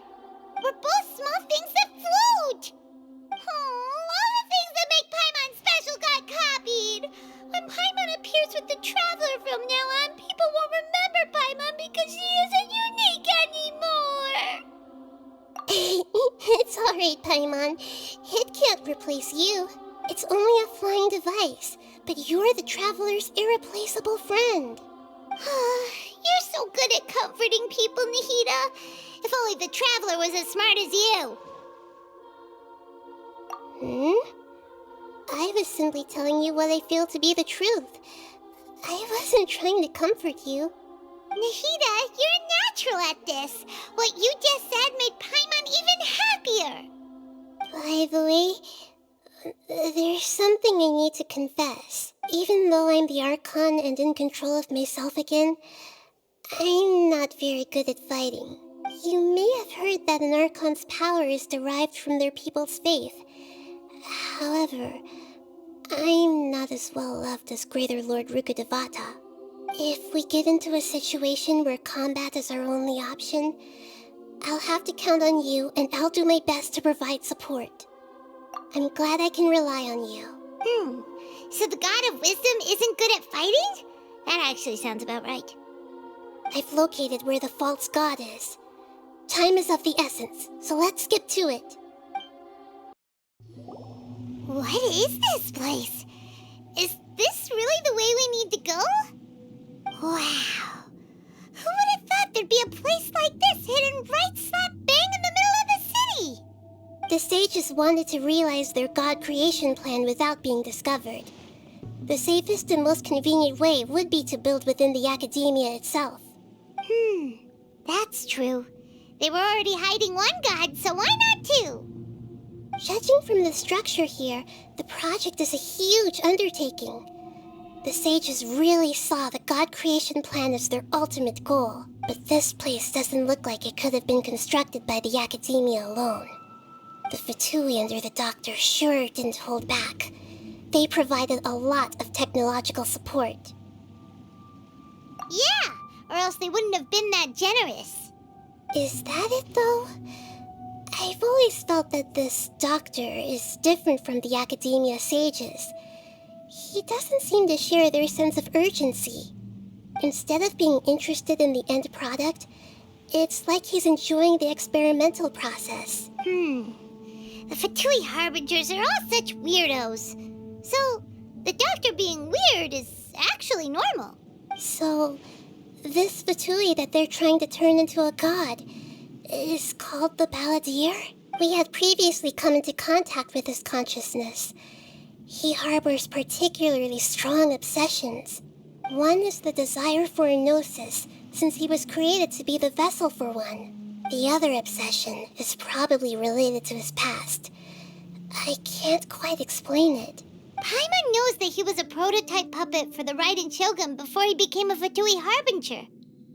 We're both small things that float! All the things that make Paimon special got copied! When Paimon appears with the Traveler from now on, people won't remember Paimon because she isn't unique anymore! It's alright, Paimon. It can't replace you. It's only a flying device, but you're the Traveler's irreplaceable friend. You're so good at comforting people, Nahida. If only the Traveler was as smart as you. I was simply telling you what I feel to be the truth. I wasn't trying to comfort you. Nahida, you're natural at this. What you just said made Paimon even happier. By the way, there's something I need to confess. Even though I'm the Archon and in control of myself again, I'm not very good at fighting. You may have heard that an Archon's power is derived from their people's faith. However, I'm not as well loved as Greater Lord Rukkhadevata. If we get into a situation where combat is our only option, I'll have to count on you, and I'll do my best to provide support. I'm glad I can rely on you. So the God of Wisdom isn't good at fighting? That actually sounds about right. I've located where the false god is. Time is of the essence, so let's get to it. What is this place? Is this really the way we need to go? Wow. Who would have thought there'd be a place like this hidden right slap bang in the middle of the city? The sages wanted to realize their god creation plan without being discovered. The safest and most convenient way would be to build within the Academia itself. That's true. They were already hiding one god, so why not two? Judging from the structure here, the project is a huge undertaking. The sages really saw the god creation plan as their ultimate goal, but this place doesn't look like it could have been constructed by the Academia alone. The Fatui under the Doctor sure didn't hold back. They provided a lot of technological support. Yeah, or else they wouldn't have been that generous. Is that it, though? I've always felt that this doctor is different from the academia sages. He doesn't seem to share their sense of urgency. Instead of being interested in the end product, it's like he's enjoying the experimental process. The Fatui Harbingers are all such weirdos. So, the doctor being weird is actually normal. So, this Fatui that they're trying to turn into a god is called the Balladeer? We had previously come into contact with his consciousness. He harbors particularly strong obsessions. One is the desire for a gnosis, since he was created to be the vessel for one. The other obsession is probably related to his past. I can't quite explain it. Paimon knows that he was a prototype puppet for the Raiden Shogun before he became a Fatui Harbinger.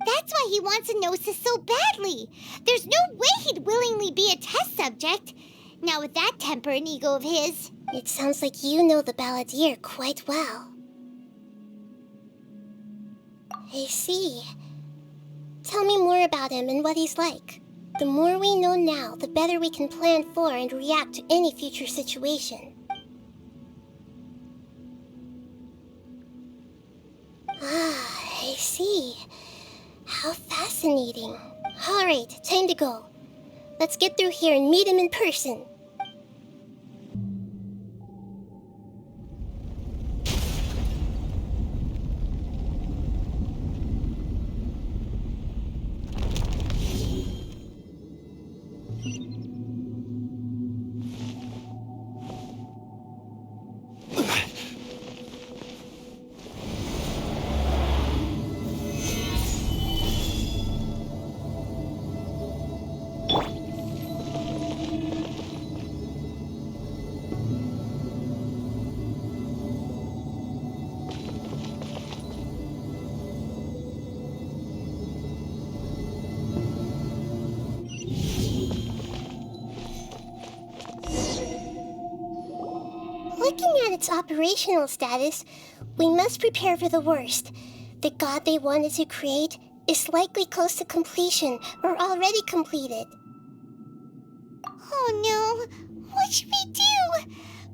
That's why he wants a gnosis so badly. There's no way he'd willingly be a test subject. Not with that temper and ego of his. It sounds like you know the Balladeer quite well. I see. Tell me more about him and what he's like. The more we know now, the better we can plan for and react to any future situation. Ah, I see. How fascinating. All right, time to go. Let's get through here and meet him in person. Looking at its operational status, we must prepare for the worst. The god they wanted to create is likely close to completion or already completed. Oh no, what should we do?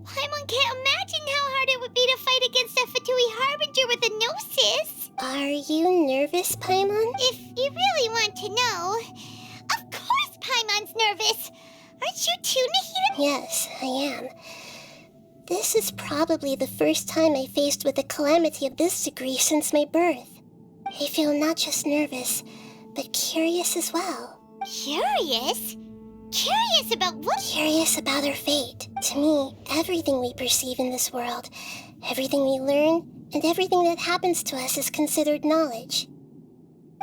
Paimon can't imagine how hard it would be to fight against a Fatui Harbinger with a gnosis. Are you nervous, Paimon? If you really want to know, of course Paimon's nervous. Aren't you too, Nahida? Yes, I am. This is probably the first time I faced with a calamity of this degree since my birth. I feel not just nervous, but curious as well. Curious? Curious about what? Curious about our fate. To me, everything we perceive in this world, everything we learn, and everything that happens to us is considered knowledge.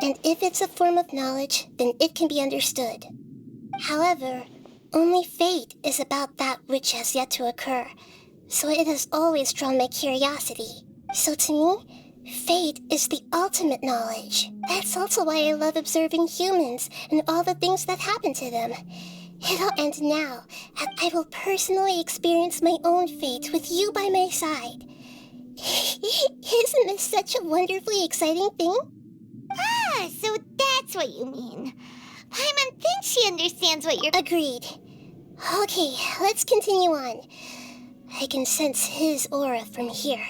And if it's a form of knowledge, then it can be understood. However, only fate is about that which has yet to occur, so it has always drawn my curiosity. So to me, fate is the ultimate knowledge. That's also why I love observing humans and all the things that happen to them. It'll end now, and I will personally experience my own fate with you by my side. Isn't this such a wonderfully exciting thing? Ah, so that's what you mean. Paimon thinks she understands what you're... Agreed. Okay, let's continue on. I can sense his aura from here.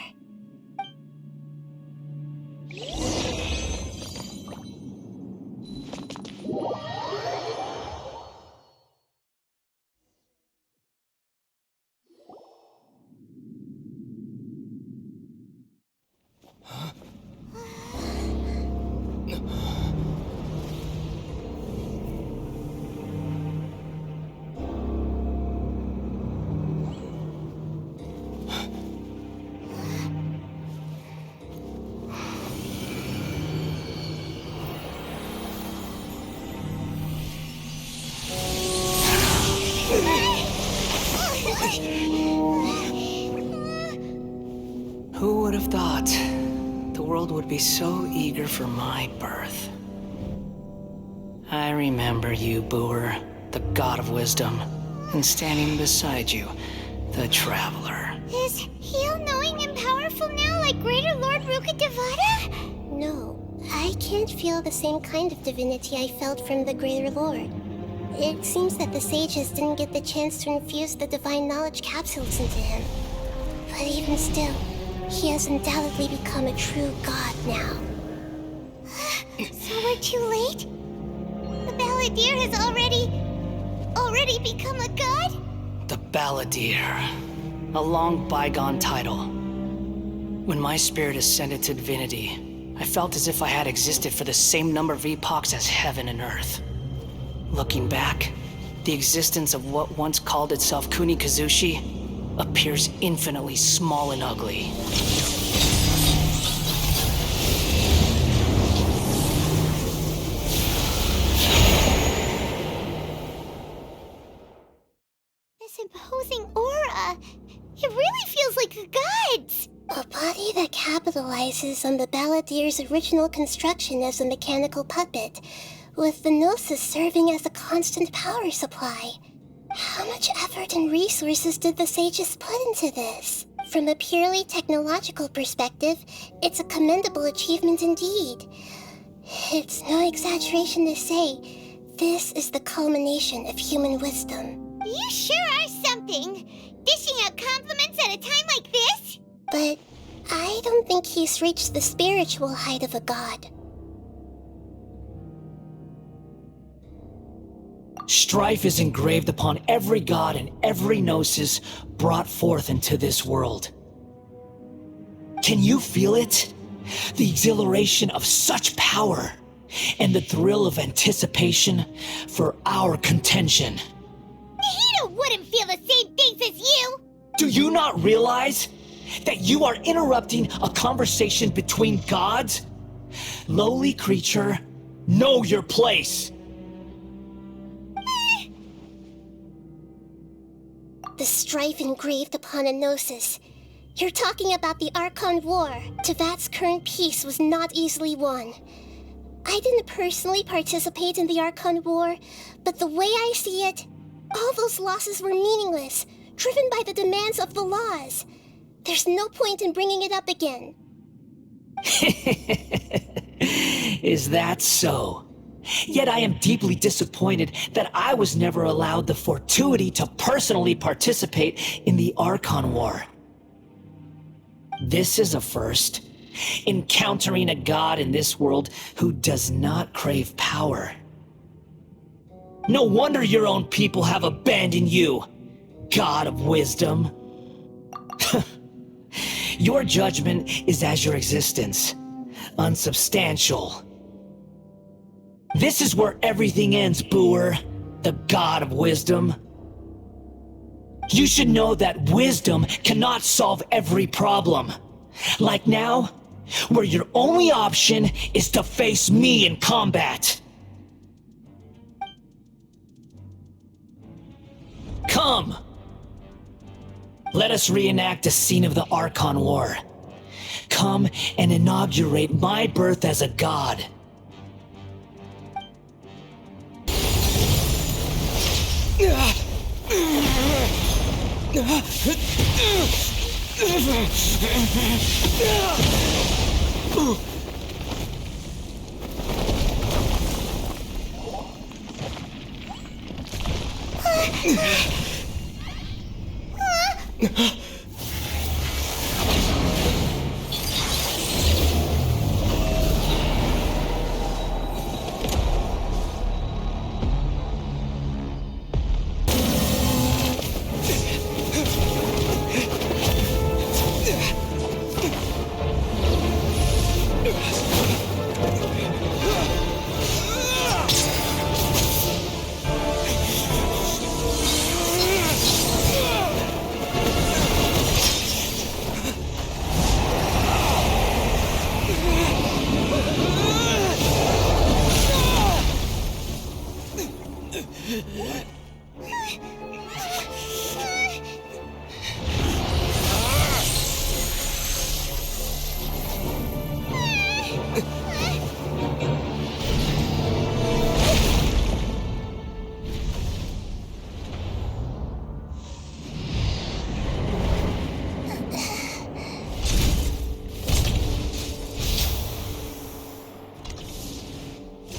Who would have thought the world would be so eager for my birth? I remember you, Booer, the god of wisdom, and standing beside you, the traveler. Is he all-knowing and powerful now, like Greater Lord Rukkhadevata? No, I can't feel the same kind of divinity I felt from the Greater Lord. It seems that the sages didn't get the chance to infuse the divine knowledge capsules into him. But even still, he has undoubtedly become a true god now. So we're too late? The Balladeer has already become a god? The Balladeer. A long bygone title. When my spirit ascended to divinity, I felt as if I had existed for the same number of epochs as heaven and earth. Looking back, the existence of what once called itself Kunikazushi appears infinitely small and ugly. This imposing aura, it really feels like the gods! A body that capitalizes on the Balladeer's original construction as a mechanical puppet, with the Gnosis serving as a constant power supply. How much effort and resources did the sages put into this? From a purely technological perspective, it's a commendable achievement indeed. It's no exaggeration to say, this is the culmination of human wisdom. You sure are something! Dishing out compliments at a time like this? But I don't think he's reached the spiritual height of a god. Strife is engraved upon every god and every gnosis brought forth into this world. Can you feel it? The exhilaration of such power, and the thrill of anticipation for our contention. Nahida wouldn't feel the same things as you! Do you not realize that you are interrupting a conversation between gods? Lowly creature, know your place! The strife engraved upon a gnosis. You're talking about the Archon War. Tevat's current peace was not easily won. I didn't personally participate in the Archon War, but the way I see it, all those losses were meaningless, driven by the demands of the laws. There's no point in bringing it up again. Is that so? Yet I am deeply disappointed that I was never allowed the fortuity to personally participate in the Archon War. This is a first, encountering a god in this world who does not crave power. No wonder your own people have abandoned you, god of wisdom. Your judgment is as your existence, unsubstantial. This is where everything ends, Booer, the god of wisdom. You should know that wisdom cannot solve every problem. Like now, where your only option is to face me in combat. Come! Let us reenact a scene of the Archon War. Come and inaugurate my birth as a god.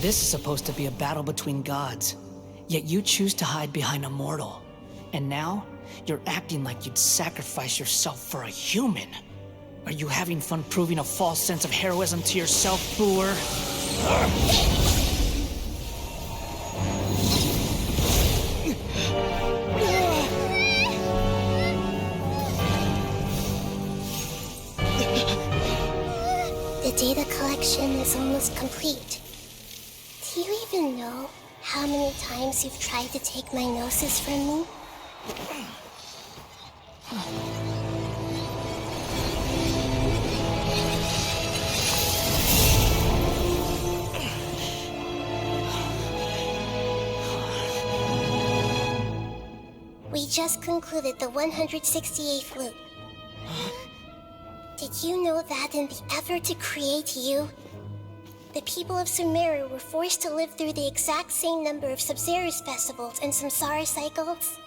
This is supposed to be a battle between gods, yet you choose to hide behind a mortal. And now, you're acting like you'd sacrifice yourself for a human. Are you having fun proving a false sense of heroism to yourself, Boor? The data collection is almost complete. Do you even know how many times you've tried to take my gnosis from me? We just concluded the 168th loop. Did you know that in the effort to create you, the people of Sumeru were forced to live through the exact same number of Sub-Zerus festivals and Samsara cycles?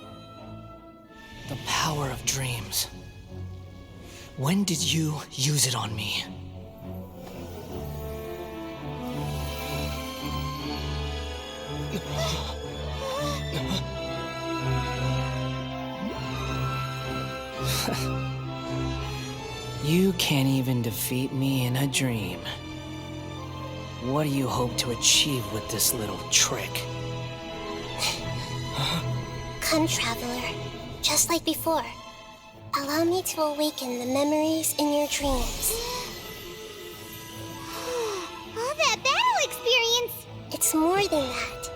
The power of dreams. When did you use it on me? You can't even defeat me in a dream. What do you hope to achieve with this little trick? Come, Traveler. Just like before. Allow me to awaken the memories in your dreams. All that battle experience! It's more than that.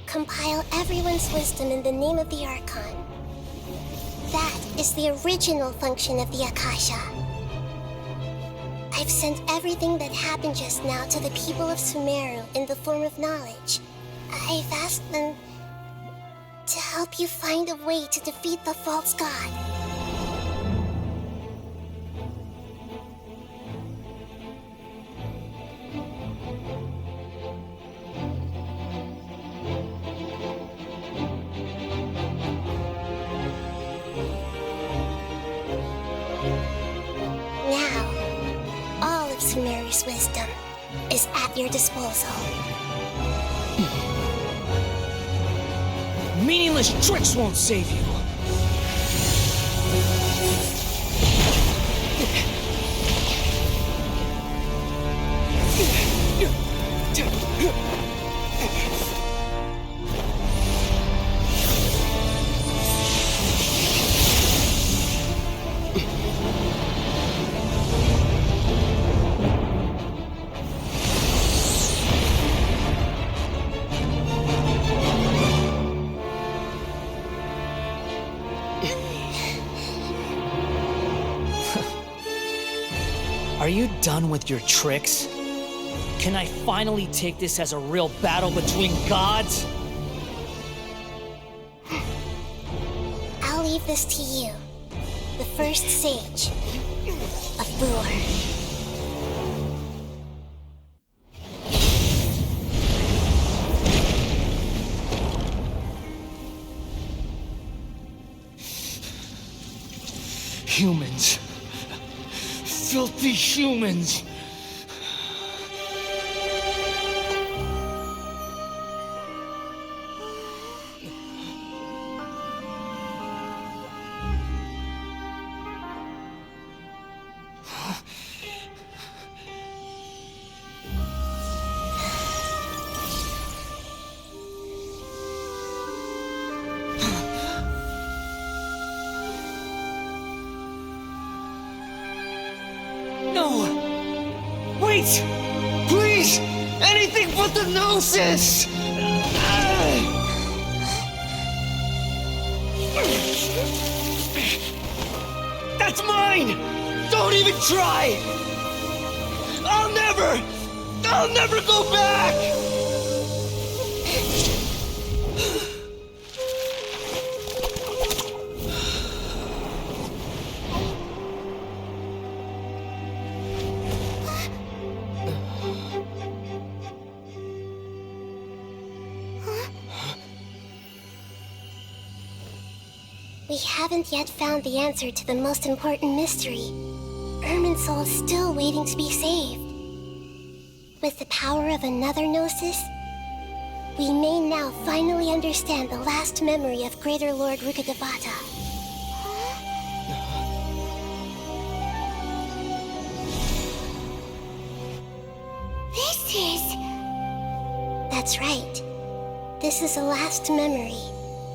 Compile everyone's wisdom in the name of the Archon. That is the original function of the Akasha. I've sent everything that happened just now to the people of Sumeru in the form of knowledge. I've asked them to help you find a way to defeat the false god. Sumeru's wisdom is at your disposal. Meaningless tricks won't save you. Are you done with your tricks? Can I finally take this as a real battle between gods? I'll leave this to you, the first sage of Boor. Humans. Filthy humans! Wait! Please! Anything but the gnosis! That's mine! Don't even try! I'll never go back! We haven't yet found the answer to the most important mystery. Irminsul is still waiting to be saved. With the power of another Gnosis, we may now finally understand the last memory of Greater Lord Rukkhadevata. This is... That's right. This is the last memory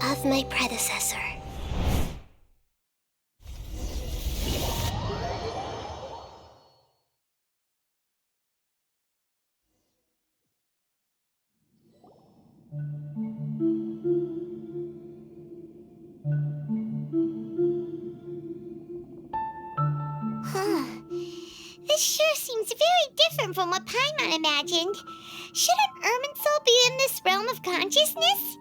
of my predecessor. This sure seems very different from what Paimon imagined. Shouldn't Irminsul be in this realm of consciousness?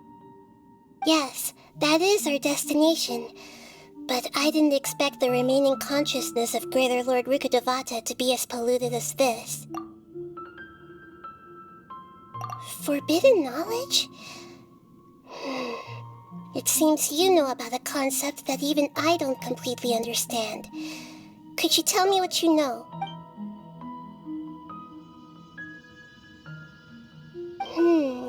Yes, that is our destination. But I didn't expect the remaining consciousness of Greater Lord Rukkhadevata to be as polluted as this. Forbidden knowledge? It seems you know about a concept that even I don't completely understand. Could you tell me what you know?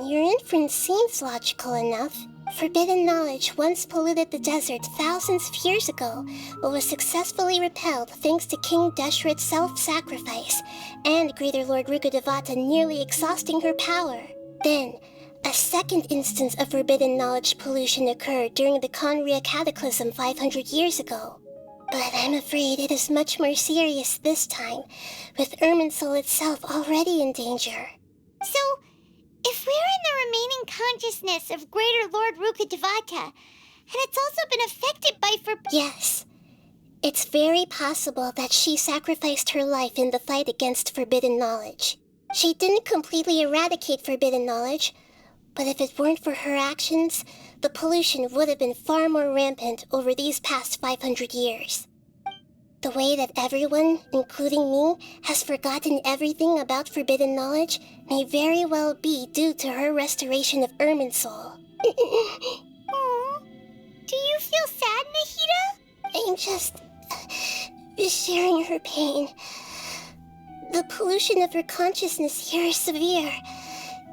Your inference seems logical enough. Forbidden knowledge once polluted the desert thousands of years ago, but was successfully repelled thanks to King Deshret's self-sacrifice, and Greater Lord Rukkhadevata nearly exhausting her power. Then, a second instance of forbidden knowledge pollution occurred during the Conria Cataclysm 500 years ago. But I'm afraid it is much more serious this time, with Irminsul itself already in danger. So, if we're in the remaining consciousness of Greater Lord Rukkhadevata, and it's also been affected by Yes. It's very possible that she sacrificed her life in the fight against forbidden knowledge. She didn't completely eradicate forbidden knowledge, but if it weren't for her actions, the pollution would have been far more rampant over these past 500 years. The way that everyone, including me, has forgotten everything about forbidden knowledge may very well be due to her restoration of Irminsul. Aww. Do you feel sad, Nahida? I'm just sharing her pain. The pollution of her consciousness here is severe.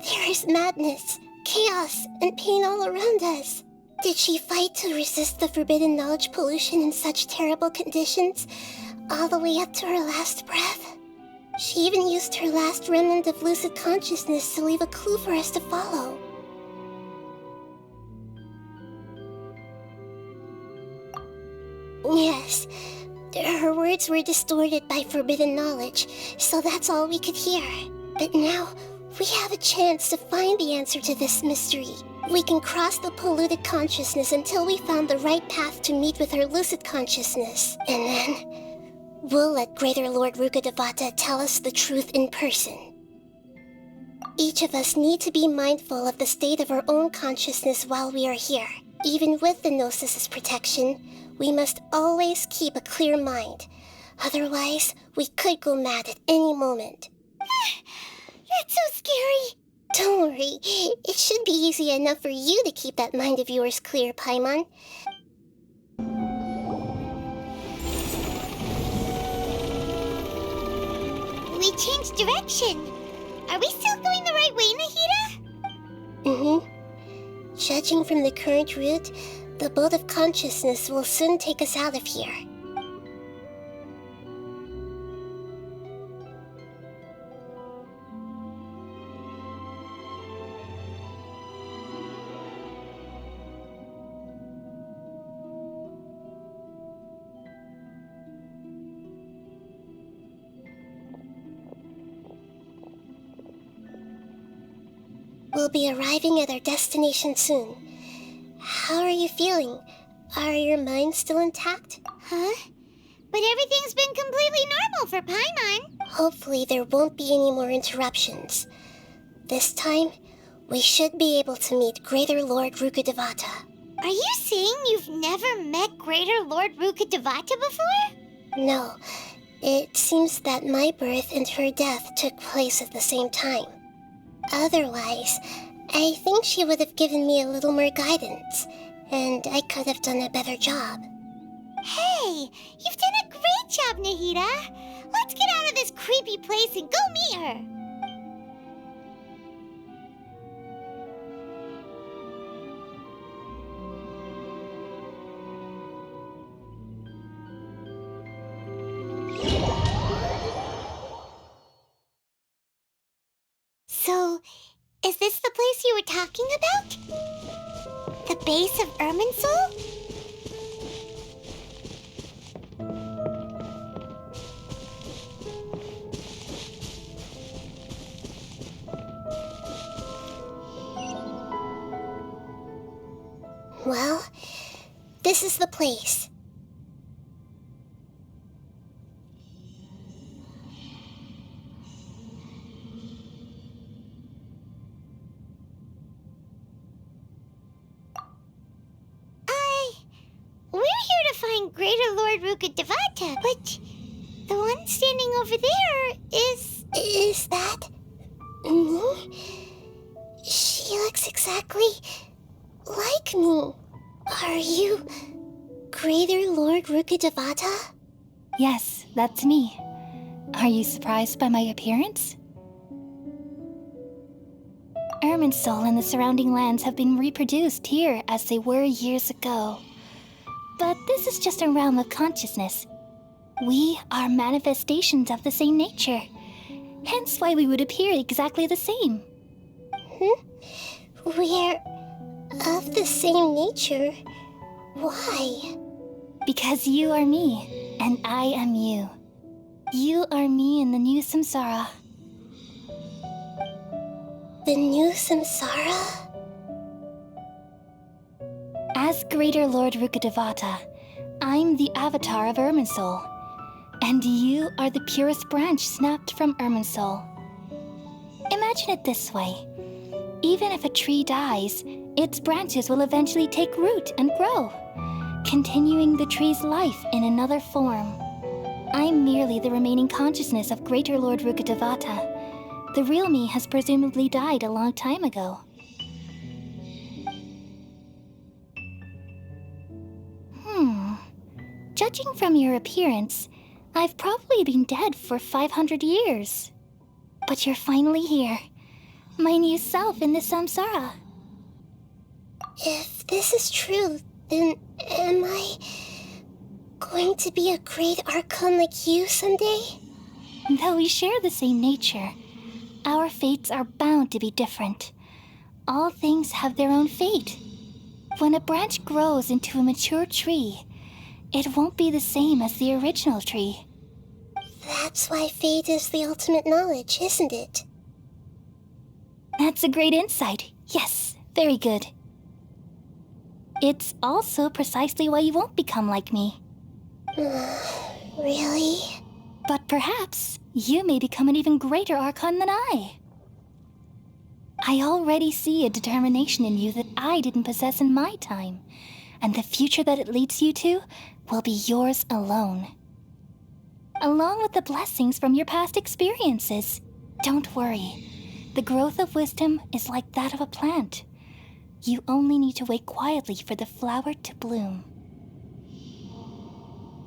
There is madness, chaos, and pain all around us. Did she fight to resist the forbidden knowledge pollution in such terrible conditions, all the way up to her last breath? She even used her last remnant of lucid consciousness to leave a clue for us to follow. Yes, her words were distorted by forbidden knowledge, so that's all we could hear. But now, we have a chance to find the answer to this mystery. We can cross the polluted consciousness until we found the right path to meet with her lucid consciousness. And then, we'll let Greater Lord Rukkhadevata tell us the truth in person. Each of us need to be mindful of the state of our own consciousness while we are here. Even with the Gnosis' protection, we must always keep a clear mind. Otherwise, we could go mad at any moment. That's so scary. Don't worry, it should be easy enough for you to keep that mind of yours clear, Paimon. We changed direction. Are we still going the right way, Nahida? Mm-hmm. Judging from the current route, the boat of consciousness will soon take us out of here. We'll be arriving at our destination soon. How are you feeling? Are your minds still intact? Huh? But everything's been completely normal for Paimon. Hopefully there won't be any more interruptions. This time, we should be able to meet Greater Lord Rukkhadevata. Are you saying you've never met Greater Lord Rukkhadevata before? No. It seems that my birth and her death took place at the same time. Otherwise, I think she would have given me a little more guidance, and I could have done a better job. Hey, you've done a great job, Nahida. Let's get out of this creepy place and go meet her. Is this the place you were talking about? The base of Irminsul? Well, this is the place. We're here to find Greater Lord Rukkhadevata, but the one standing over there is... Is that me? She looks exactly like me. Are you Greater Lord Rukkhadevata? Yes, that's me. Are you surprised by my appearance? Irminsul and the surrounding lands have been reproduced here as they were years ago. But this is just a realm of consciousness. We are manifestations of the same nature. Hence why we would appear exactly the same. We're of the same nature? Why? Because you are me, and I am you. You are me in the new samsara. The new samsara? As Greater Lord Rukkhadevata, I'm the avatar of Irminsul, and you are the purest branch snapped from Irminsul. Imagine it this way. Even if a tree dies, its branches will eventually take root and grow, continuing the tree's life in another form. I'm merely the remaining consciousness of Greater Lord Rukkhadevata. The real me has presumably died a long time ago. Judging from your appearance, I've probably been dead for 500 years. But you're finally here. My new self in the samsara. If this is true, then am I going to be a great Archon like you someday? Though we share the same nature, our fates are bound to be different. All things have their own fate. When a branch grows into a mature tree, it won't be the same as the original tree. That's why fate is the ultimate knowledge, isn't it? That's a great insight. Yes, very good. It's also precisely why you won't become like me. Really? But perhaps you may become an even greater Archon than I. I already see a determination in you that I didn't possess in my time, and the future that it leads you to will be yours alone. Along with the blessings from your past experiences. Don't worry. The growth of wisdom is like that of a plant. You only need to wait quietly for the flower to bloom.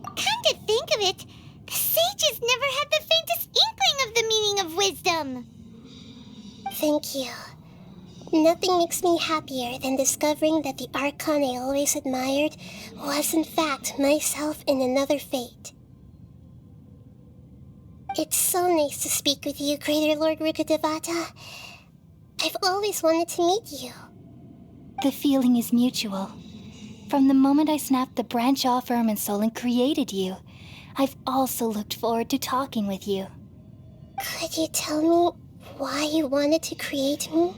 Come to think of it, the sages never had the faintest inkling of the meaning of wisdom. Thank you. Nothing makes me happier than discovering that the Archon I always admired was in fact myself in another fate. It's so nice to speak with you, Greater Lord Rukkhadevata. I've always wanted to meet you. The feeling is mutual. From the moment I snapped the branch off Irminsul and created you, I've also looked forward to talking with you. Could you tell me why you wanted to create me?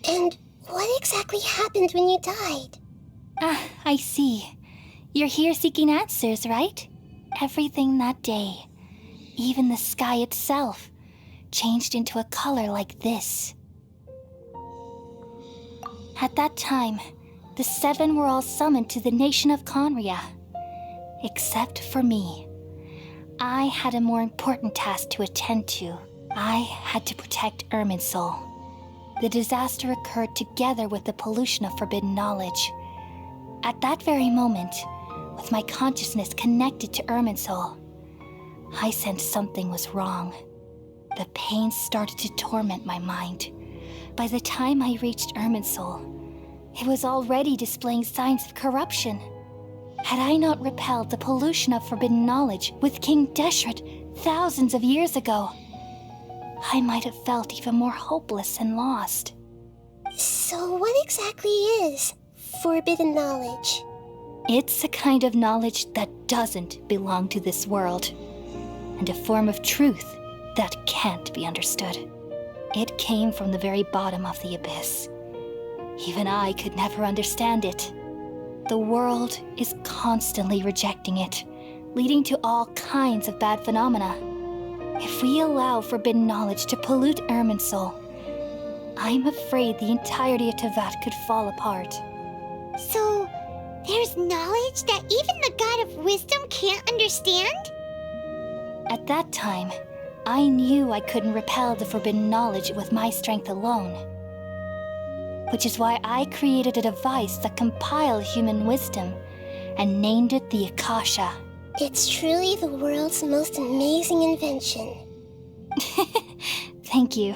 And what exactly happened when you died? Ah, I see. You're here seeking answers, right? Everything that day, even the sky itself, changed into a color like this. At that time, the seven were all summoned to the nation of Conria. Except for me. I had a more important task to attend to. I had to protect Irminsul. The disaster occurred together with the pollution of forbidden knowledge. At that very moment, with my consciousness connected to Irminsul, I sensed something was wrong. The pain started to torment my mind. By the time I reached Irminsul, it was already displaying signs of corruption. Had I not repelled the pollution of forbidden knowledge with King Deshret thousands of years ago, I might have felt even more hopeless and lost. So what exactly is forbidden knowledge? It's a kind of knowledge that doesn't belong to this world, and a form of truth that can't be understood. It came from the very bottom of the abyss. Even I could never understand it. The world is constantly rejecting it, leading to all kinds of bad phenomena. If we allow forbidden knowledge to pollute Irminsul, I'm afraid the entirety of Tevat could fall apart. So, there's knowledge that even the God of Wisdom can't understand? At that time, I knew I couldn't repel the forbidden knowledge with my strength alone. Which is why I created a device that compiled human wisdom and named it the Akasha. It's truly the world's most amazing invention. Thank you.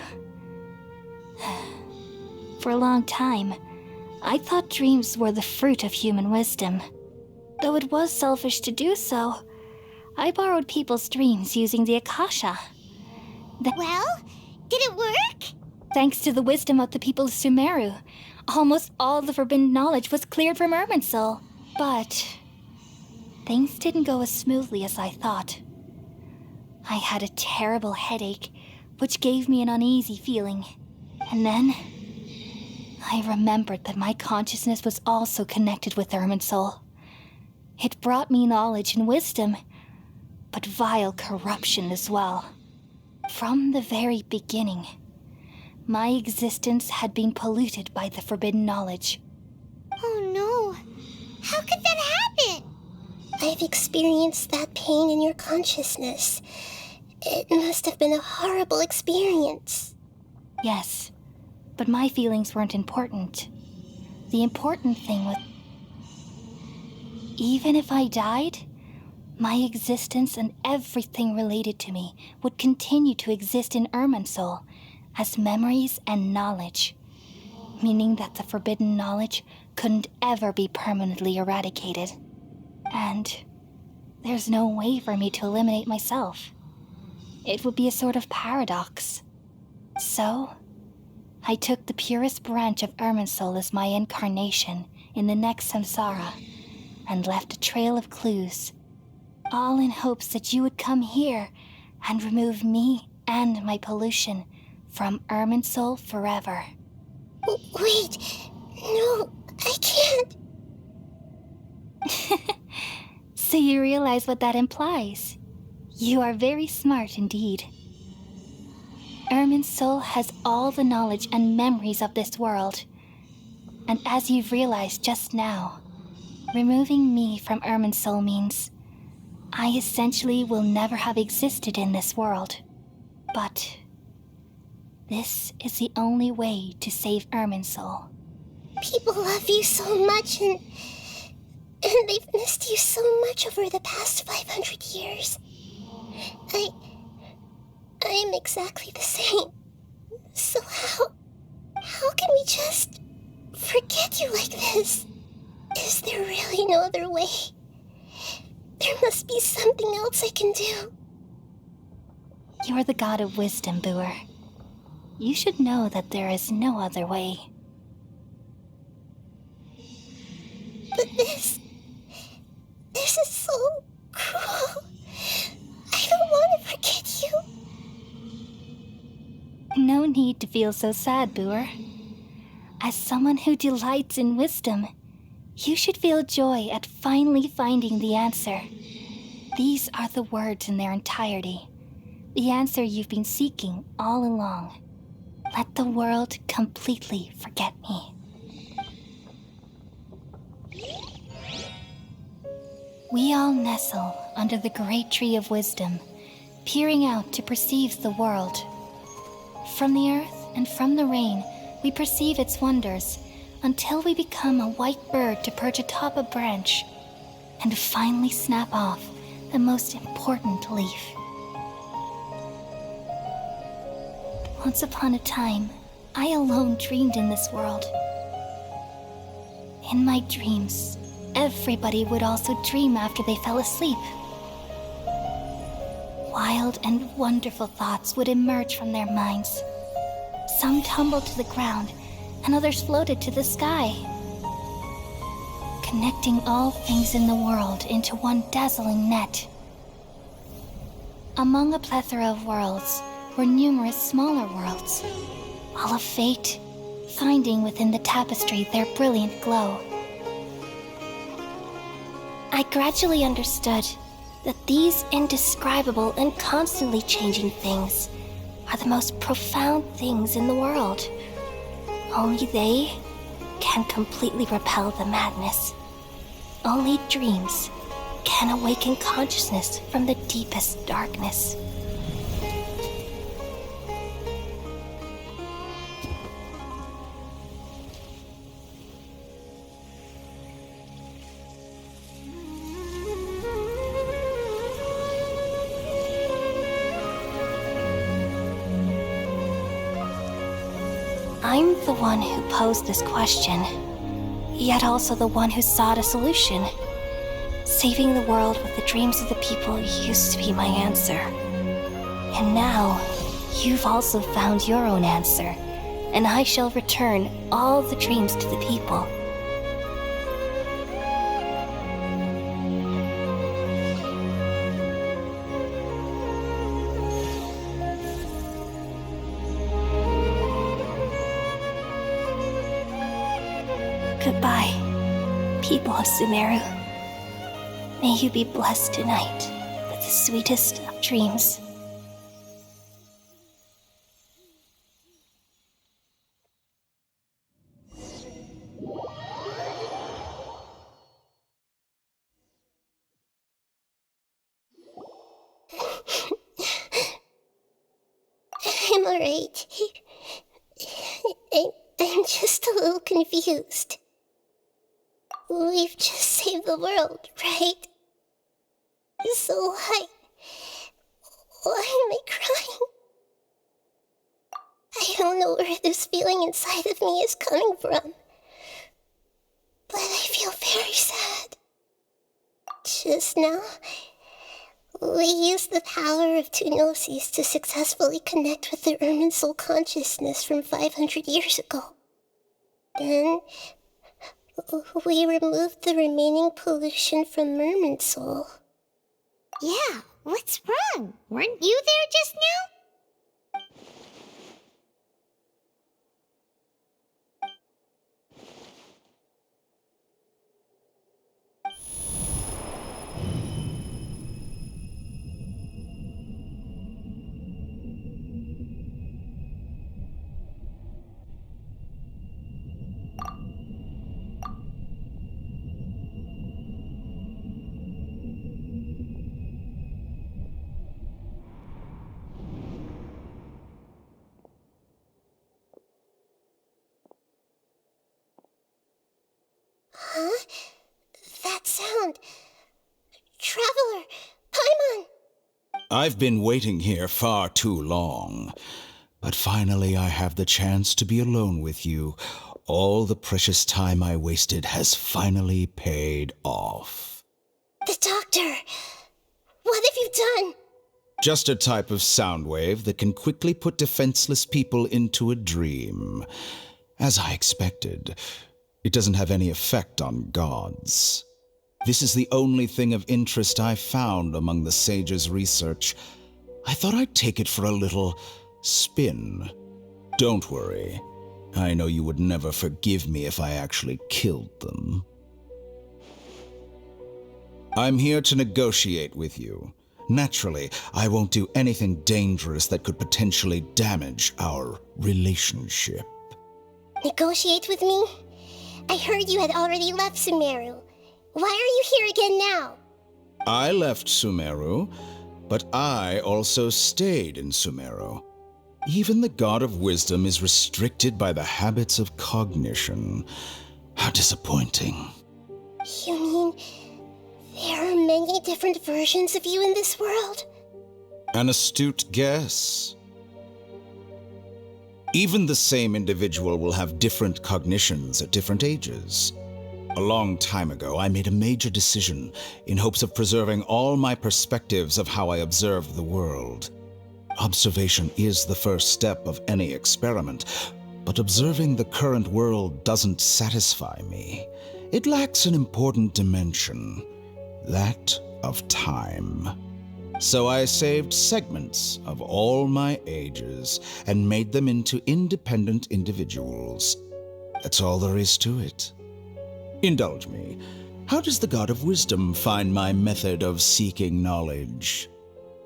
For a long time, I thought dreams were the fruit of human wisdom. Though it was selfish to do so, I borrowed people's dreams using the Akasha. Well, did it work? Thanks to the wisdom of the people of Sumeru, almost all the forbidden knowledge was cleared from Irminsul. But things didn't go as smoothly as I thought. I had a terrible headache, which gave me an uneasy feeling. And then I remembered that my consciousness was also connected with Irminsul. It brought me knowledge and wisdom, but vile corruption as well. From the very beginning, my existence had been polluted by the forbidden knowledge. Oh no! How could that happen? I've experienced that pain in your consciousness. It must have been a horrible experience. Yes, but my feelings weren't important. The important thing was, even if I died, my existence and everything related to me would continue to exist in Irminsul as memories and knowledge, meaning that the forbidden knowledge couldn't ever be permanently eradicated. And there's no way for me to eliminate myself. It would be a sort of paradox. So, I took the purest branch of Irminsul as my incarnation in the next samsara and left a trail of clues, all in hopes that you would come here and remove me and my pollution from Irminsul forever. Wait, no, I can't. So you realize what that implies. You are very smart indeed. Irminsul has all the knowledge and memories of this world. And as you've realized just now, removing me from Irminsul means I essentially will never have existed in this world. But this is the only way to save Irminsul. People love you so much, and they've missed you so much over the past 500 years. I am exactly the same. So how can we just forget you like this? Is there really no other way? There must be something else I can do. You're the god of wisdom, Booer. You should know that there is no other way. But this is so cruel. I don't want to forget you. No need to feel so sad, Booer. As someone who delights in wisdom, you should feel joy at finally finding the answer. These are the words in their entirety. The answer you've been seeking all along. Let the world completely forget me. We all nestle under the great tree of wisdom, peering out to perceive the world. From the earth and from the rain, we perceive its wonders, until we become a white bird to perch atop a branch, and finally snap off the most important leaf. Once upon a time, I alone dreamed in this world. In my dreams, everybody would also dream after they fell asleep. wild and wonderful thoughts would emerge from their minds. Some tumbled to the ground, and others floated to the sky, connecting all things in the world into one dazzling net. Among a plethora of worlds were numerous smaller worlds, all of fate, finding within the tapestry their brilliant glow. I gradually understood that these indescribable and constantly changing things are the most profound things in the world. Only they can completely repel the madness. Only dreams can awaken consciousness from the deepest darkness. I'm the one who posed this question, yet also the one who sought a solution. Saving the world with the dreams of the people used to be my answer. And now, you've also found your own answer, and I shall return all the dreams to the people. Goodbye, people of Sumeru. May you be blessed tonight with the sweetest of dreams. I'm alright. I'm just a little confused. We've just saved the world, right? So why am I crying? I don't know where this feeling inside of me is coming from, but I feel very sad. Just now, we used the power of two gnosis to successfully connect with the Ermin Soul consciousness from 500 years ago. Then, we removed the remaining pollution from Merman Soul. Yeah, what's wrong? Weren't you there just now? Huh? That sound. Traveler! Paimon! I've been waiting here far too long, but finally I have the chance to be alone with you. All the precious time I wasted has finally paid off. The doctor! What have you done? Just a type of sound wave that can quickly put defenseless people into a dream. As I expected, it doesn't have any effect on gods. This is the only thing of interest I found among the sages' research. I thought I'd take it for a little spin. Don't worry. I know you would never forgive me if I actually killed them. I'm here to negotiate with you. Naturally, I won't do anything dangerous that could potentially damage our relationship. Negotiate with me? I heard you had already left Sumeru. Why are you here again now? I left Sumeru, but I also stayed in Sumeru. Even the God of Wisdom is restricted by the habits of cognition. How disappointing. You mean there are many different versions of you in this world? An astute guess. Even the same individual will have different cognitions at different ages. A long time ago, I made a major decision in hopes of preserving all my perspectives of how I observed the world. Observation is the first step of any experiment, but observing the current world doesn't satisfy me. It lacks an important dimension, that of time. So I saved segments of all my ages and made them into independent individuals. That's all there is to it. Indulge me. How does the God of Wisdom find my method of seeking knowledge?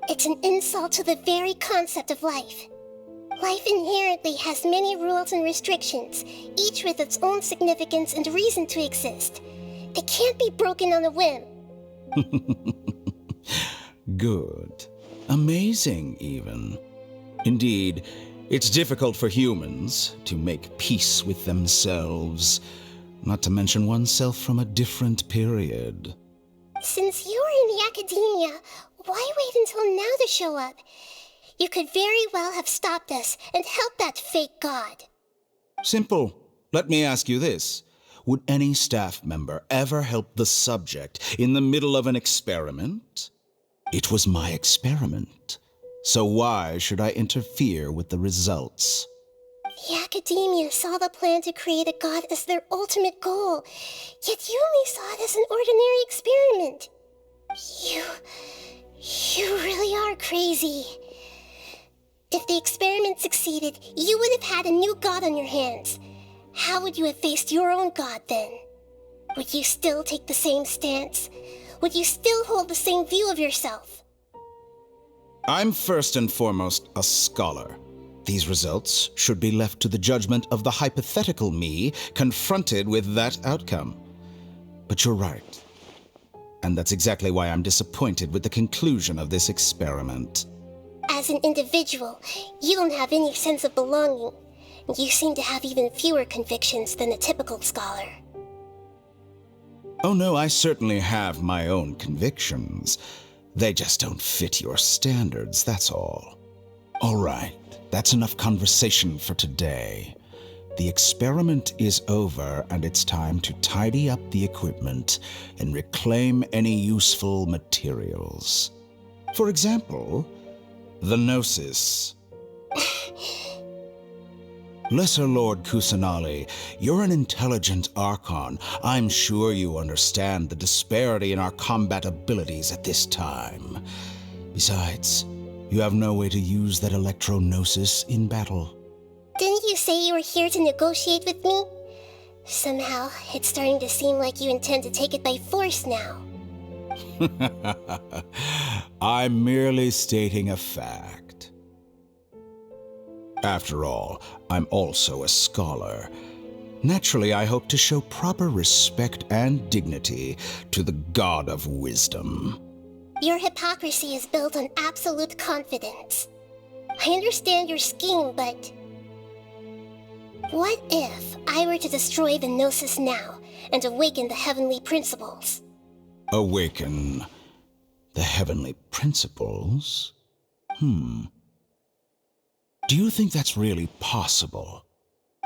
It's an insult to the very concept of life. Life inherently has many rules and restrictions, each with its own significance and reason to exist. They can't be broken on a whim. Good. Amazing, even. Indeed, it's difficult for humans to make peace with themselves, not to mention oneself from a different period. Since you're in the academia, why wait until now to show up? You could very well have stopped us and helped that fake god. Simple. Let me ask you this. Would any staff member ever help the subject in the middle of an experiment? It was my experiment. So why should I interfere with the results? The academia saw the plan to create a god as their ultimate goal, yet you only saw it as an ordinary experiment. You really are crazy. If the experiment succeeded, you would have had a new god on your hands. How would you have faced your own god then? Would you still take the same stance? Would you still hold the same view of yourself? I'm first and foremost a scholar. These results should be left to the judgment of the hypothetical me confronted with that outcome. But you're right. And that's exactly why I'm disappointed with the conclusion of this experiment. As an individual, you don't have any sense of belonging. You seem to have even fewer convictions than a typical scholar. Oh no, I certainly have my own convictions. They just don't fit your standards, that's all. All right, that's enough conversation for today. The experiment is over, and it's time to tidy up the equipment and reclaim any useful materials. For example, the Gnosis. Lesser Lord Kusanali, you're an intelligent Archon. I'm sure you understand the disparity in our combat abilities at this time. Besides, you have no way to use that Electro-Gnosis in battle. Didn't you say you were here to negotiate with me? Somehow, it's starting to seem like you intend to take it by force now. I'm merely stating a fact. After all, I'm also a scholar. Naturally, I hope to show proper respect and dignity to the God of Wisdom. Your hypocrisy is built on absolute confidence. I understand your scheme, but... what if I were to destroy the Gnosis now and awaken the heavenly principles? Awaken the heavenly principles? Do you think that's really possible?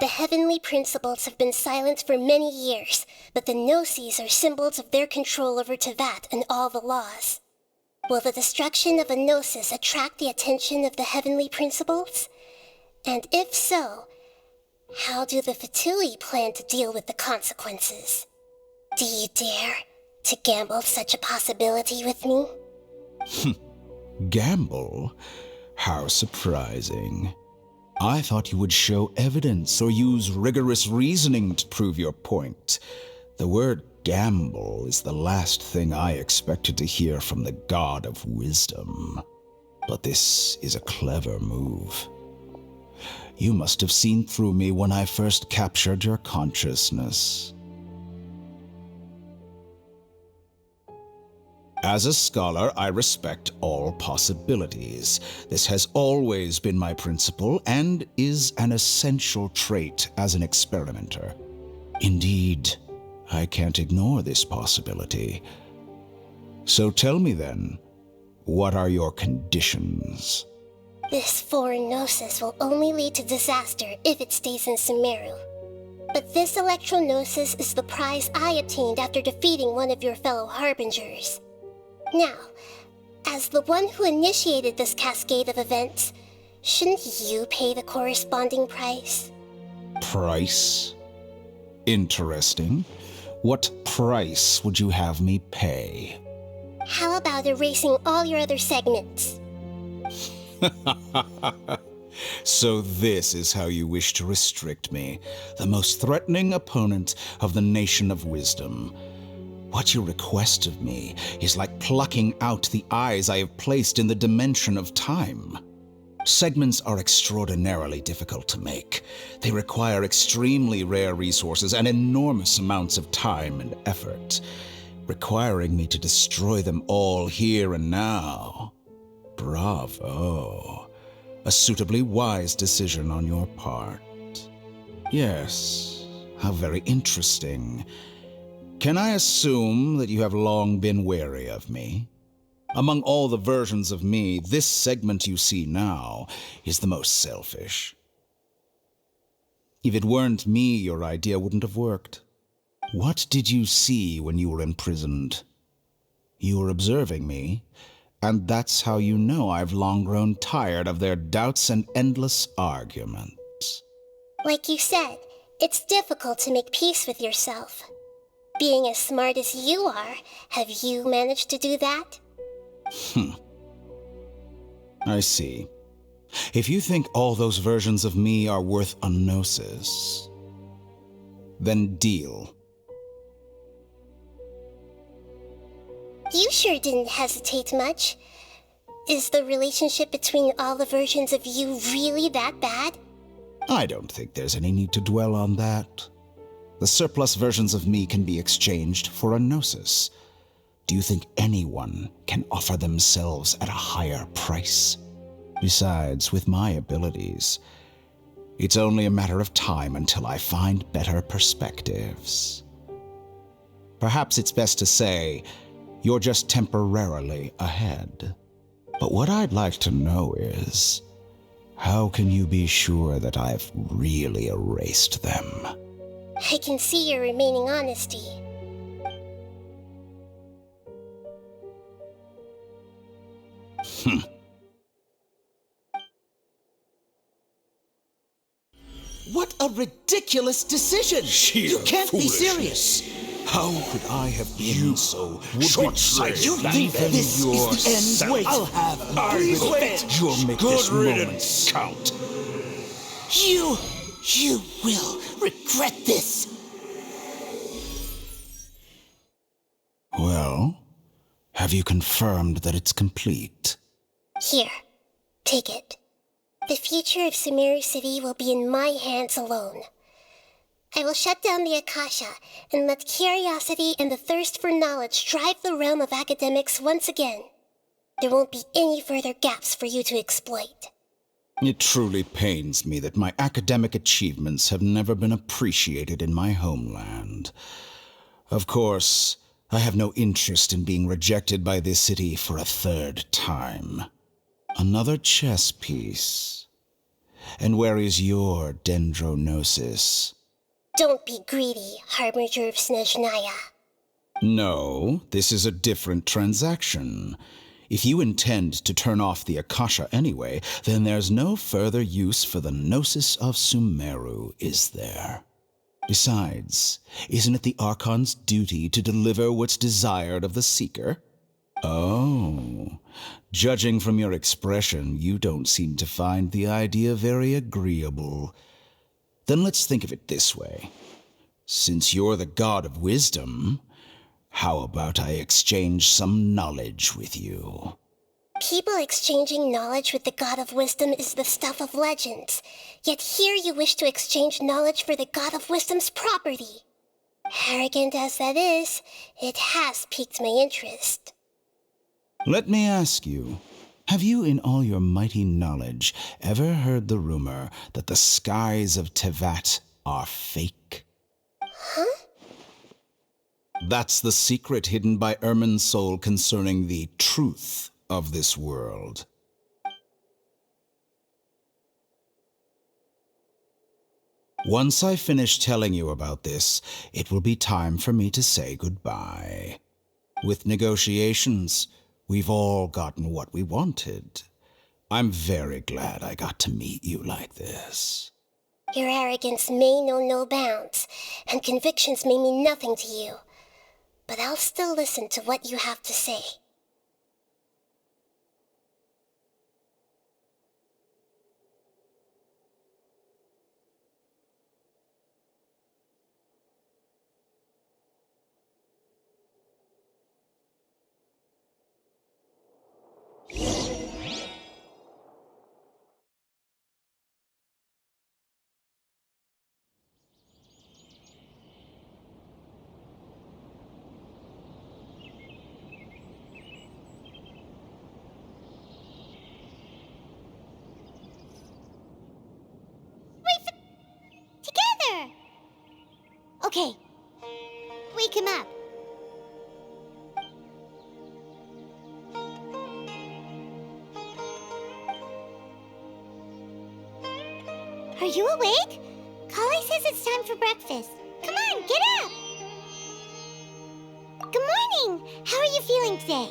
The heavenly principles have been silent for many years, but the Gnosis are symbols of their control over Tevat and all the laws. Will the destruction of a Gnosis attract the attention of the heavenly principles? And if so, how do the Fatui plan to deal with the consequences? Do you dare to gamble such a possibility with me? Gamble? How surprising. I thought you would show evidence or use rigorous reasoning to prove your point. The word gamble is the last thing I expected to hear from the God of Wisdom. But this is a clever move. You must have seen through me when I first captured your consciousness. As a scholar, I respect all possibilities. This has always been my principle and is an essential trait as an experimenter. Indeed, I can't ignore this possibility. So tell me then, what are your conditions? This foreign Gnosis will only lead to disaster if it stays in Sumeru. But this electronosis is the prize I obtained after defeating one of your fellow Harbingers. Now, as the one who initiated this cascade of events, shouldn't you pay the corresponding price? Price? Interesting. What price would you have me pay? How about erasing all your other segments? So this is how you wish to restrict me, the most threatening opponent of the Nation of Wisdom. What you request of me is like plucking out the eyes I have placed in the dimension of time. Segments are extraordinarily difficult to make. They require extremely rare resources and enormous amounts of time and effort, requiring me to destroy them all here and now. Bravo. A suitably wise decision on your part. Yes, how very interesting. Can I assume that you have long been wary of me? Among all the versions of me, this segment you see now is the most selfish. If it weren't me, your idea wouldn't have worked. What did you see when you were imprisoned? You were observing me, and that's how you know I've long grown tired of their doubts and endless arguments. Like you said, it's difficult to make peace with yourself. Being as smart as you are, have you managed to do that? I see. If you think all those versions of me are worth a gnosis, then deal. You sure didn't hesitate much. Is the relationship between all the versions of you really that bad? I don't think there's any need to dwell on that. The surplus versions of me can be exchanged for a gnosis. Do you think anyone can offer themselves at a higher price? Besides, with my abilities, it's only a matter of time until I find better perspectives. Perhaps it's best to say, you're just temporarily ahead. But what I'd like to know is, how can you be sure that I've really erased them? I can see your remaining honesty. What a ridiculous decision! You can't be serious! How could I have been so short-sighted? You think this is the end? Wait, I'll have quit. You'll make this moment count. You will regret this. Well, have you confirmed that it's complete? Here, take it. The future of Sumeru City will be in my hands alone. I will shut down the Akasha and let curiosity and the thirst for knowledge drive the realm of academics once again. There won't be any further gaps for you to exploit. It truly pains me that my academic achievements have never been appreciated in my homeland. Of course, I have no interest in being rejected by this city for a third time. Another chess piece. And where is your dendronosis? Don't be greedy, Harbinger of Snezhnaya. No, this is a different transaction. If you intend to turn off the Akasha anyway, then there's no further use for the Gnosis of Sumeru, is there? Besides, isn't it the Archon's duty to deliver what's desired of the Seeker? Oh, judging from your expression, you don't seem to find the idea very agreeable. Then let's think of it this way. Since you're the god of wisdom, how about I exchange some knowledge with you? People exchanging knowledge with the god of wisdom is the stuff of legends. Yet here you wish to exchange knowledge for the god of wisdom's property. Arrogant as that is, it has piqued my interest. Let me ask you, have you in all your mighty knowledge ever heard the rumor that the skies of Tevat are fake? Huh? That's the secret hidden by Irminsul concerning the truth of this world. Once I finish telling you about this, it will be time for me to say goodbye. With negotiations, we've all gotten what we wanted. I'm very glad I got to meet you like this. Your arrogance may know no bounds, and convictions may mean nothing to you. But I'll still listen to what you have to say. Together! Okay. Wake him up. Are you awake? Kali says it's time for breakfast. Come on, get up! Good morning! How are you feeling today?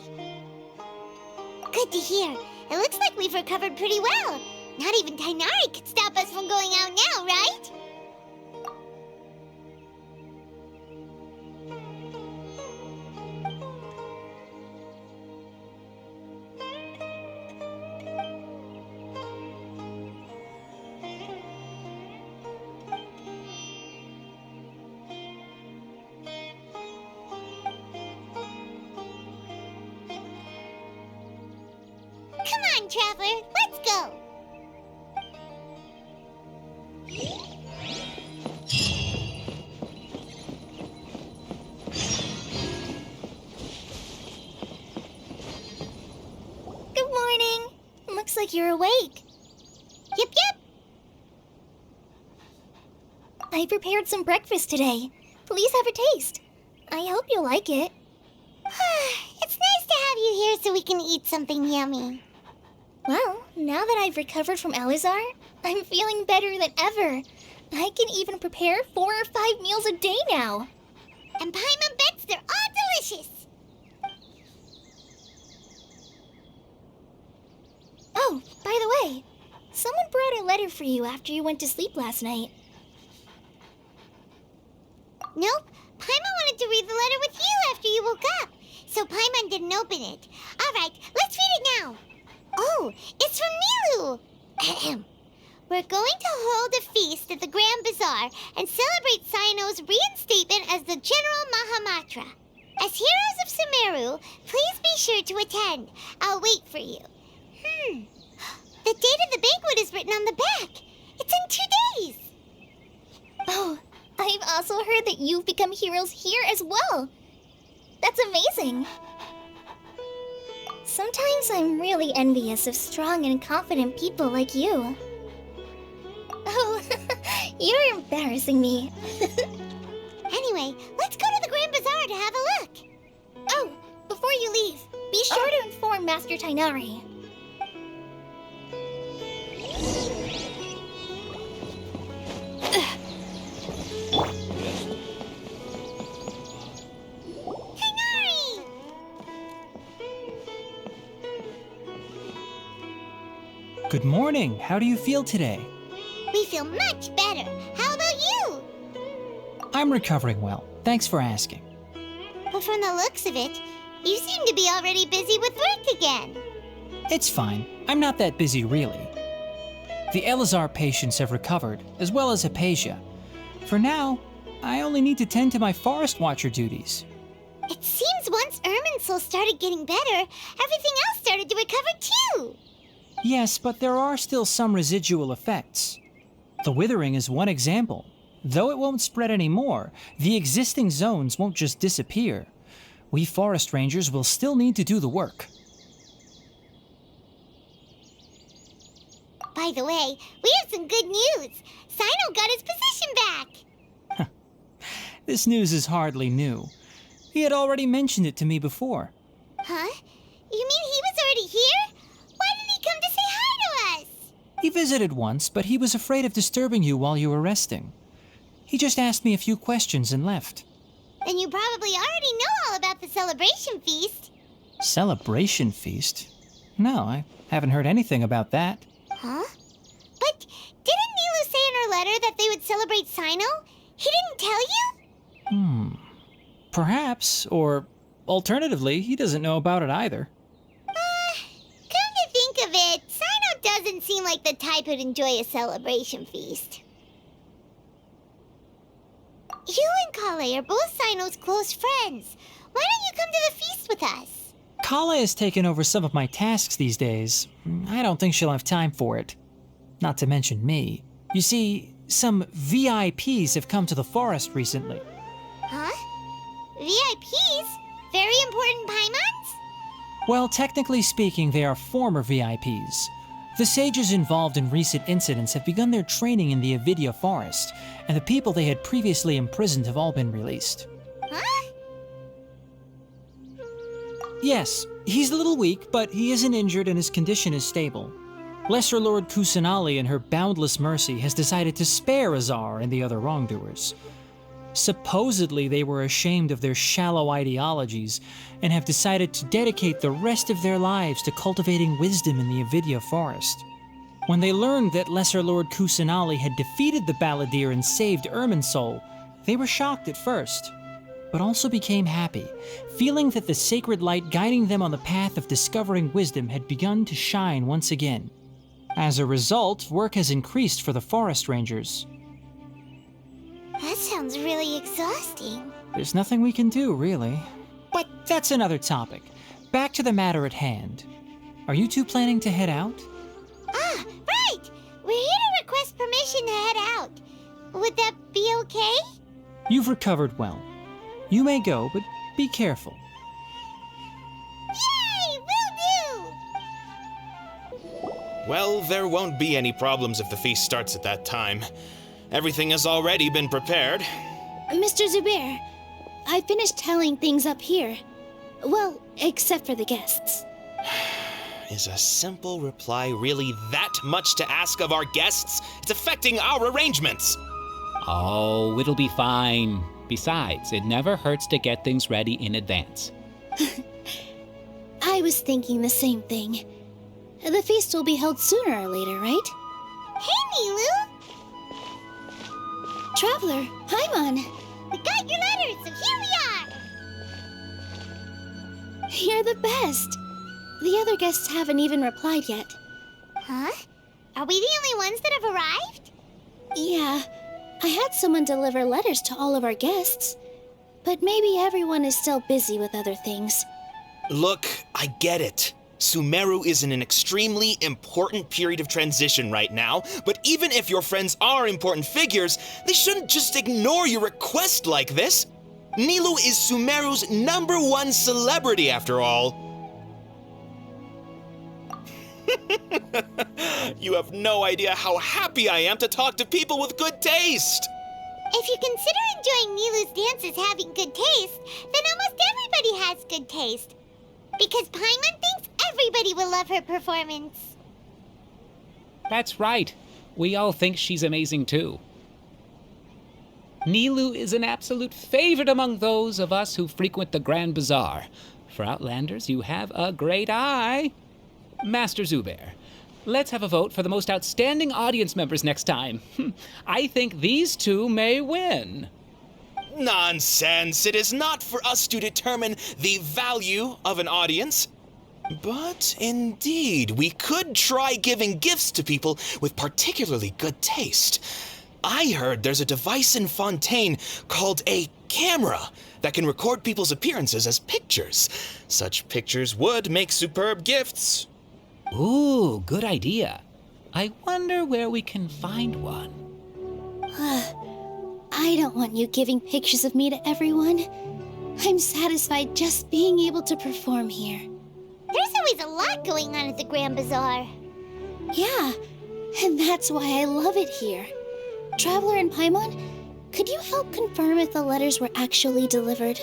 Good to hear. It looks like we've recovered pretty well. Not even Tainari could stop us from going out now, right? Come on, Traveler, let's go! Good morning. Looks like you're awake. Yep. I prepared some breakfast today. Please have a taste. I hope you'll like it. It's nice to have you here so we can eat something yummy. Well, now that I've recovered from Elazar, I'm feeling better than ever. I can even prepare 4 or 5 meals a day now. And Paimon bets they're all delicious. Oh, by the way, someone brought a letter for you after you went to sleep last night. Nope. Paimon wanted to read the letter with you after you woke up, so Paimon didn't open it. All right, let's read it now. Oh, it's from Nilu. Ahem. We're going to hold a feast at the Grand Bazaar and celebrate Cyano's reinstatement as the General Mahamatra. As heroes of Sumeru, please be sure to attend. I'll wait for you. The date of the banquet is written on the back. It's in 2 days. Oh, I've also heard that you've become heroes here as well. That's amazing. Sometimes I'm really envious of strong and confident people like you. Oh, you're embarrassing me. Anyway, let's go to the Grand Bazaar to have a look. Oh, before you leave, be sure to inform Master Tainari. Good morning. How do you feel today? We feel much better. How about you? I'm recovering well. Thanks for asking. But from the looks of it, you seem to be already busy with work again. It's fine. I'm not that busy, really. The Elazar patients have recovered, as well as Hypatia. For now, I only need to tend to my Forest Watcher duties. It seems once Irminsul started getting better, everything else started to recover too. Yes, but there are still some residual effects. The withering is one example. Though it won't spread anymore, the existing zones won't just disappear. We forest rangers will still need to do the work. By the way, we have some good news. Cyno got his position back. This news is hardly new. He had already mentioned it to me before. Huh? You mean he was already here? Why didn't he come to say hi to us? He visited once, but he was afraid of disturbing you while you were resting. He just asked me a few questions and left. Then you probably already know all about the celebration feast. Celebration feast? No, I haven't heard anything about that. Huh? But didn't Nilou say in her letter that they would celebrate Sino? He didn't tell you? Perhaps, or alternatively, he doesn't know about it either. Come to think of it, Sino doesn't seem like the type who'd enjoy a celebration feast. You and Kale are both Sino's close friends. Why don't you come to the feast with us? Kala has taken over some of my tasks these days. I don't think she'll have time for it. Not to mention me. You see, some VIPs have come to the forest recently. Huh? VIPs? Very important Paimons? Well, technically speaking, they are former VIPs. The sages involved in recent incidents have begun their training in the Avidya forest, and the people they had previously imprisoned have all been released. Huh? Yes, he's a little weak, but he isn't injured and his condition is stable. Lesser Lord Kusanali, in her boundless mercy, has decided to spare Azar and the other wrongdoers. Supposedly, they were ashamed of their shallow ideologies and have decided to dedicate the rest of their lives to cultivating wisdom in the Avidya forest. When they learned that Lesser Lord Kusanali had defeated the Balladeer and saved Irminsul, they were shocked at first, but also became happy, feeling that the sacred light guiding them on the path of discovering wisdom had begun to shine once again. As a result, work has increased for the forest rangers. That sounds really exhausting. There's nothing we can do, really. But that's another topic. Back to the matter at hand. Are you two planning to head out? Ah, right! We're here to request permission to head out. Would that be okay? You've recovered well. You may go, but be careful. Yay! Will do! Well, there won't be any problems if the feast starts at that time. Everything has already been prepared. Mr. Zubair, I finished tallying things up here. Well, except for the guests. Is a simple reply really that much to ask of our guests? It's affecting our arrangements. Oh, it'll be fine. Besides, it never hurts to get things ready in advance. I was thinking the same thing. The feast will be held sooner or later, right? Hey, Nilou! Traveler, Paimon! We got your letters, so here we are! You're the best! The other guests haven't even replied yet. Huh? Are we the only ones that have arrived? Yeah, I had someone deliver letters to all of our guests. But maybe everyone is still busy with other things. Look, I get it. Sumeru is in an extremely important period of transition right now, but even if your friends are important figures, they shouldn't just ignore your request like this. Nilou is Sumeru's #1 celebrity, after all. You have no idea how happy I am to talk to people with good taste. If you consider enjoying Nilou's dances having good taste, then almost everybody has good taste. Because Paimon thinks everybody will love her performance. That's right. We all think she's amazing too. Nilou is an absolute favorite among those of us who frequent the Grand Bazaar. For Outlanders, you have a great eye. Master Zubair, let's have a vote for the most outstanding audience members next time. I think these two may win. Nonsense! It is not for us to determine the value of an audience. But indeed, we could try giving gifts to people with particularly good taste. I heard there's a device in Fontaine called a camera that can record people's appearances as pictures. Such pictures would make superb gifts. Ooh, good idea. I wonder where we can find one. I don't want you giving pictures of me to everyone. I'm satisfied just being able to perform here. There's always a lot going on at the Grand Bazaar. Yeah, and that's why I love it here. Traveler and Paimon, could you help confirm if the letters were actually delivered?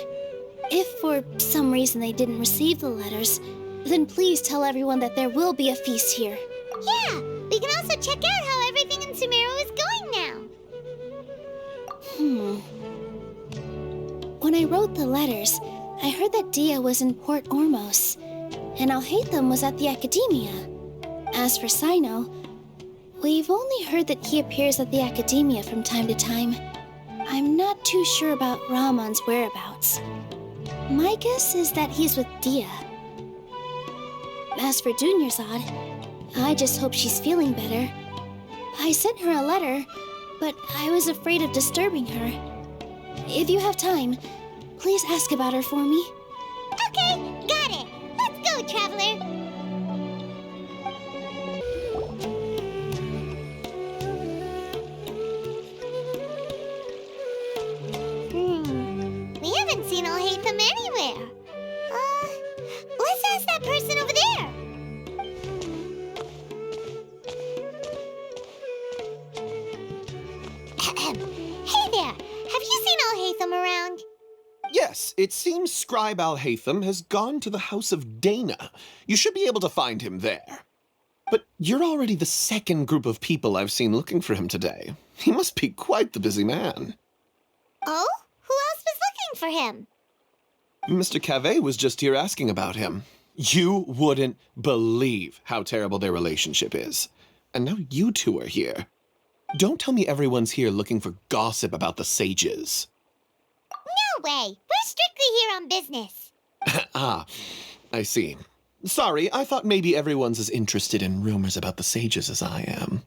If for some reason they didn't receive the letters, then please tell everyone that there will be a feast here. Yeah, we can also check out how everything in Sumeru is going now. When I wrote the letters, I heard that Dia was in Port Ormos, and Alhaitham was at the Academia. As for Sino, we've only heard that he appears at the Academia from time to time. I'm not too sure about Rahman's whereabouts. My guess is that he's with Dia. As for Dunyarzad, I just hope she's feeling better. I sent her a letter, but I was afraid of disturbing her. If you have time, please ask about her for me. Okay, got it. Let's go, Traveler. We haven't seen Alhaitham anywhere. Let's ask that person over there. Hey there, have you seen Alhaitham around? Yes, it seems Scribe Alhaitham has gone to the House of Dana. You should be able to find him there. But you're already the second group of people I've seen looking for him today. He must be quite the busy man. Oh? Who else was looking for him? Mr. Cavey was just here asking about him. You wouldn't believe how terrible their relationship is. And now you two are here. Don't tell me everyone's here looking for gossip about the sages. No way! We're strictly here on business. Ah, I see. Sorry, I thought maybe everyone's as interested in rumors about the sages as I am.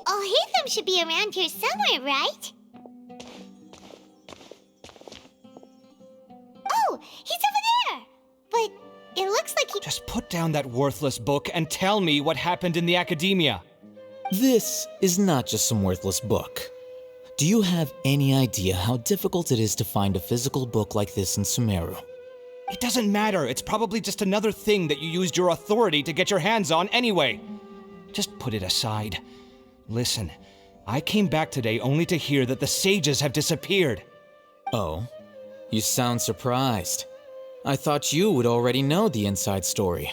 Alhaitham should be around here somewhere, right? Oh, he's over there! But it looks like he... Just put down that worthless book and tell me what happened in the Academia. This is not just some worthless book. Do you have any idea how difficult it is to find a physical book like this in Sumeru? It doesn't matter. It's probably just another thing that you used your authority to get your hands on anyway. Just put it aside. Listen, I came back today only to hear that the sages have disappeared. Oh, you sound surprised. I thought you would already know the inside story.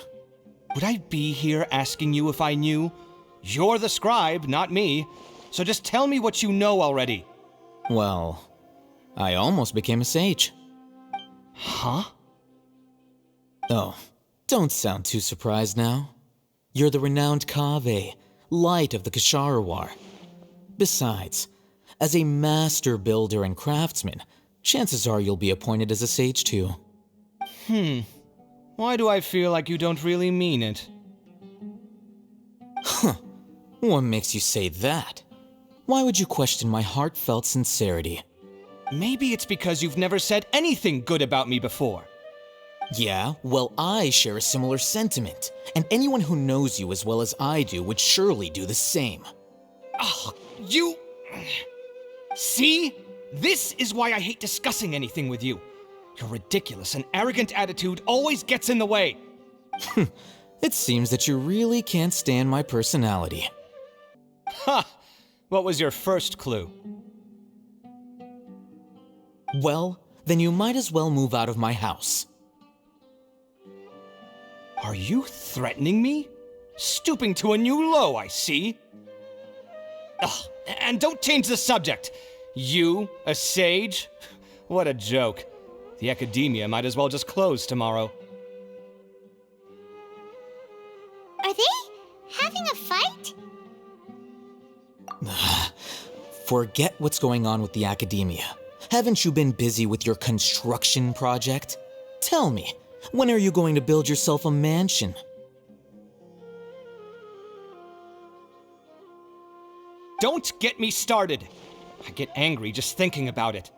Would I be here asking you if I knew? You're the scribe, not me. So just tell me what you know already. Well, I almost became a sage. Huh? Oh, don't sound too surprised now. You're the renowned Kaveh, light of the Ksharawar. Besides, as a master builder and craftsman, chances are you'll be appointed as a sage too. Why do I feel like you don't really mean it? Huh. What makes you say that? Why would you question my heartfelt sincerity? Maybe it's because you've never said anything good about me before. Yeah, well, I share a similar sentiment, and anyone who knows you as well as I do would surely do the same. Oh, you... See? This is why I hate discussing anything with you. Your ridiculous and arrogant attitude always gets in the way. It seems that you really can't stand my personality. Ha! What was your first clue? Well, then you might as well move out of my house. Are you threatening me? Stooping to a new low, I see. Ugh, and don't change the subject. You, a sage? What a joke. The Academia might as well just close tomorrow. Are they having a fight? Forget what's going on with the Academia. Haven't you been busy with your construction project? Tell me, when are you going to build yourself a mansion? Don't get me started. I get angry just thinking about it.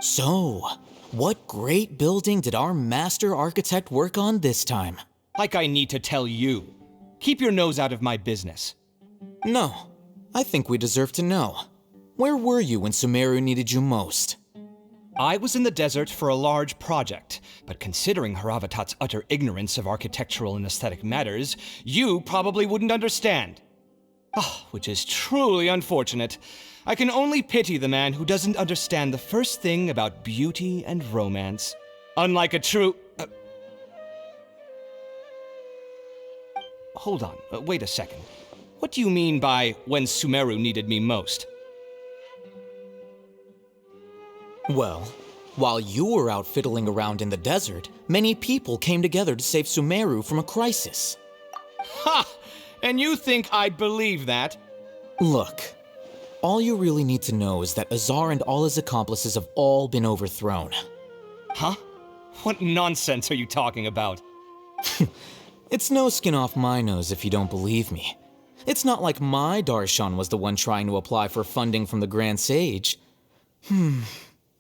So, what great building did our master architect work on this time? Like I need to tell you. Keep your nose out of my business. No, I think we deserve to know. Where were you when Sumeru needed you most? I was in the desert for a large project, but considering Haravatat's utter ignorance of architectural and aesthetic matters, you probably wouldn't understand. Which is truly unfortunate. I can only pity the man who doesn't understand the first thing about beauty and romance. Unlike a true... hold on. Wait a second. What do you mean by when Sumeru needed me most? Well, while you were out fiddling around in the desert, many people came together to save Sumeru from a crisis. Ha! And you think I'd believe that? Look, all you really need to know is that Azar and all his accomplices have all been overthrown. Huh? What nonsense are you talking about? It's no skin off my nose if you don't believe me. It's not like my Darshan was the one trying to apply for funding from the Grand Sage.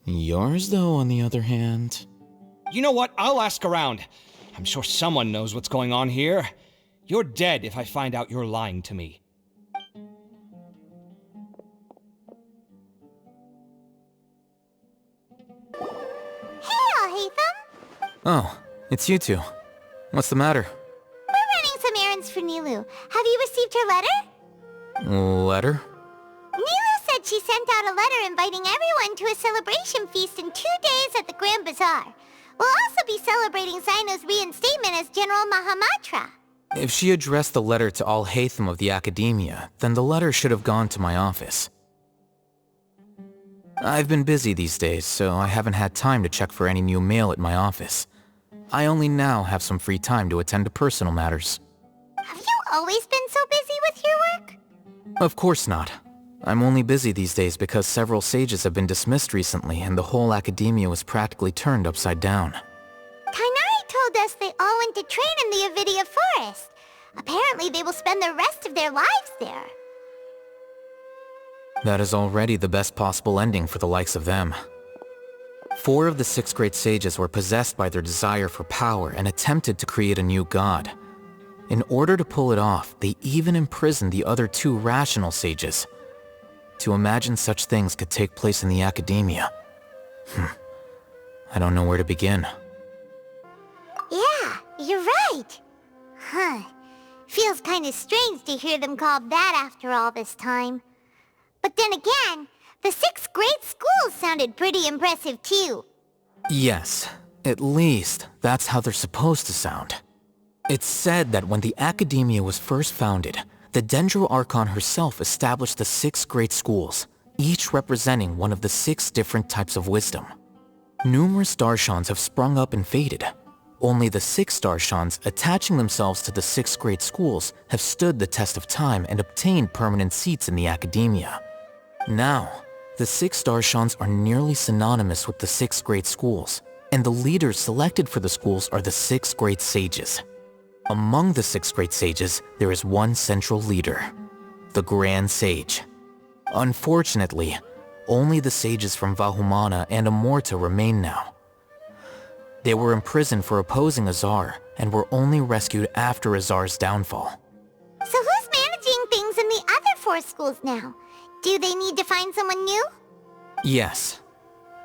Yours, though, on the other hand... You know what? I'll ask around. I'm sure someone knows what's going on here. You're dead if I find out you're lying to me. Hey, Alhaitham! Oh, it's you two. What's the matter? We're running some errands for Nilu. Have you received her letter? Letter? Nilu said she sent out a letter inviting everyone to a celebration feast in 2 days at the Grand Bazaar. We'll also be celebrating Zino's reinstatement as General Mahamatra. If she addressed the letter to Alhaitham of the Academia, then the letter should have gone to my office. I've been busy these days, so I haven't had time to check for any new mail at my office. I only now have some free time to attend to personal matters. Have you always been so busy with your work? Of course not. I'm only busy these days because several sages have been dismissed recently and the whole Academia was practically turned upside down. Kainari told us they all went to train in the Avidia Forest. Apparently they will spend the rest of their lives there. That is already the best possible ending for the likes of them. 4 of the 6 great sages were possessed by their desire for power and attempted to create a new god. In order to pull it off, they even imprisoned the other 2 rational sages. To imagine such things could take place in the Academia. I don't know where to begin. Yeah, you're right. Feels kinda strange to hear them called that after all this time. But then again, the 6 great schools sounded pretty impressive too. Yes, at least that's how they're supposed to sound. It's said that when the Academia was first founded, the Dendro Archon herself established the 6 great schools, each representing one of the 6 different types of wisdom. Numerous Darshans have sprung up and faded. Only the 6 Darshans attaching themselves to the 6 great schools have stood the test of time and obtained permanent seats in the Academia. Now, the 6 Darshans are nearly synonymous with the 6 great schools, and the leaders selected for the schools are the 6 great sages. Among the 6 great sages, there is one central leader, the Grand Sage. Unfortunately, only the sages from Vahumana and Amorta remain now. They were imprisoned for opposing Azar, and were only rescued after Azar's downfall. So who's managing things in the other 4 schools now? Do they need to find someone new? Yes.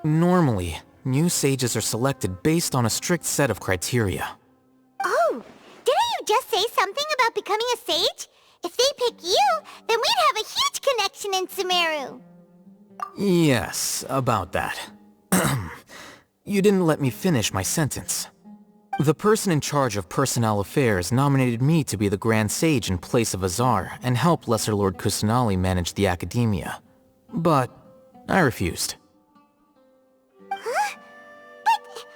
Normally, new sages are selected based on a strict set of criteria. Oh, didn't you just say something about becoming a sage? If they pick you, then we'd have a huge connection in Sumeru. Yes, about that. You didn't let me finish my sentence. The person in charge of personnel affairs nominated me to be the Grand Sage in place of Azar and help Lesser Lord Kusanali manage the Academia. But I refused. Huh? But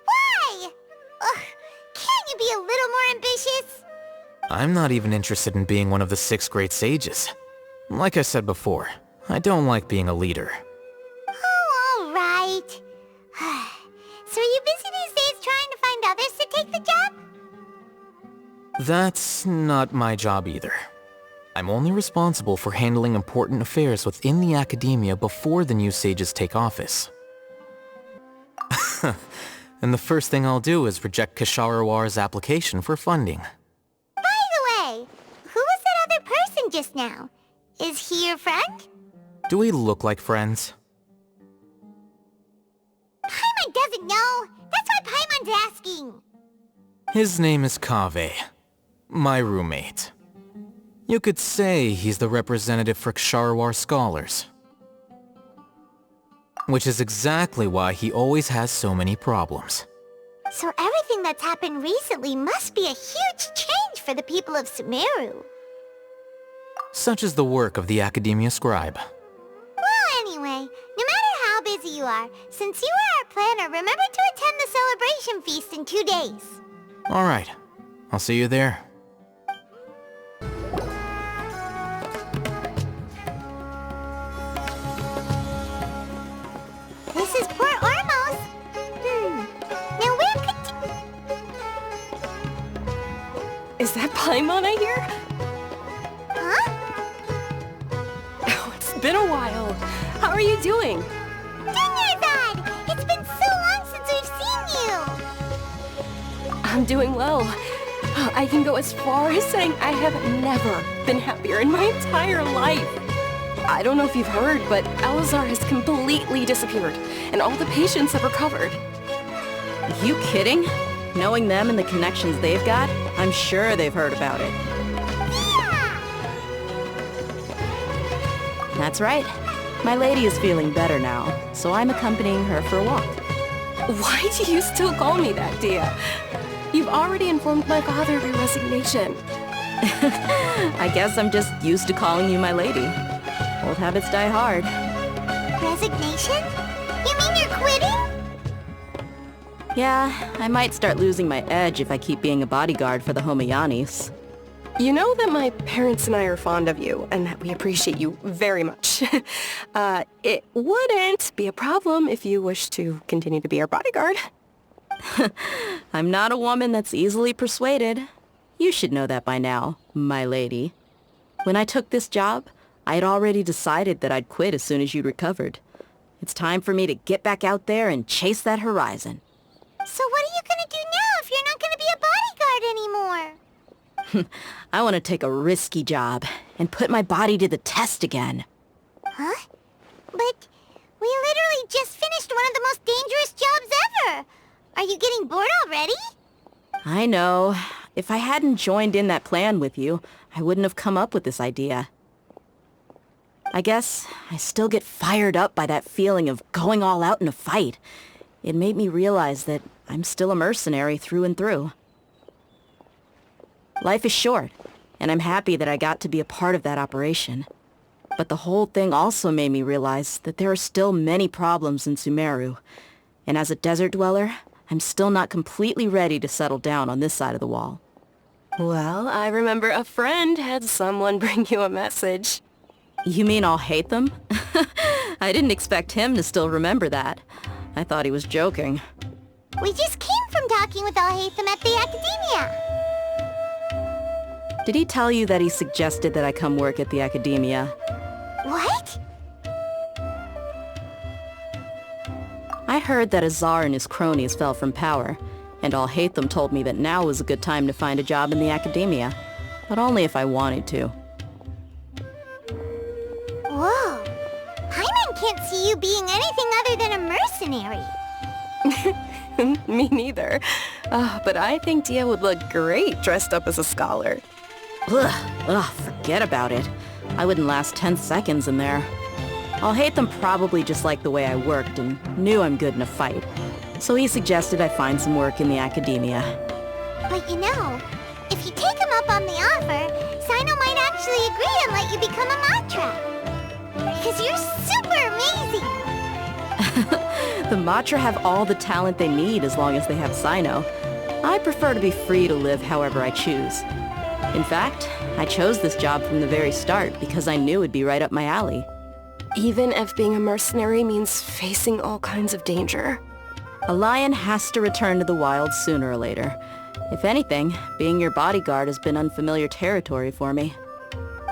why? Can't you be a little more ambitious? I'm not even interested in being one of the 6 great sages. Like I said before, I don't like being a leader. Oh, all right. So are you busy these days trying to find others to take the job? That's not my job either. I'm only responsible for handling important affairs within the Academia before the new sages take office. And the first thing I'll do is reject Kasharawar's application for funding. By the way, who was that other person just now? Is he your friend? Do we look like friends? Paimon doesn't know. That's why Paimon's asking. His name is Kaveh, my roommate. You could say he's the representative for Ksharawar scholars. Which is exactly why he always has so many problems. So everything that's happened recently must be a huge change for for the people of Sumeru. Such is the work of the Academia Scribe. Well, anyway, no matter how busy you are, since you are our planner, remember to attend the celebration feast in 2 days. All right, I'll see you there. This is Port Ormos. Now where could Is that Paimon I hear? Huh? Oh, it's been a while. How are you doing? Dingerzad! It's been so long since we've seen you! I'm doing well. I can go as far as saying I have never been happier in my entire life. I don't know if you've heard, but Elazar has completely disappeared, and all the patients have recovered. You kidding? Knowing them and the connections they've got, I'm sure they've heard about it. Yeah! That's right. My lady is feeling better now, so I'm accompanying her for a walk. Why do you still call me that, Dia? You've already informed my father of your resignation. I guess I'm just used to calling you my lady. Old habits die hard. Resignation? You mean you're quitting? Yeah, I might start losing my edge if I keep being a bodyguard for the Homayanis. You know that my parents and I are fond of you, and that we appreciate you very much. It wouldn't be a problem if you wish to continue to be our bodyguard. I'm not a woman that's easily persuaded. You should know that by now, my lady. When I took this job, I had already decided that I'd quit as soon as you'd recovered. It's time for me to get back out there and chase that horizon. So what are you gonna do now if you're not gonna be a bodyguard anymore? I want to take a risky job and put my body to the test again. Huh? But we literally just finished one of the most dangerous jobs ever. Are you getting bored already? I know. If I hadn't joined in that plan with you, I wouldn't have come up with this idea. I guess I still get fired up by that feeling of going all out in a fight. It made me realize that I'm still a mercenary through and through. Life is short, and I'm happy that I got to be a part of that operation. But the whole thing also made me realize that there are still many problems in Sumeru. And as a desert dweller, I'm still not completely ready to settle down on this side of the wall. Well, I remember a friend had someone bring you a message. You mean I'll hate them? I didn't expect him to still remember that. I thought he was joking. We just came from talking with Alhaitham at the Academia. Did he tell you that he suggested that I come work at the Academia? What? I heard that Azar and his cronies fell from power, and Alhaitham told me that now was a good time to find a job in the Academia, but only if I wanted to. Whoa. Paimon can't see you being anything other than a mercenary. Me neither. But I think Dia would look great dressed up as a scholar. Ugh, forget about it. I wouldn't last 10 seconds in there. Alhaitham probably just liked the way I worked and knew I'm good in a fight. So he suggested I find some work in the Academia. But you know, if you take him up on the offer, Sino might actually agree and let you become a Matra. Because you're super amazing! The Matra have all the talent they need as long as they have Sino. I prefer to be free to live however I choose. In fact, I chose this job from the very start because I knew it'd be right up my alley. Even if being a mercenary means facing all kinds of danger. A lion has to return to the wild sooner or later. If anything, being your bodyguard has been unfamiliar territory for me.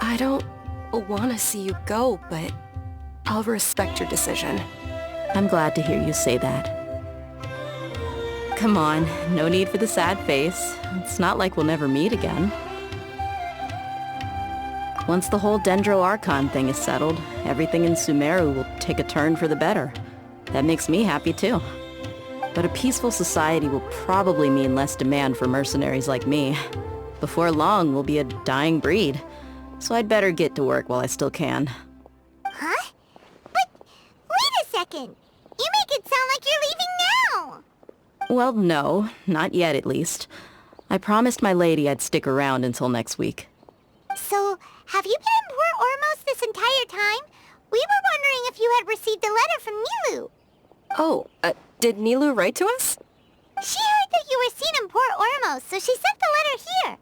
I don't want to see you go, but I'll respect your decision. I'm glad to hear you say that. Come on, no need for the sad face. It's not like we'll never meet again. Once the whole Dendro Archon thing is settled, everything in Sumeru will take a turn for the better. That makes me happy too. But a peaceful society will probably mean less demand for mercenaries like me. Before long, we'll be a dying breed. So I'd better get to work while I still can. Huh? But wait a second. You make it sound like you're leaving now. Well, no, not yet at least. I promised my lady I'd stick around until next week. So, have you been in Port Ormos this entire time? We were wondering if you had received a letter from Nilou. Oh, did Nilou write to us? She heard that you were seen in Port Ormos, so she sent the letter here.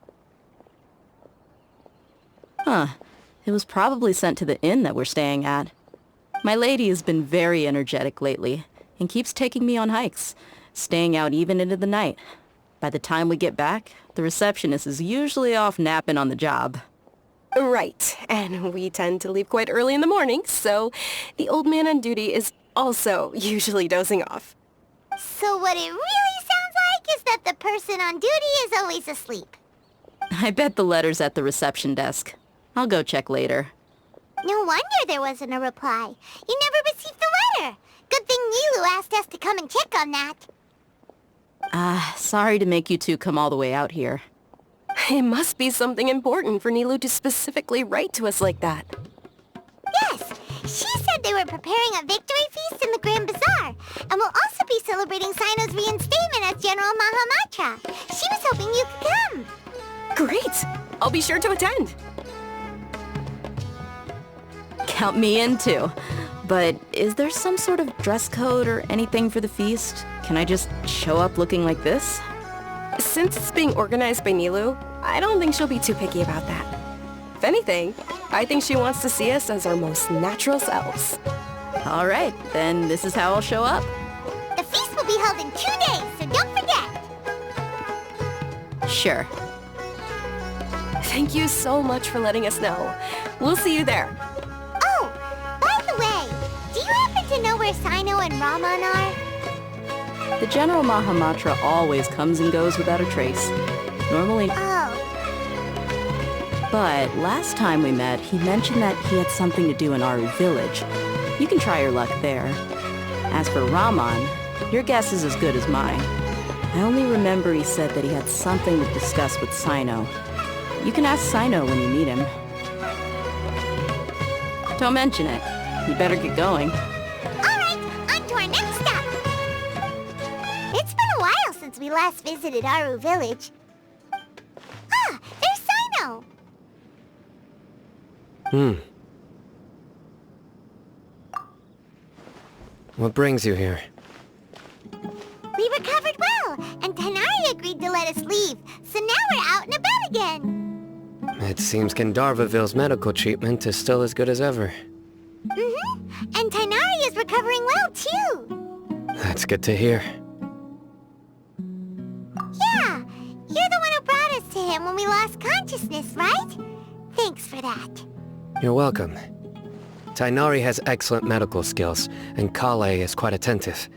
Huh. It was probably sent to the inn that we're staying at. My lady has been very energetic lately, and keeps taking me on hikes, staying out even into the night. By the time we get back, the receptionist is usually off napping on the job. Right, and we tend to leave quite early in the morning, so the old man on duty is also usually dozing off. So what it really sounds like is that the person on duty is always asleep. I bet the letter's at the reception desk. I'll go check later. No wonder there wasn't a reply. You never received the letter. Good thing Nilou asked us to come and check on that. Sorry to make you two come all the way out here. It must be something important for Nilou to specifically write to us like that. Yes, she said they were preparing a victory feast in the Grand Bazaar, and will also be celebrating Sino's reinstatement as General Mahamatra. She was hoping you could come. Great! I'll be sure to attend. Count me in too. But is there some sort of dress code or anything for the feast? Can I just show up looking like this? Since it's being organized by Nilou, I don't think she'll be too picky about that. If anything, I think she wants to see us as our most natural selves. All right, then this is how I'll show up. The feast will be held in 2 days, so don't forget. Sure. Thank you so much for letting us know. We'll see you there. Oh, by the way, do you happen to know where Sino and Raman are? The General Mahamatra always comes and goes without a trace. Normally... Oh. But last time we met, he mentioned that he had something to do in Aru Village. You can try your luck there. As for Raman, your guess is as good as mine. I only remember he said that he had something to discuss with Sino. You can ask Sino when you meet him. Don't mention it. You better get going. Alright, on to our next stop. It's been a while since we last visited Aru Village. Ah, there's Sino! What brings you here? We recovered well, and Tanari agreed to let us leave, so now we're out and about again. It seems Gandharvaville's medical treatment is still as good as ever. And Tanari is recovering well, too. That's good to hear. Yeah, you're the one who brought us to him when we lost consciousness, right? Thanks for that. You're welcome. Tainari has excellent medical skills, and Kale is quite attentive.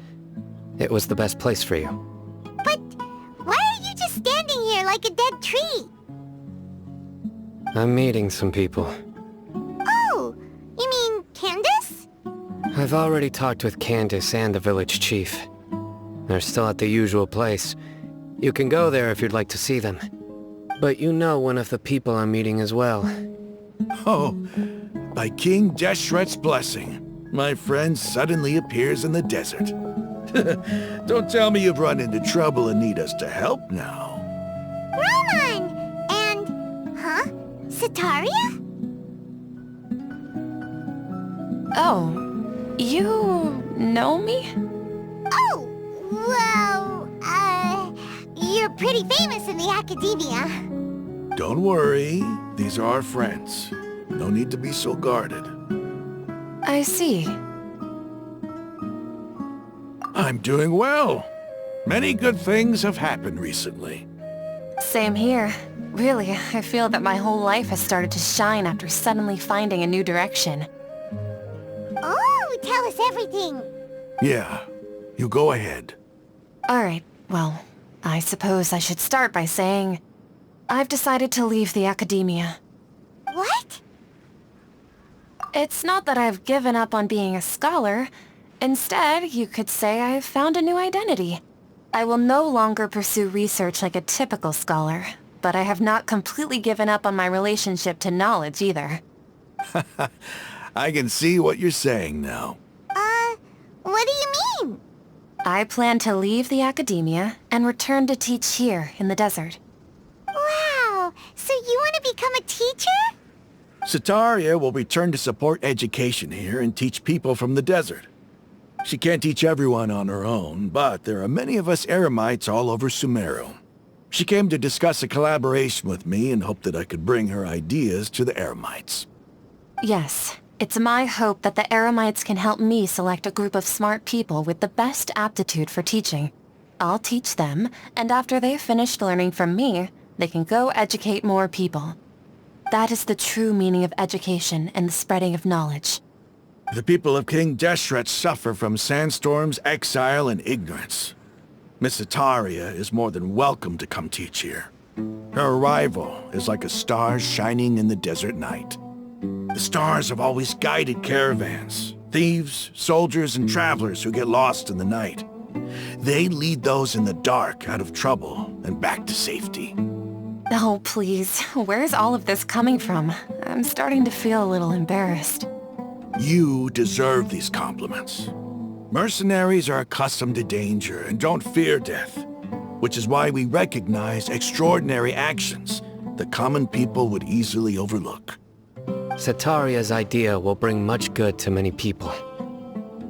It was the best place for you. But why are you just standing here like a dead tree? I'm meeting some people. Oh, you mean Candace? I've already talked with Candace and the village chief. They're still at the usual place. You can go there if you'd like to see them. But you know one of the people I'm meeting as well. Oh, by King Deshret's blessing, my friend suddenly appears in the desert. Don't tell me you've run into trouble and need us to help now. Roman! And... huh? Sataria? Oh, you know me? Oh, well, you're pretty famous in the academia. Don't worry, these are our friends. No need to be so guarded. I see. I'm doing well. Many good things have happened recently. Same here. Really, I feel that my whole life has started to shine after suddenly finding a new direction. Oh, tell us everything. Yeah, you go ahead. Alright, well, I suppose I should start by saying I've decided to leave the academia. What? It's not that I've given up on being a scholar. Instead, you could say I've found a new identity. I will no longer pursue research like a typical scholar, but I have not completely given up on my relationship to knowledge either. I can see what you're saying now. What do you mean? I plan to leave the academia and return to teach here in the desert. become a teacher? Sataria will return to support education here and teach people from the desert. She can't teach everyone on her own, but there are many of us Eremites all over Sumeru. She came to discuss a collaboration with me and hoped that I could bring her ideas to the Eremites. Yes, it's my hope that the Eremites can help me select a group of smart people with the best aptitude for teaching. I'll teach them, and after they've finished learning from me, they can go educate more people. That is the true meaning of education and the spreading of knowledge. The people of King Deshret suffer from sandstorms, exile, and ignorance. Miss Sataria is more than welcome to come teach here. Her arrival is like a star shining in the desert night. The stars have always guided caravans, thieves, soldiers, and travelers who get lost in the night. They lead those in the dark out of trouble and back to safety. Oh, please. Where's all of this coming from? I'm starting to feel a little embarrassed. You deserve these compliments. Mercenaries are accustomed to danger and don't fear death, which is why we recognize extraordinary actions that common people would easily overlook. Sataria's idea will bring much good to many people.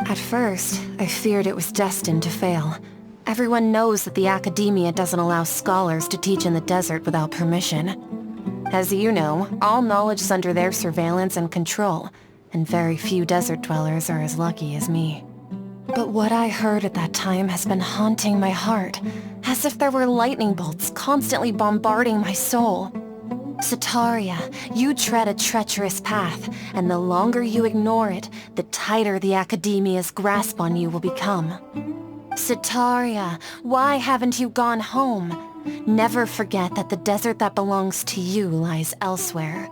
At first, I feared it was destined to fail. Everyone knows that the Academia doesn't allow scholars to teach in the desert without permission. As you know, all knowledge is under their surveillance and control, and very few desert dwellers are as lucky as me. But what I heard at that time has been haunting my heart, as if there were lightning bolts constantly bombarding my soul. Sataria, you tread a treacherous path, and the longer you ignore it, the tighter the Academia's grasp on you will become. Sataria, why haven't you gone home? Never forget that the desert that belongs to you lies elsewhere.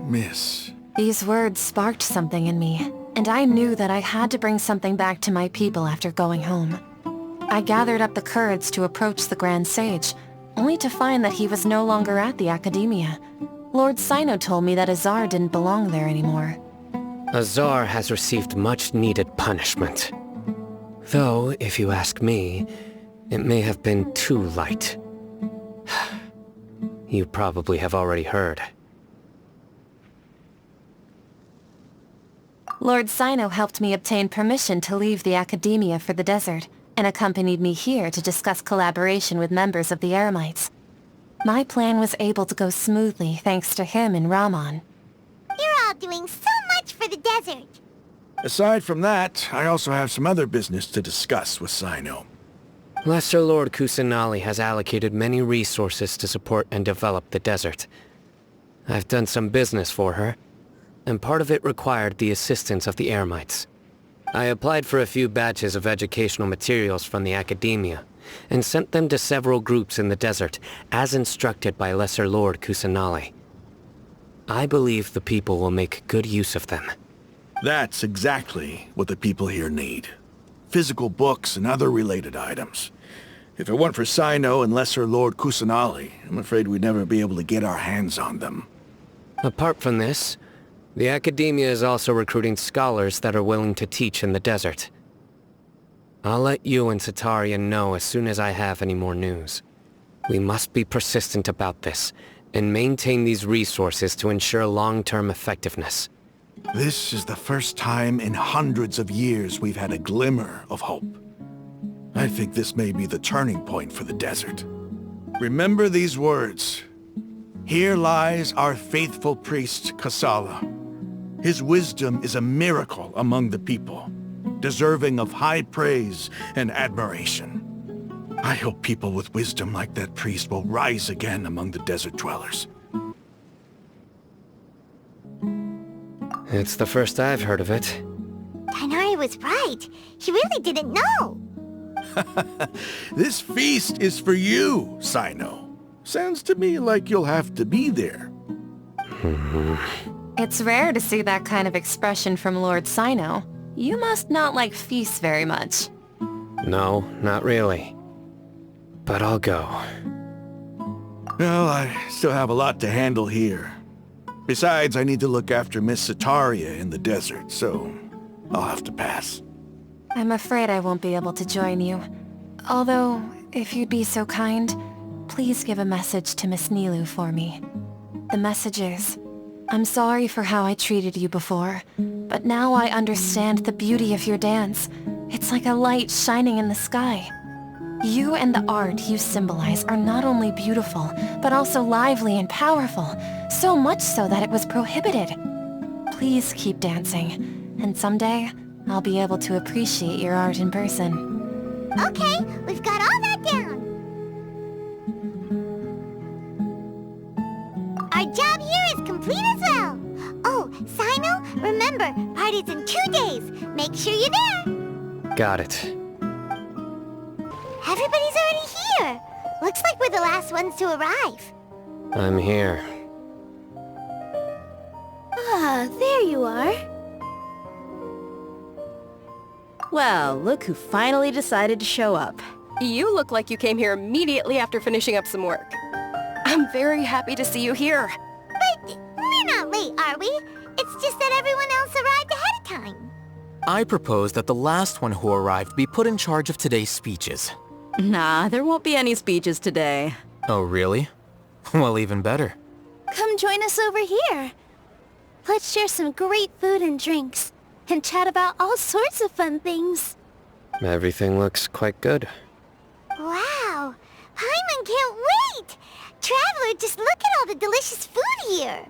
Miss. These words sparked something in me, and I knew that I had to bring something back to my people after going home. I gathered up the courage to approach the Grand Sage, only to find that he was no longer at the Academia. Lord Sino told me that Azar didn't belong there anymore. Azar has received much-needed punishment. Though, if you ask me, it may have been too light. You probably have already heard. Lord Sino helped me obtain permission to leave the Academia for the desert, and accompanied me here to discuss collaboration with members of the Eremites. My plan was able to go smoothly thanks to him and Rahman. You're all doing so much for the desert. Aside from that, I also have some other business to discuss with Sino. Lesser Lord Kusanali has allocated many resources to support and develop the desert. I've done some business for her, and part of it required the assistance of the Eremites. I applied for a few batches of educational materials from the Academia, and sent them to several groups in the desert, as instructed by Lesser Lord Kusanali. I believe the people will make good use of them. That's exactly what the people here need. Physical books and other related items. If it weren't for Sino and Lesser Lord Kusanali, I'm afraid we'd never be able to get our hands on them. Apart from this, the Academia is also recruiting scholars that are willing to teach in the desert. I'll let you and Sataria know as soon as I have any more news. We must be persistent about this, and maintain these resources to ensure long-term effectiveness. This is the first time in hundreds of years we've had a glimmer of hope. I think this may be the turning point for the desert. Remember these words. Here lies our faithful priest, Kasala. His wisdom is a miracle among the people, deserving of high praise and admiration. I hope people with wisdom like that priest will rise again among the desert dwellers. It's the first I've heard of it. Tighnari was right. He really didn't know. This feast is for you, Sino. Sounds to me like you'll have to be there. It's rare to see that kind of expression from Lord Sino. You must not like feasts very much. No, not really. But I'll go. Well, I still have a lot to handle here. Besides, I need to look after Miss Sataria in the desert, so I'll have to pass. I'm afraid I won't be able to join you. Although, if you'd be so kind, please give a message to Miss Nilu for me. the messages. I'm sorry for how I treated you before, but now I understand the beauty of your dance. It's like a light shining in the sky. You and the art you symbolize are not only beautiful, but also lively and powerful, so much so that it was prohibited. Please keep dancing, and someday I'll be able to appreciate your art in person. Okay, we've got all that down. Our job here is complete as well. Oh, Sino, remember, party's in 2 days. Make sure you're there. Got it. Everybody's already here. Looks like we're the last ones to arrive. I'm here. Ah, there you are. Well, look who finally decided to show up. You look like you came here immediately after finishing up some work. I'm very happy to see you here. But we're not late, are we? It's just that everyone else arrived ahead of time. I propose that the last one who arrived be put in charge of today's speeches. Nah, there won't be any speeches today. Oh, really? Well, even better. Come join us over here. Let's share some great food and drinks, and chat about all sorts of fun things. Everything looks quite good. Wow! Paimon can't wait! Traveler, just look at all the delicious food here!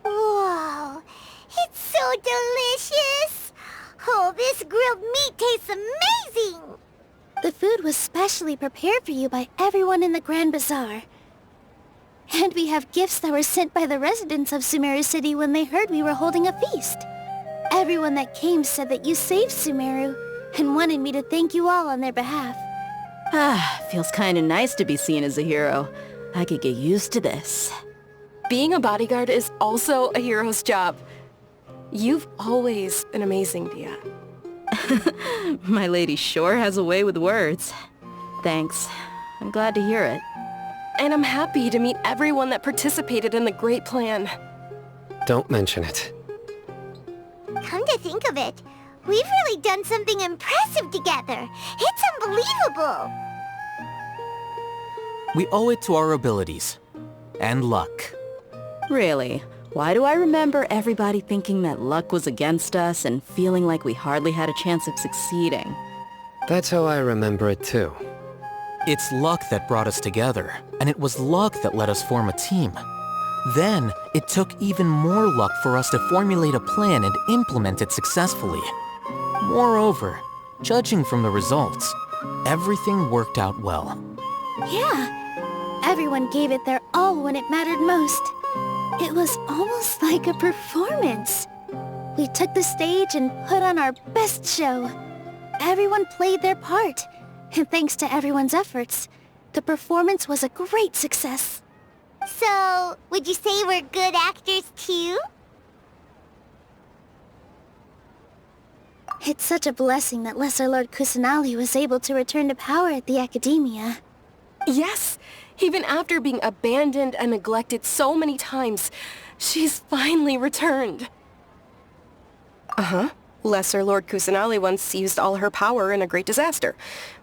Whoa! It's so delicious! Oh, this grilled meat tastes amazing! The food was specially prepared for you by everyone in the Grand Bazaar. And we have gifts that were sent by the residents of Sumeru City when they heard we were holding a feast. Everyone that came said that you saved Sumeru, and wanted me to thank you all on their behalf. Ah, feels kinda nice to be seen as a hero. I could get used to this. Being a bodyguard is also a hero's job. You've always been amazing, Dia. My lady sure has a way with words. Thanks. I'm glad to hear it. And I'm happy to meet everyone that participated in the great plan. Don't mention it. Come to think of it, we've really done something impressive together. It's unbelievable. We owe it to our abilities. And luck. Really? Why do I remember everybody thinking that luck was against us and feeling like we hardly had a chance of succeeding? That's how I remember it too. It's luck that brought us together, and it was luck that let us form a team. Then, it took even more luck for us to formulate a plan and implement it successfully. Moreover, judging from the results, everything worked out well. Yeah, everyone gave it their all when it mattered most. It was almost like a performance. We took the stage and put on our best show. Everyone played their part, and thanks to everyone's efforts, the performance was a great success. So, would you say we're good actors too? It's such a blessing that Lesser Lord Kusanali was able to return to power at the Academia. Yes! Even after being abandoned and neglected so many times, she's finally returned. Uh-huh. Lesser Lord Kusanali once used all her power in a great disaster,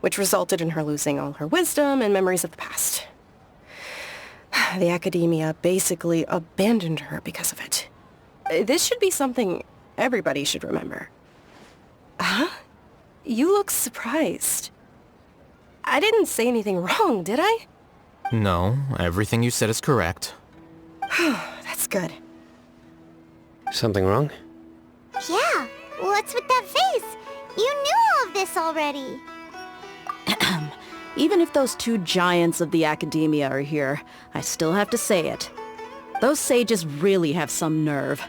which resulted in her losing all her wisdom and memories of the past. The Academia basically abandoned her because of it. This should be something everybody should remember. Huh? You look surprised. I didn't say anything wrong, did I? No, everything you said is correct. That's good. Something wrong? Yeah, what's with that face? You knew all of this already. Even if those two giants of the Academia are here, I still have to say it. Those sages really have some nerve.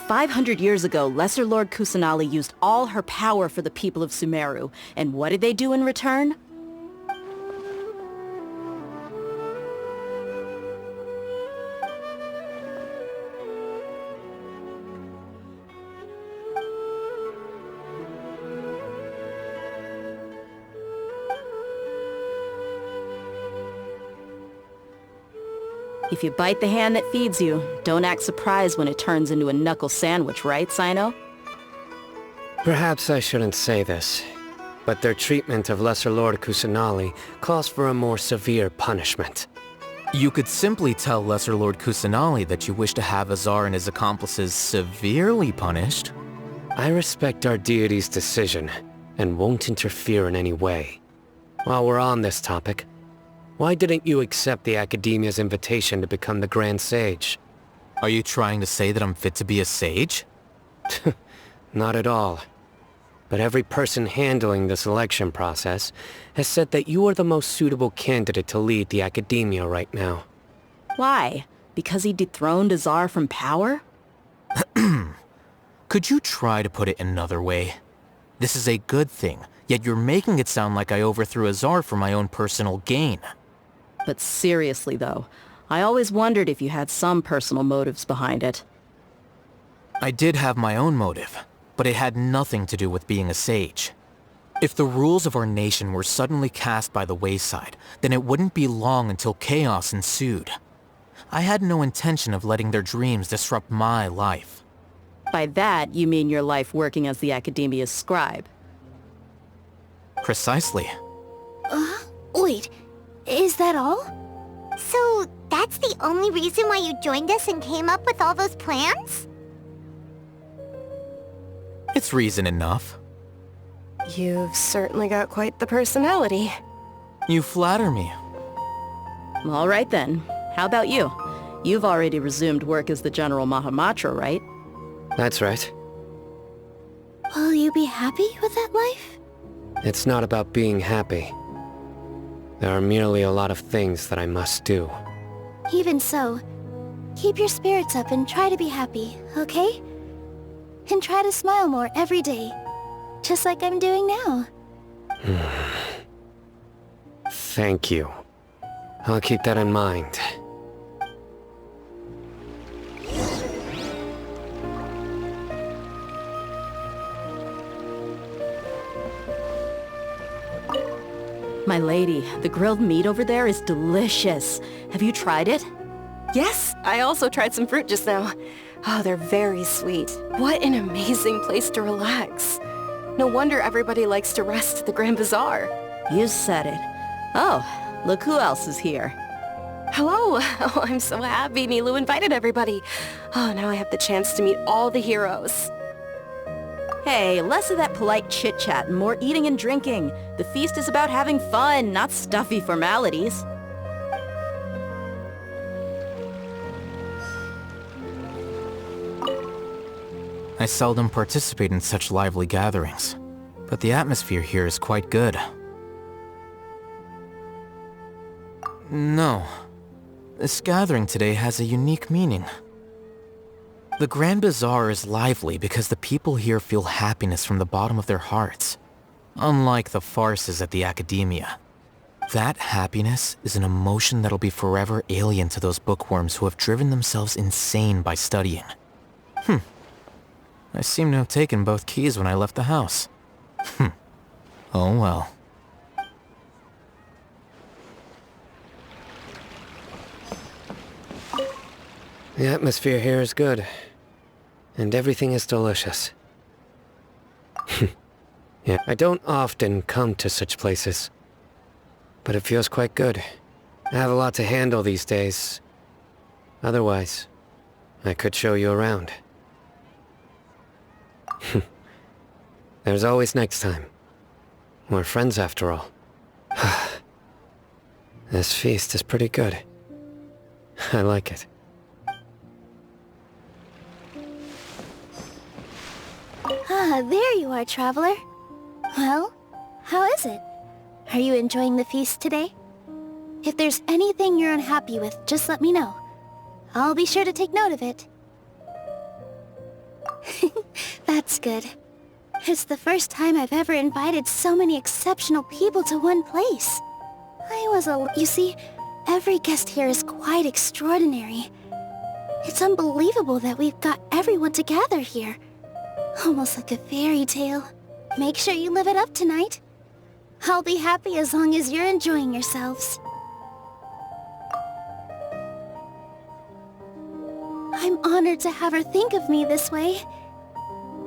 500 years ago, Lesser Lord Kusanali used all her power for the people of Sumeru, and what did they do in return? If you bite the hand that feeds you, don't act surprised when it turns into a knuckle sandwich, right, Cyno? Perhaps I shouldn't say this, but their treatment of Lesser Lord Kusanali calls for a more severe punishment. You could simply tell Lesser Lord Kusanali that you wish to have Azar and his accomplices severely punished. I respect our deity's decision, and won't interfere in any way. While we're on this topic, why didn't you accept the Academia's invitation to become the Grand Sage? Are you trying to say that I'm fit to be a sage? Not at all. But every person handling the selection process has said that you are the most suitable candidate to lead the Academia right now. Why? Because he dethroned Azar from power? Could you try to put it another way? This is a good thing, yet you're making it sound like I overthrew Azar for my own personal gain. But seriously though, I always wondered if you had some personal motives behind it. I did have my own motive, but it had nothing to do with being a sage. If the rules of our nation were suddenly cast by the wayside, then it wouldn't be long until chaos ensued. I had no intention of letting their dreams disrupt my life. By that, you mean your life working as the Academia's scribe? Precisely. Wait, is that all? So, that's the only reason why you joined us and came up with all those plans? It's reason enough. You've certainly got quite the personality. You flatter me. All right then. How about you? You've already resumed work as the General Mahamatra, right? That's right. Will you be happy with that life? It's not about being happy. There are merely a lot of things that I must do. Even so, keep your spirits up and try to be happy, okay? And try to smile more every day, just like I'm doing now. Thank you. I'll keep that in mind. My lady, the grilled meat over there is delicious. Have you tried it? Yes, I also tried some fruit just now. Oh, they're very sweet. What an amazing place to relax. No wonder everybody likes to rest at the Grand Bazaar. You said it. Oh, look who else is here. Hello! Oh, I'm so happy Nilu invited everybody. Oh, now I have the chance to meet all the heroes. Hey, less of that polite chit-chat and more eating and drinking. The feast is about having fun, not stuffy formalities. I seldom participate in such lively gatherings, but the atmosphere here is quite good. No. This gathering today has a unique meaning. The Grand Bazaar is lively because the people here feel happiness from the bottom of their hearts, unlike the farces at the Academia. That happiness is an emotion that'll be forever alien to those bookworms who have driven themselves insane by studying. I seem to have taken both keys when I left the house. Oh well. The atmosphere here is good, and everything is delicious. Yeah, I don't often come to such places, but it feels quite good. I have a lot to handle these days. Otherwise, I could show you around. There's always next time. We're friends after all. This feast is pretty good. I like it. Ah, there you are, traveler. Well, how is it? Are you enjoying the feast today? If there's anything you're unhappy with, just let me know. I'll be sure to take note of it. That's good. It's the first time I've ever invited so many exceptional people to one place. You see, every guest here is quite extraordinary. It's unbelievable that we've got everyone together here. Almost like a fairy tale. Make sure you live it up tonight. I'll be happy as long as you're enjoying yourselves. I'm honored to have her think of me this way.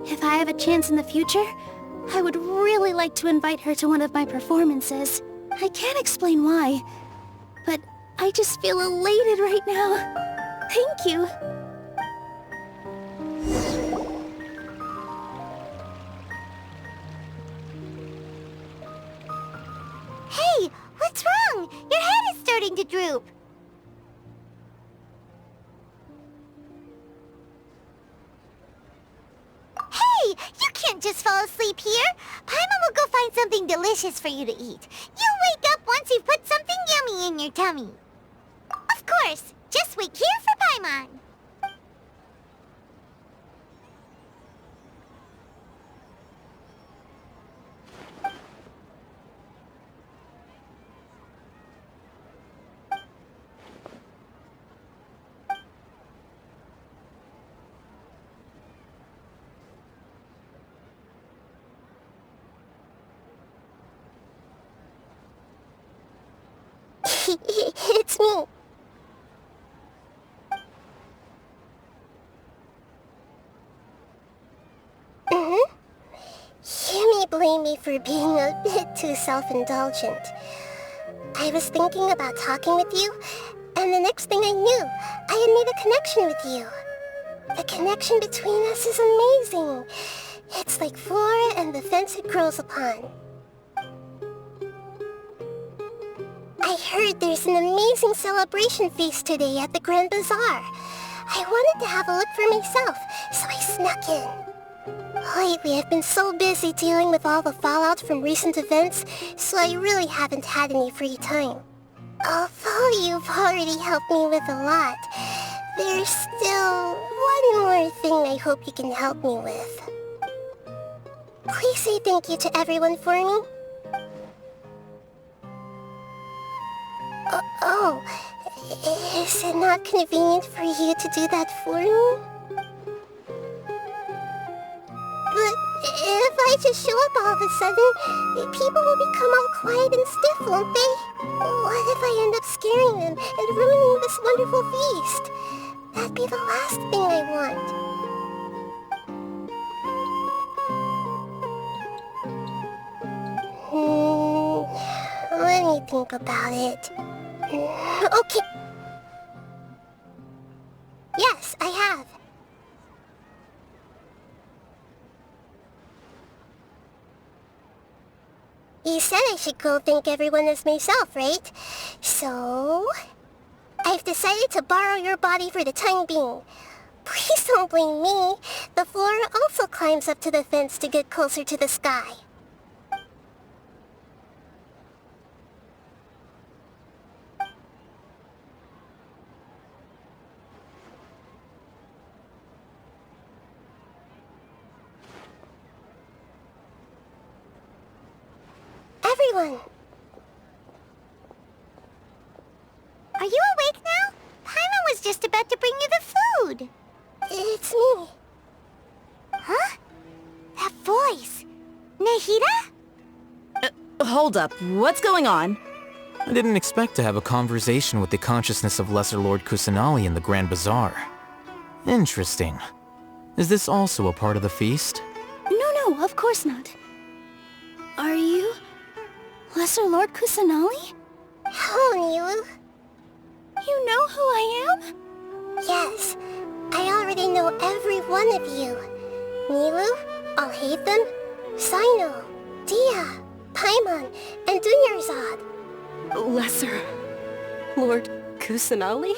If I have a chance in the future, I would really like to invite her to one of my performances. I can't explain why, but I just feel elated right now. Thank you. Hey, what's wrong? Your head is starting to droop. Hey, you can't just fall asleep here. Paimon will go find something delicious for you to eat. You'll wake up once you've put something yummy in your tummy. Of course, just wait here for Paimon. It's me. You may blame me for being a bit too self-indulgent. I was thinking about talking with you, and the next thing I knew, I had made a connection with you. The connection between us is amazing. It's like flora and the fence it grows upon. I heard there's an amazing celebration feast today at the Grand Bazaar. I wanted to have a look for myself, so I snuck in. Lately, I've been so busy dealing with all the fallout from recent events, so I really haven't had any free time. Although you've already helped me with a lot, there's still one more thing I hope you can help me with. Please say thank you to everyone for me. Oh, is it not convenient for you to do that for me? But if I just show up all of a sudden, people will become all quiet and stiff, won't they? What if I end up scaring them and ruining this wonderful feast? That'd be the last thing I want. Let me think about it. Okay. Yes, I have. You said I should go thank everyone as myself, right? So... I've decided to borrow your body for the time being. Please don't blame me. The flora also climbs up to the fence to get closer to the sky. Everyone! Are you awake now? Paimon was just about to bring you the food. It's me. Huh? That voice. Nahida? Hold up. What's going on? I didn't expect to have a conversation with the consciousness of Lesser Lord Kusanali in the Grand Bazaar. Interesting. Is this also a part of the feast? No, of course not. Are you... Lesser Lord Kusanali? Hello, Nilu. You know who I am? Yes, I already know every one of you. Nilu, Alhaitham, Sino, Dia, Paimon, and Dunyarzad. Lesser Lord Kusanali?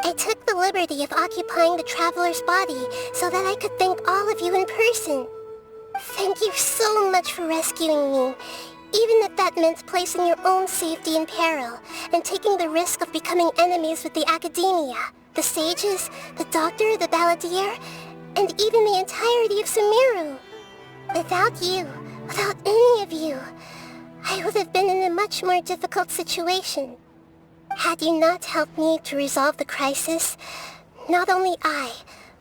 I took the liberty of occupying the Traveler's body so that I could thank all of you in person. Thank you so much for rescuing me, even if that meant placing your own safety in peril and taking the risk of becoming enemies with the Academia, the sages, the doctor, the balladeer, and even the entirety of Sumeru. Without you, without any of you, I would have been in a much more difficult situation. Had you not helped me to resolve the crisis, not only I,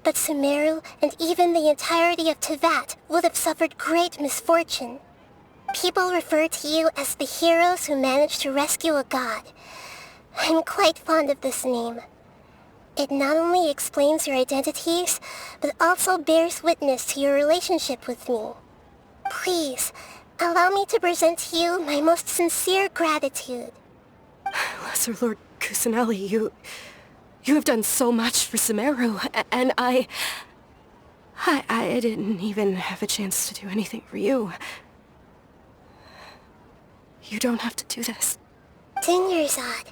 but Sumeru and even the entirety of Teyvat would have suffered great misfortune. People refer to you as the heroes who managed to rescue a god. I'm quite fond of this name. It not only explains your identities, but also bears witness to your relationship with me. Please, allow me to present to you my most sincere gratitude. Lesser Lord Kusanali, you have done so much for Sumeru, and I didn't even have a chance to do anything for you. You don't have to do this. Dingerzad,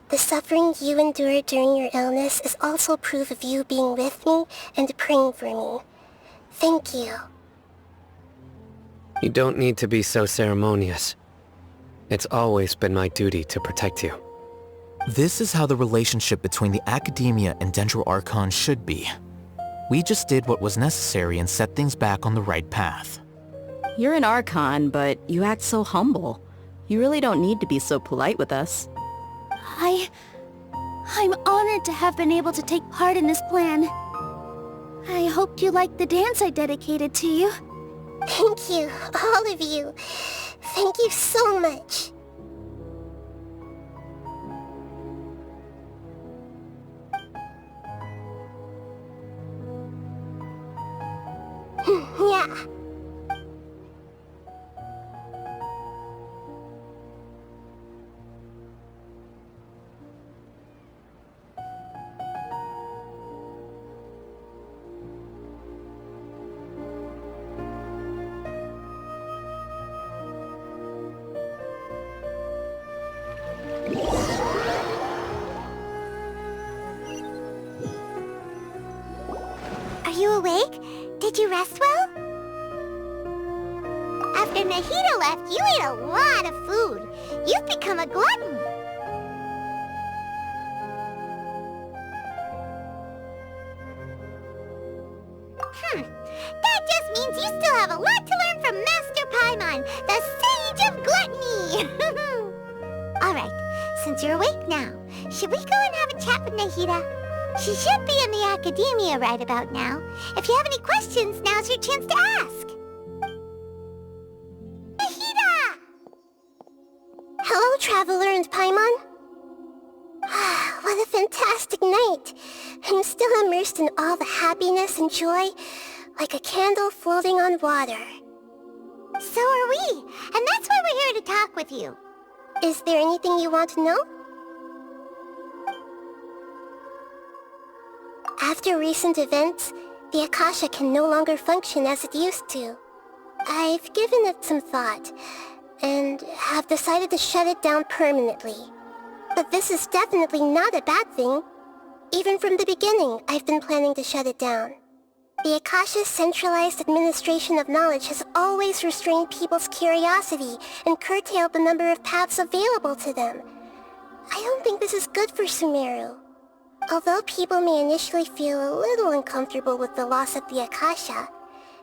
the suffering you endured during your illness is also proof of you being with me and praying for me. Thank you. You don't need to be so ceremonious. It's always been my duty to protect you. This is how the relationship between the Academia and Dendro Archon should be. We just did what was necessary and set things back on the right path. You're an Archon, but you act so humble. You really don't need to be so polite with us. I'm honored to have been able to take part in this plan. I hoped you liked the dance I dedicated to you. Thank you, all of you. Thank you so much. Yeah. Are you awake? Did you rest well? After Nahida left, you ate a lot of food. You've become a glutton. That just means you still have a lot to learn from Master Paimon, the Sage of Gluttony. Alright, since you're awake now, should we go and have a chat with Nahida? She should be in the Academia right about now. If you have any questions, now's your chance to ask. Nahida! Hello, Traveler and Paimon. What a fantastic night. I'm still immersed in all the happiness and joy, like a candle floating on water. So are we, and that's why we're here to talk with you. Is there anything you want to know? After recent events, the Akasha can no longer function as it used to. I've given it some thought, and have decided to shut it down permanently. But this is definitely not a bad thing. Even from the beginning, I've been planning to shut it down. The Akasha's centralized administration of knowledge has always restrained people's curiosity and curtailed the number of paths available to them. I don't think this is good for Sumeru. Although people may initially feel a little uncomfortable with the loss of the Akasha,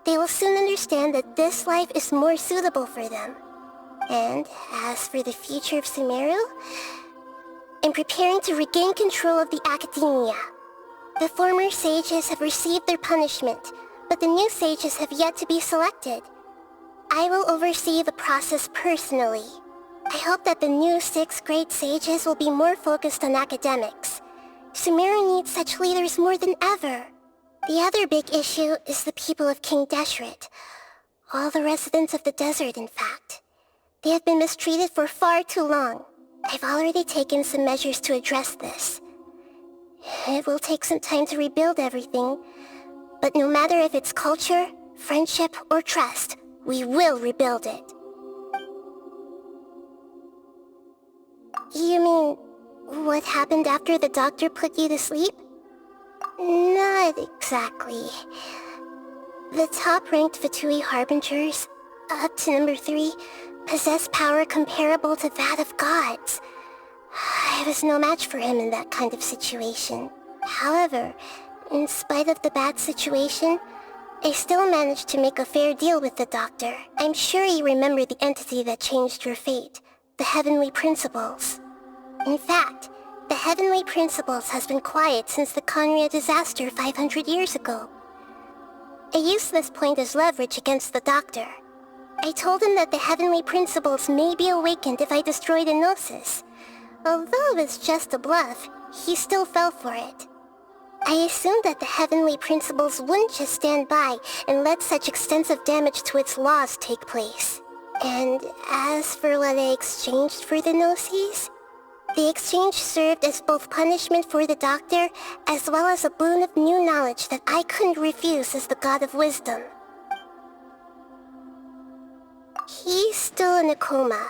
they will soon understand that this life is more suitable for them. And as for the future of Sumeru, I'm preparing to regain control of the Academia. The former sages have received their punishment, but the new sages have yet to be selected. I will oversee the process personally. I hope that the new 6 great sages will be more focused on academics. Sumeru needs such leaders more than ever. The other big issue is the people of King Deshret. All the residents of the desert, in fact. They have been mistreated for far too long. I've already taken some measures to address this. It will take some time to rebuild everything, but no matter if it's culture, friendship, or trust, we will rebuild it. You mean, what happened after the doctor put you to sleep? Not exactly. The top-ranked Fatui Harbingers, up to number 3, possess power comparable to that of gods. I was no match for him in that kind of situation. However, in spite of the bad situation, I still managed to make a fair deal with the doctor. I'm sure you remember the entity that changed your fate, the Heavenly Principles. In fact, the Heavenly Principles has been quiet since the Conria disaster 500 years ago. I used this point as leverage against the doctor. I told him that the Heavenly Principles may be awakened if I destroyed Enosis. Although it was just a bluff, he still fell for it. I assumed that the heavenly principles wouldn't just stand by and let such extensive damage to its laws take place. And as for what I exchanged for the Gnosis, the exchange served as both punishment for the doctor, as well as a boon of new knowledge that I couldn't refuse as the god of wisdom. He's still in a coma.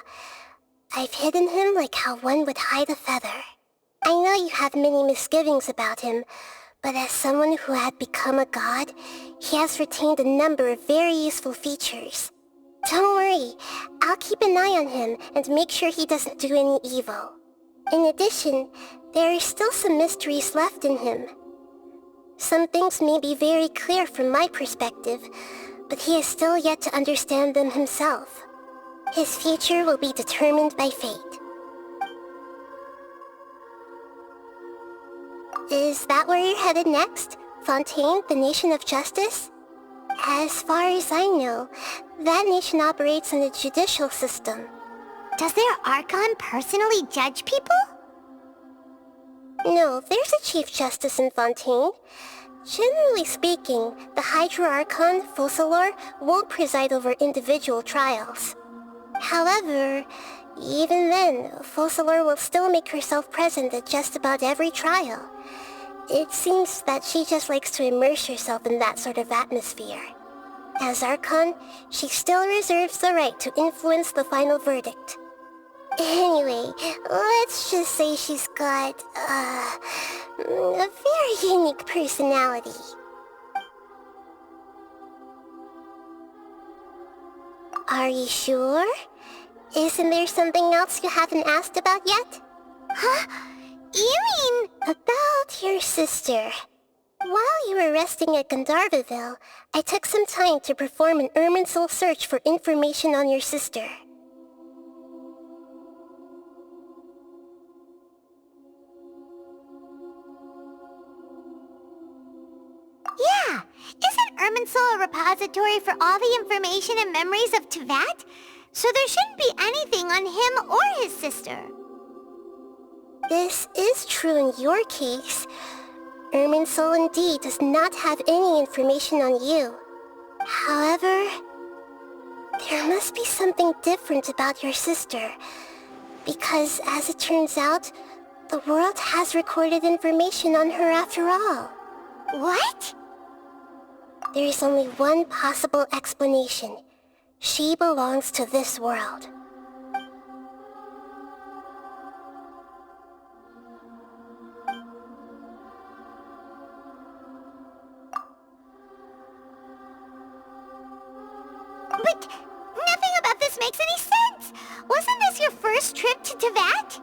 I've hidden him like how one would hide a feather. I know you have many misgivings about him, but as someone who had become a god, he has retained a number of very useful features. Don't worry, I'll keep an eye on him and make sure he doesn't do any evil. In addition, there are still some mysteries left in him. Some things may be very clear from my perspective, but he is still yet to understand them himself. His future will be determined by fate. Is that where you're headed next? Fontaine, the Nation of Justice? As far as I know, that nation operates in a judicial system. Does their Archon personally judge people? No, there's a Chief Justice in Fontaine. Generally speaking, the Hydra Archon, Focalor, won't preside over individual trials. However, even then, Focalor will still make herself present at just about every trial. It seems that she just likes to immerse herself in that sort of atmosphere. As Archon, she still reserves the right to influence the final verdict. Anyway, let's just say she's got, a very unique personality. Are you sure? Isn't there something else you haven't asked about yet? Huh? You mean... About your sister. While you were resting at Gandharvaville, I took some time to perform an Irminsul search for information on your sister. Yeah! Isn't Irminsul a repository for all the information and memories of Teyvat? So there shouldn't be anything on him or his sister. This is true in your case. Irminsul indeed does not have any information on you. However, there must be something different about your sister. Because, as it turns out, the world has recorded information on her after all. What? There is only one possible explanation. She belongs to this world. But nothing about this makes any sense! Wasn't this your first trip to Teyvat?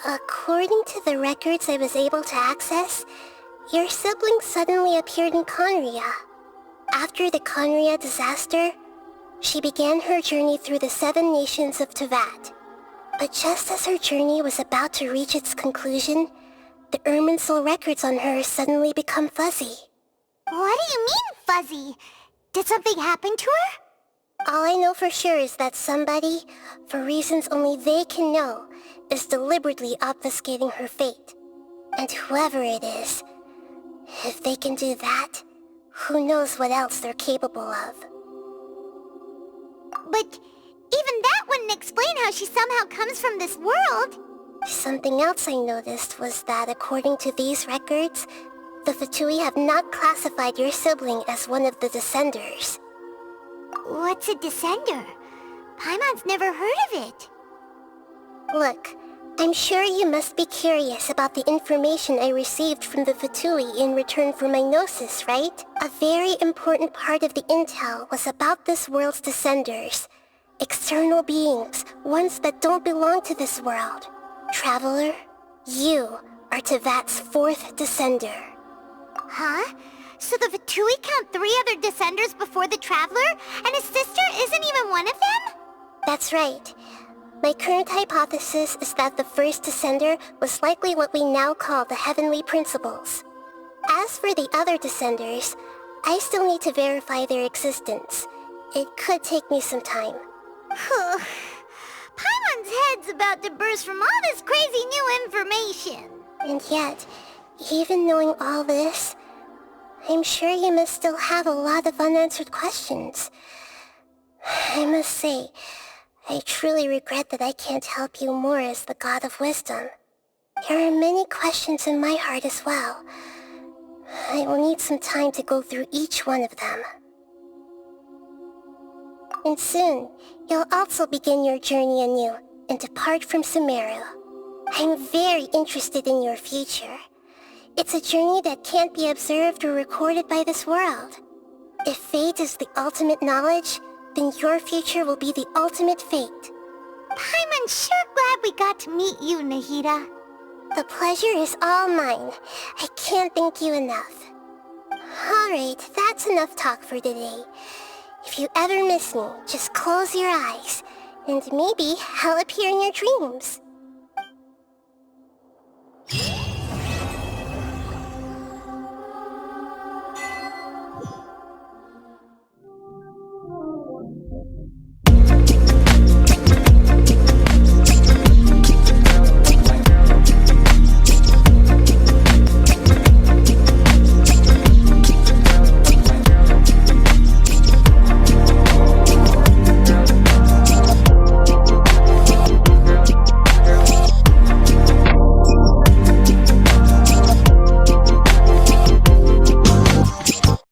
According to the records I was able to access, your sibling suddenly appeared in Conria. After the Conria disaster, she began her journey through the 7 nations of Teyvat. But just as her journey was about to reach its conclusion, the Irminsul records on her suddenly become fuzzy. What do you mean, fuzzy? Did something happen to her? All I know for sure is that somebody, for reasons only they can know, is deliberately obfuscating her fate. And whoever it is, if they can do that, who knows what else they're capable of. But even that wouldn't explain how she somehow comes from this world. Something else I noticed was that according to these records, the Fatui have not classified your sibling as one of the Descenders. What's a Descender? Paimon's never heard of it. Look, I'm sure you must be curious about the information I received from the Fatui in return for my Gnosis, right? A very important part of the intel was about this world's Descenders. External beings, ones that don't belong to this world. Traveler, you are Teyvat's 4th Descender. Huh? So the Fatui count 3 other Descenders before the Traveler, and his sister isn't even one of them? That's right. My current hypothesis is that the first Descender was likely what we now call the Heavenly Principles. As for the other Descenders, I still need to verify their existence. It could take me some time. Paimon's Everyone's head's about to burst from all this crazy new information. And yet, even knowing all this, I'm sure you must still have a lot of unanswered questions. I must say, I truly regret that I can't help you more as the God of Wisdom. There are many questions in my heart as well. I will need some time to go through each one of them. And soon, you'll also begin your journey anew and depart from Sumeru. I'm very interested in your future. It's a journey that can't be observed or recorded by this world. If fate is the ultimate knowledge, then your future will be the ultimate fate. Paimon's sure glad we got to meet you, Nahida. The pleasure is all mine. I can't thank you enough. Alright, that's enough talk for today. If you ever miss me, just close your eyes, and maybe I'll appear in your dreams.